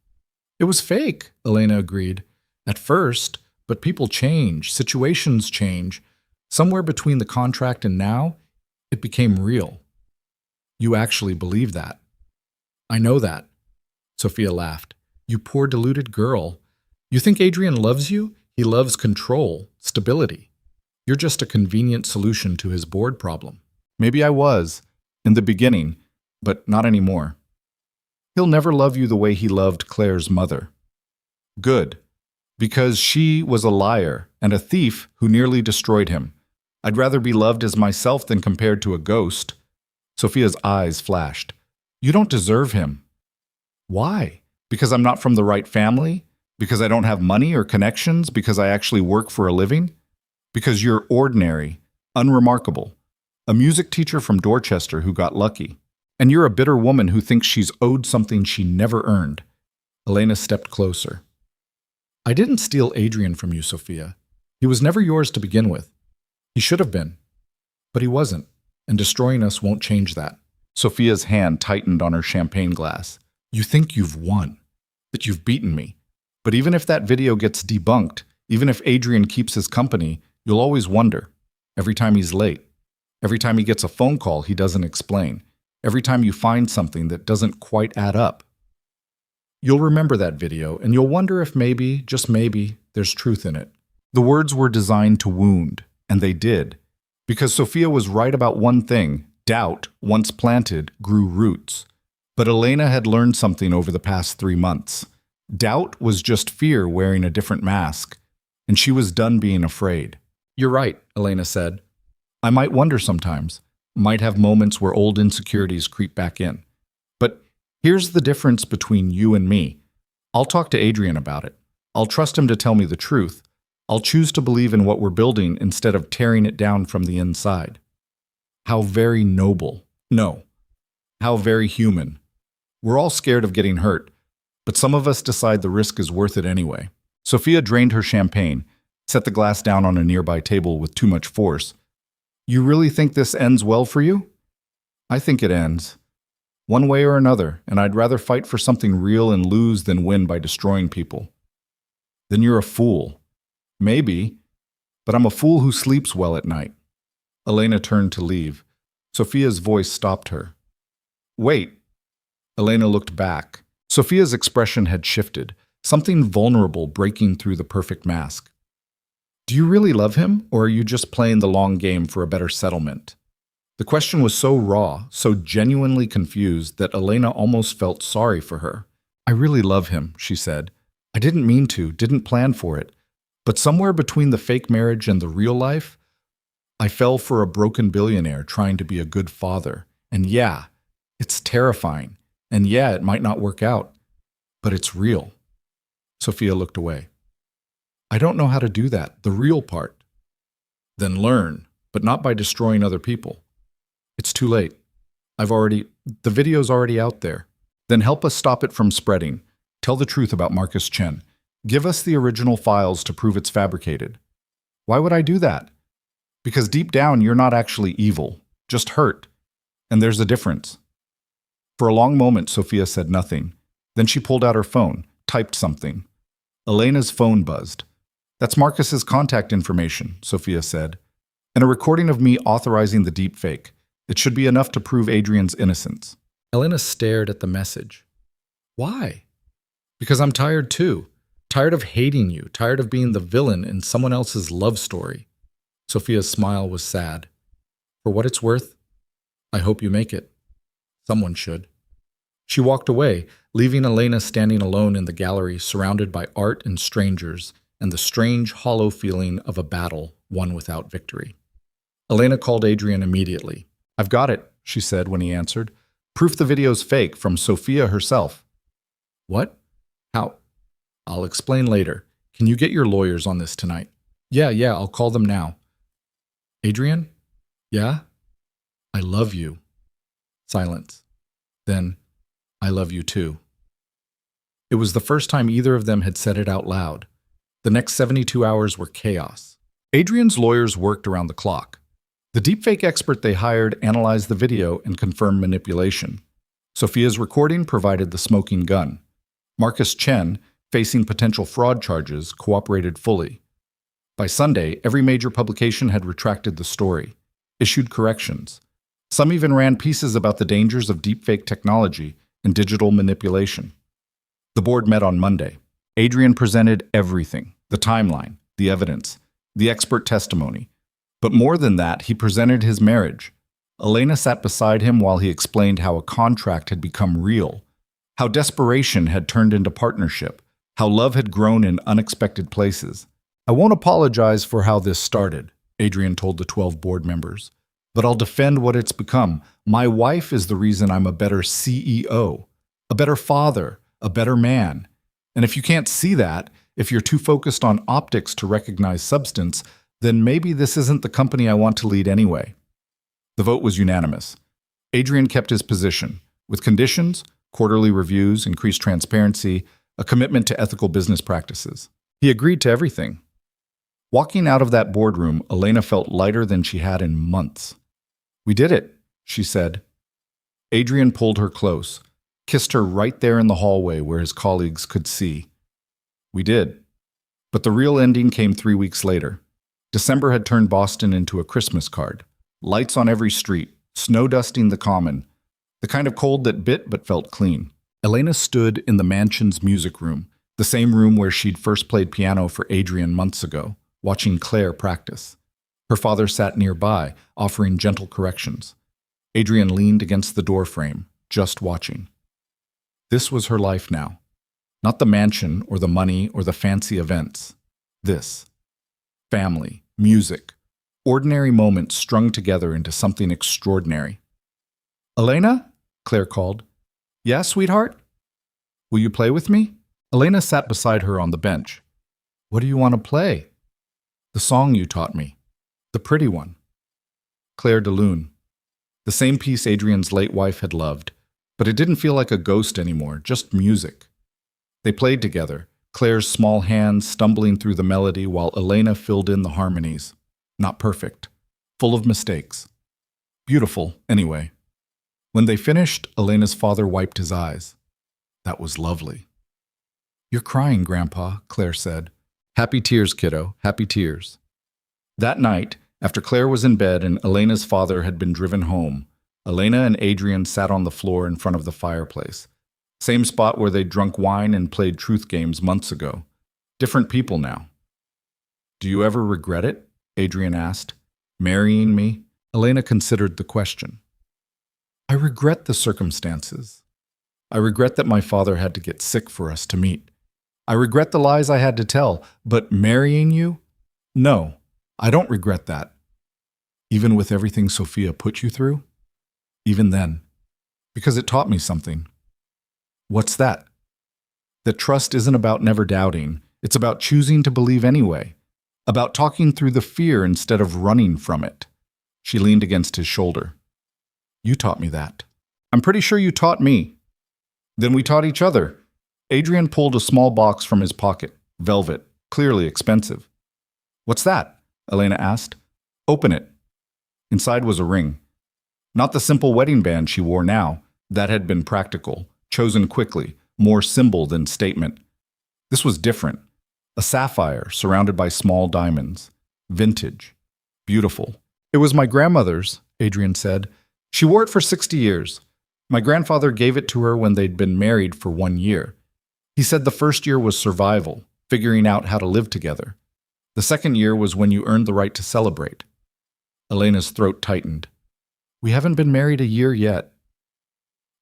It was fake, Elena agreed. At first, but people change, situations change. Somewhere between the contract and now, it became real. You actually believe that. I know that. Sophia laughed. You poor deluded girl. You think Adrian loves you? He loves control, stability. You're just a convenient solution to his board problem. Maybe I was, in the beginning, but not anymore. He'll never love you the way he loved Claire's mother. Good, because she was a liar and a thief who nearly destroyed him. I'd rather be loved as myself than compared to a ghost. Sophia's eyes flashed. You don't deserve him. Why? Because I'm not from the right family? Because I don't have money or connections? Because I actually work for a living? Because you're ordinary, unremarkable, a music teacher from Dorchester who got lucky. And you're a bitter woman who thinks she's owed something she never earned. Elena stepped closer. I didn't steal Adrian from you, Sophia. He was never yours to begin with. He should have been. But he wasn't, and destroying us won't change that. Sophia's hand tightened on her champagne glass. You think you've won, that you've beaten me. But even if that video gets debunked, even if Adrian keeps his company, you'll always wonder. Every time he's late, every time he gets a phone call he doesn't explain, every time you find something that doesn't quite add up. You'll remember that video, and you'll wonder if maybe, just maybe, there's truth in it. The words were designed to wound, and they did. Because Sophia was right about one thing, doubt, once planted, grew roots. But Elena had learned something over the past 3 months. Doubt was just fear wearing a different mask, and she was done being afraid. You're right, Elena said. I might wonder sometimes, might have moments where old insecurities creep back in. But here's the difference between you and me. I'll talk to Adrian about it. I'll trust him to tell me the truth. I'll choose to believe in what we're building instead of tearing it down from the inside. How very noble. No. How very human. We're all scared of getting hurt, but some of us decide the risk is worth it anyway. Sophia drained her champagne, set the glass down on a nearby table with too much force. You really think this ends well for you? I think it ends. One way or another, and I'd rather fight for something real and lose than win by destroying people. Then you're a fool. Maybe, but I'm a fool who sleeps well at night. Elena turned to leave. Sophia's voice stopped her. Wait. Elena looked back. Sophia's expression had shifted, something vulnerable breaking through the perfect mask. Do you really love him, or are you just playing the long game for a better settlement? The question was so raw, so genuinely confused that Elena almost felt sorry for her. I really love him, she said. I didn't mean to, didn't plan for it. But somewhere between the fake marriage and the real life, I fell for a broken billionaire trying to be a good father. And yeah, it's terrifying. And yeah, it might not work out. But it's real. Sophia looked away. I don't know how to do that, the real part. Then learn, but not by destroying other people. It's too late. The video's already out there. Then help us stop it from spreading. Tell the truth about Marcus Chen. Give us the original files to prove it's fabricated. Why would I do that? Because deep down, you're not actually evil, just hurt. And there's a difference. For a long moment, Sophia said nothing. Then she pulled out her phone, typed something. Elena's phone buzzed. That's Marcus's contact information, Sophia said. And a recording of me authorizing the deepfake. It should be enough to prove Adrian's innocence. Elena stared at the message. Why? Because I'm tired too. Tired of hating you, tired of being the villain in someone else's love story. Sophia's smile was sad. For what it's worth, I hope you make it. Someone should. She walked away, leaving Elena standing alone in the gallery, surrounded by art and strangers, and the strange, hollow feeling of a battle won without victory. Elena called Adrian immediately. I've got it, she said when he answered. Proof the video's fake from Sophia herself. What? How? I'll explain later. Can you get your lawyers on this tonight? Yeah, I'll call them now. Adrian? Yeah? I love you. Silence. Then, I love you too. It was the first time either of them had said it out loud. The next 72 hours were chaos. Adrian's lawyers worked around the clock. The deepfake expert they hired analyzed the video and confirmed manipulation. Sophia's recording provided the smoking gun. Marcus Chen, facing potential fraud charges, cooperated fully. By Sunday, every major publication had retracted the story, issued corrections. Some even ran pieces about the dangers of deepfake technology and digital manipulation. The board met on Monday. Adrian presented everything, the timeline, the evidence, the expert testimony. But more than that, he presented his marriage. Elena sat beside him while he explained how a contract had become real, how desperation had turned into partnership, how love had grown in unexpected places. I won't apologize for how this started, Adrian told the 12 board members, but I'll defend what it's become. My wife is the reason I'm a better CEO, a better father, a better man. And if you can't see that, if you're too focused on optics to recognize substance, then maybe this isn't the company I want to lead anyway. The vote was unanimous. Adrian kept his position, with conditions, quarterly reviews, increased transparency, a commitment to ethical business practices. He agreed to everything. Walking out of that boardroom, Elena felt lighter than she had in months. We did it, she said. Adrian pulled her close, kissed her right there in the hallway where his colleagues could see. We did. But the real ending came 3 weeks later. December had turned Boston into a Christmas card. Lights on every street, snow dusting the common, the kind of cold that bit but felt clean. Elena stood in the mansion's music room, the same room where she'd first played piano for Adrian months ago, watching Claire practice. Her father sat nearby, offering gentle corrections. Adrian leaned against the doorframe, just watching. This was her life now. Not the mansion or the money or the fancy events. This. Family, music, Ordinary moments strung together into something extraordinary. Elena? Claire called. Yeah, sweetheart? Will you play with me? Elena sat beside her on the bench. What do you want to play? The song you taught me. The pretty one. Claire de Lune. The same piece Adrian's late wife had loved, but it didn't feel like a ghost anymore, just music. They played together, Claire's small hands stumbling through the melody while Elena filled in the harmonies. Not perfect. Full of mistakes. Beautiful, anyway. When they finished, Elena's father wiped his eyes. That was lovely. You're crying, Grandpa, Claire said. Happy tears, kiddo, happy tears. That night, after Claire was in bed and Elena's father had been driven home, Elena and Adrian sat on the floor in front of the fireplace. Same spot where they'd drunk wine and played truth games months ago. Different people now. Do you ever regret it? Adrian asked. Marrying me? Elena considered the question. I regret the circumstances. I regret that my father had to get sick for us to meet. I regret the lies I had to tell, but marrying you? No, I don't regret that. Even with everything Sophia put you through? Even then. Because it taught me something. What's that? That trust isn't about never doubting. It's about choosing to believe anyway. About talking through the fear instead of running from it. She leaned against his shoulder. You taught me that. I'm pretty sure you taught me. Then we taught each other. Adrian pulled a small box from his pocket. Velvet. Clearly expensive. What's that? Elena asked. Open it. Inside was a ring. Not the simple wedding band she wore now. That had been practical, chosen quickly, more symbol than statement. This was different. A sapphire surrounded by small diamonds. Vintage. Beautiful. It was my grandmother's, Adrian said. She wore it for 60 years. My grandfather gave it to her when they'd been married for 1 year. He said the first year was survival, figuring out how to live together. The second year was when you earned the right to celebrate. Elena's throat tightened. We haven't been married a year yet.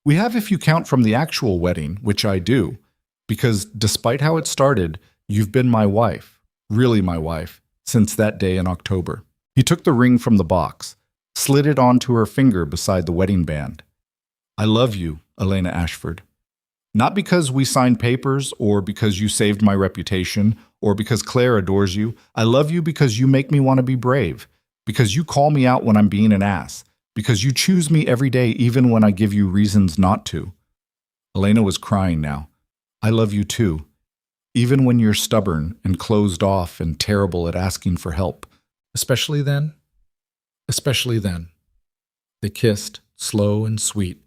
We have if you count from the actual wedding, which I do, because despite how it started, you've been my wife, really my wife, since that day in October. He took the ring from the box, slid it onto her finger beside the wedding band. I love you, Elena Ashford. Not because we signed papers or because you saved my reputation or because Claire adores you. I love you because you make me want to be brave, because you call me out when I'm being an ass, because you choose me every day even when I give you reasons not to. Elena was crying now. I love you too, even when you're stubborn and closed off and terrible at asking for help. Especially then? Especially then. They kissed, slow and sweet.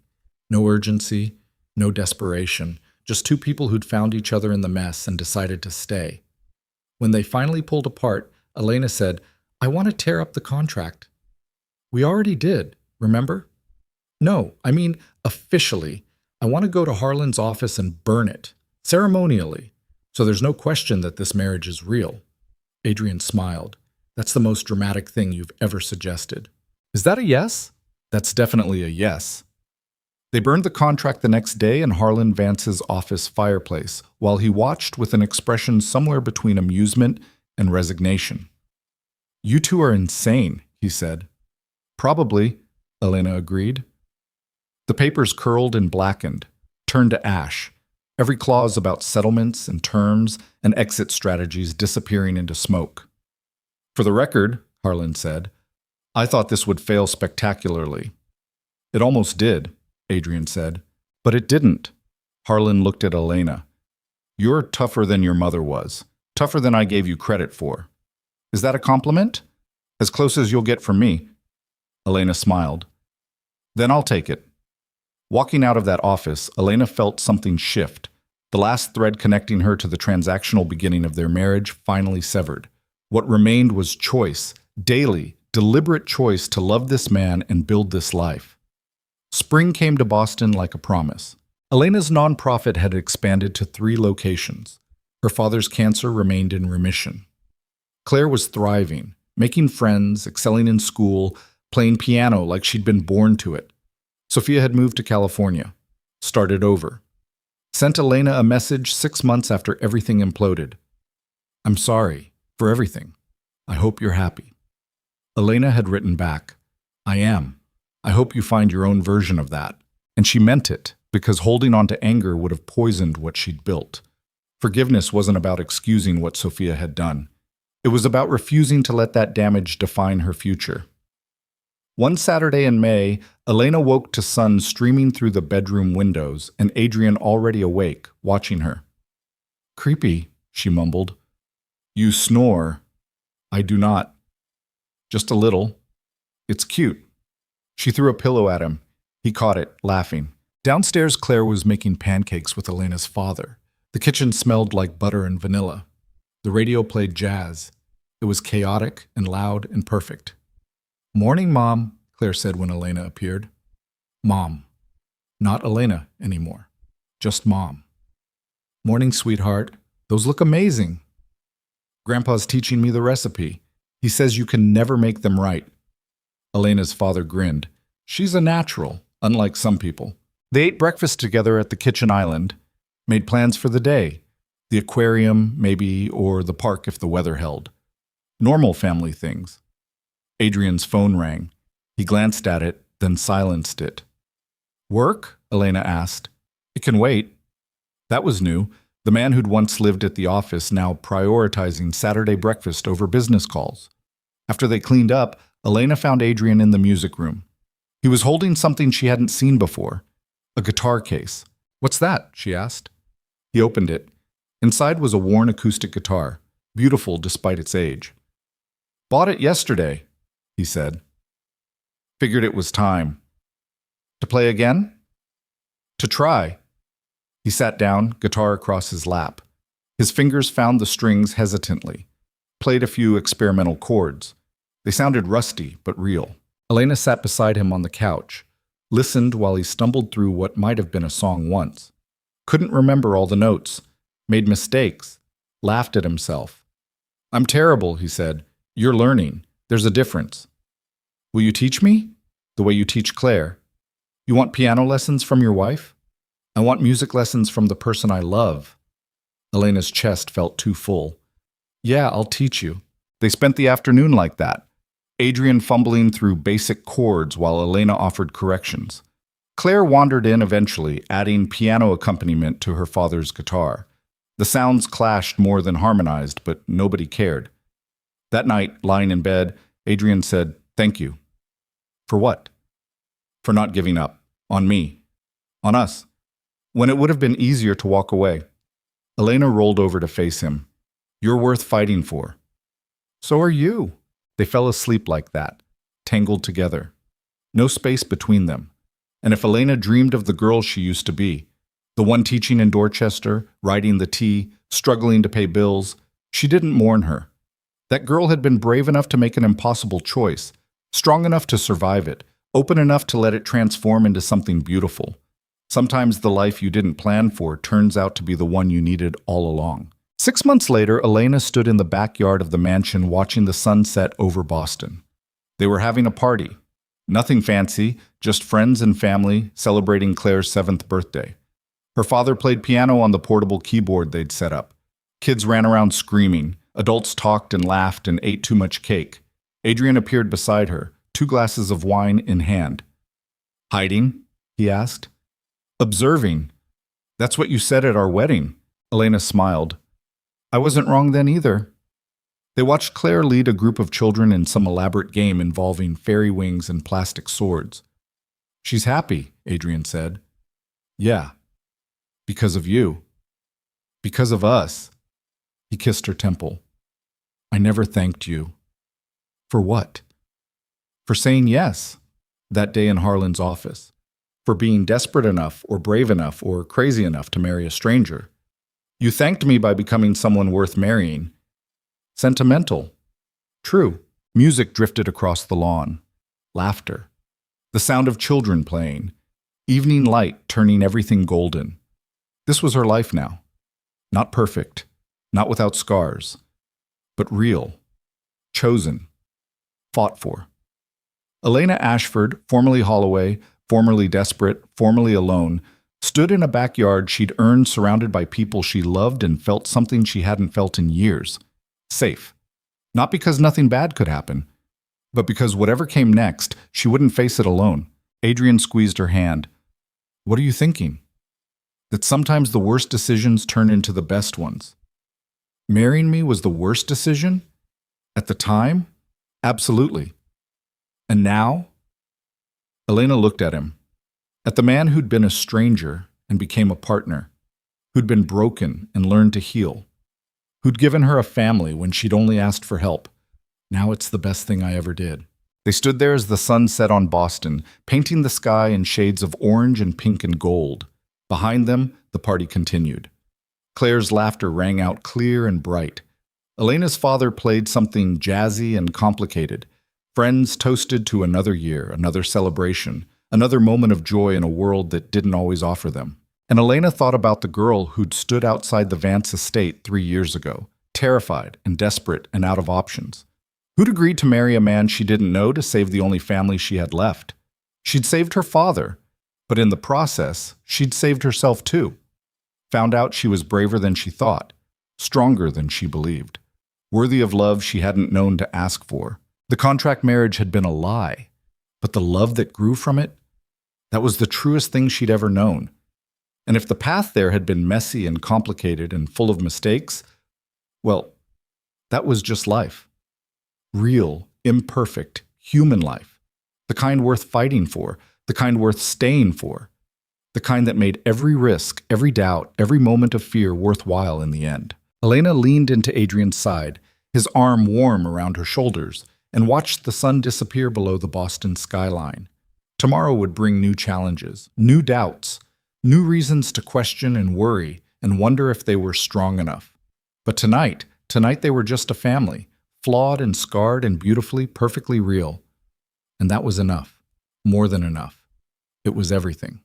No urgency, no desperation, just two people who'd found each other in the mess and decided to stay. When they finally pulled apart, Elena said, I want to tear up the contract. We already did, remember? No, I mean officially. I want to go to Harlan's office and burn it, ceremonially, so there's no question that this marriage is real. Adrian smiled. That's the most dramatic thing you've ever suggested. Is that a yes? That's definitely a yes. They burned the contract the next day in Harlan Vance's office fireplace, while he watched with an expression somewhere between amusement and resignation. You two are insane, he said. Probably, Elena agreed. The papers curled and blackened, turned to ash, every clause about settlements and terms and exit strategies disappearing into smoke. For the record, Harlan said, I thought this would fail spectacularly. It almost did, Adrian said, but it didn't. Harlan looked at Elena. You're tougher than your mother was, tougher than I gave you credit for. Is that a compliment? As close as you'll get from me. Elena smiled. Then I'll take it. Walking out of that office, Elena felt something shift. The last thread connecting her to the transactional beginning of their marriage finally severed. What remained was choice, daily, deliberate choice to love this man and build this life. Spring came to Boston like a promise. Elena's nonprofit had expanded to 3 locations. Her father's cancer remained in remission. Claire was thriving, making friends, excelling in school, playing piano like she'd been born to it. Sophia had moved to California, started over. Sent Elena a message 6 months after everything imploded. I'm sorry for everything. I hope you're happy. Elena had written back, "I am. I hope you find your own version of that." And she meant it, because holding on to anger would have poisoned what she'd built. Forgiveness wasn't about excusing what Sophia had done. It was about refusing to let that damage define her future. One Saturday in May, Elena woke to sun streaming through the bedroom windows and Adrian already awake, watching her. "Creepy," she mumbled. "You snore." "I do not. Just a little. It's cute." She threw a pillow at him. He caught it, laughing. Downstairs, Claire was making pancakes with Elena's father. The kitchen smelled like butter and vanilla. The radio played jazz. It was chaotic and loud and perfect. "Morning, Mom," Claire said when Elena appeared. Mom. Not Elena anymore. Just Mom. "Morning, sweetheart. Those look amazing." "Grandpa's teaching me the recipe. He says you can never make them right." Elena's father grinned. "She's a natural, unlike some people." They ate breakfast together at the kitchen island, made plans for the day, the aquarium, maybe, or the park if the weather held. Normal family things. Adrian's phone rang. He glanced at it, then silenced it. "Work?" Elena asked. "It can wait." That was new. The man who'd once lived at the office now prioritizing Saturday breakfast over business calls. After they cleaned up, Elena found Adrian in the music room. He was holding something she hadn't seen before, a guitar case. "What's that?" she asked. He opened it. Inside was a worn acoustic guitar, beautiful despite its age. "Bought it yesterday," he said. "Figured it was time." "To play again?" "To try." He sat down, guitar across his lap. His fingers found the strings hesitantly, played a few experimental chords. They sounded rusty, but real. Elena sat beside him on the couch, listened while he stumbled through what might have been a song once. Couldn't remember all the notes, made mistakes, laughed at himself. "I'm terrible," he said. "You're learning. There's a difference." "Will you teach me? The way you teach Claire? You want piano lessons from your wife? I want music lessons from the person I love." Elena's chest felt too full. "Yeah, I'll teach you." They spent the afternoon like that, Adrian fumbling through basic chords while Elena offered corrections. Claire wandered in eventually, adding piano accompaniment to her father's guitar. The sounds clashed more than harmonized, but nobody cared. That night, lying in bed, Adrian said, "Thank you." "For what?" "For not giving up. On me. On us. When it would have been easier to walk away." Elena rolled over to face him. "You're worth fighting for." "So are you." They fell asleep like that, tangled together. No space between them. And if Elena dreamed of the girl she used to be, the one teaching in Dorchester, writing the tea, struggling to pay bills, she didn't mourn her. That girl had been brave enough to make an impossible choice, strong enough to survive it, open enough to let it transform into something beautiful. Sometimes the life you didn't plan for turns out to be the one you needed all along. 6 months later, Elena stood in the backyard of the mansion watching the sun set over Boston. They were having a party. Nothing fancy, just friends and family celebrating Claire's 7th birthday. Her father played piano on the portable keyboard they'd set up. Kids ran around screaming. Adults talked and laughed and ate too much cake. Adrian appeared beside her, 2 glasses of wine in hand. "Hiding?" he asked. "Observing. That's what you said at our wedding." Elena smiled. "I wasn't wrong then either." They watched Claire lead a group of children in some elaborate game involving fairy wings and plastic swords. "She's happy," Adrian said. "Yeah. Because of you. Because of us." He kissed her temple. "I never thanked you." "For what?" "For saying yes, that day in Harlan's office. For being desperate enough or brave enough or crazy enough to marry a stranger. You thanked me by becoming someone worth marrying. Sentimental. True." Music drifted across the lawn. Laughter. The sound of children playing. Evening light turning everything golden. This was her life now. Not perfect. Not without scars. But real. Chosen. Fought for. Elena Ashford, formerly Holloway, formerly desperate, formerly alone, stood in a backyard she'd earned surrounded by people she loved and felt something she hadn't felt in years. Safe. Not because nothing bad could happen, but because whatever came next, she wouldn't face it alone. Adrian squeezed her hand. What are you thinking? That sometimes the worst decisions turn into the best ones. Marrying me was the worst decision? At the time? Absolutely. And now? Elena looked at him. At the man who'd been a stranger and became a partner, who'd been broken and learned to heal, who'd given her a family when she'd only asked for help. Now it's the best thing I ever did. They stood there as the sun set on Boston, painting the sky in shades of orange and pink and gold. Behind them, the party continued. Claire's laughter rang out clear and bright. Elena's father played something jazzy and complicated. Friends toasted to another year, another celebration, another moment of joy in a world that didn't always offer them. And Elena thought about the girl who'd stood outside the Vance estate 3 years ago, terrified and desperate and out of options. Who'd agreed to marry a man she didn't know to save the only family she had left? She'd saved her father, but in the process, she'd saved herself too. Found out she was braver than she thought, stronger than she believed, worthy of love she hadn't known to ask for. The contract marriage had been a lie, but the love that grew from it, that was the truest thing she'd ever known. And if the path there had been messy and complicated and full of mistakes, well, that was just life. Real, imperfect, human life. The kind worth fighting for, the kind worth staying for. The kind that made every risk, every doubt, every moment of fear worthwhile in the end. Elena leaned into Adrian's side, his arm warm around her shoulders, and watched the sun disappear below the Boston skyline. Tomorrow would bring new challenges, new doubts, new reasons to question and worry and wonder if they were strong enough. But tonight they were just a family, flawed and scarred and beautifully, perfectly real. And that was enough, more than enough. It was everything.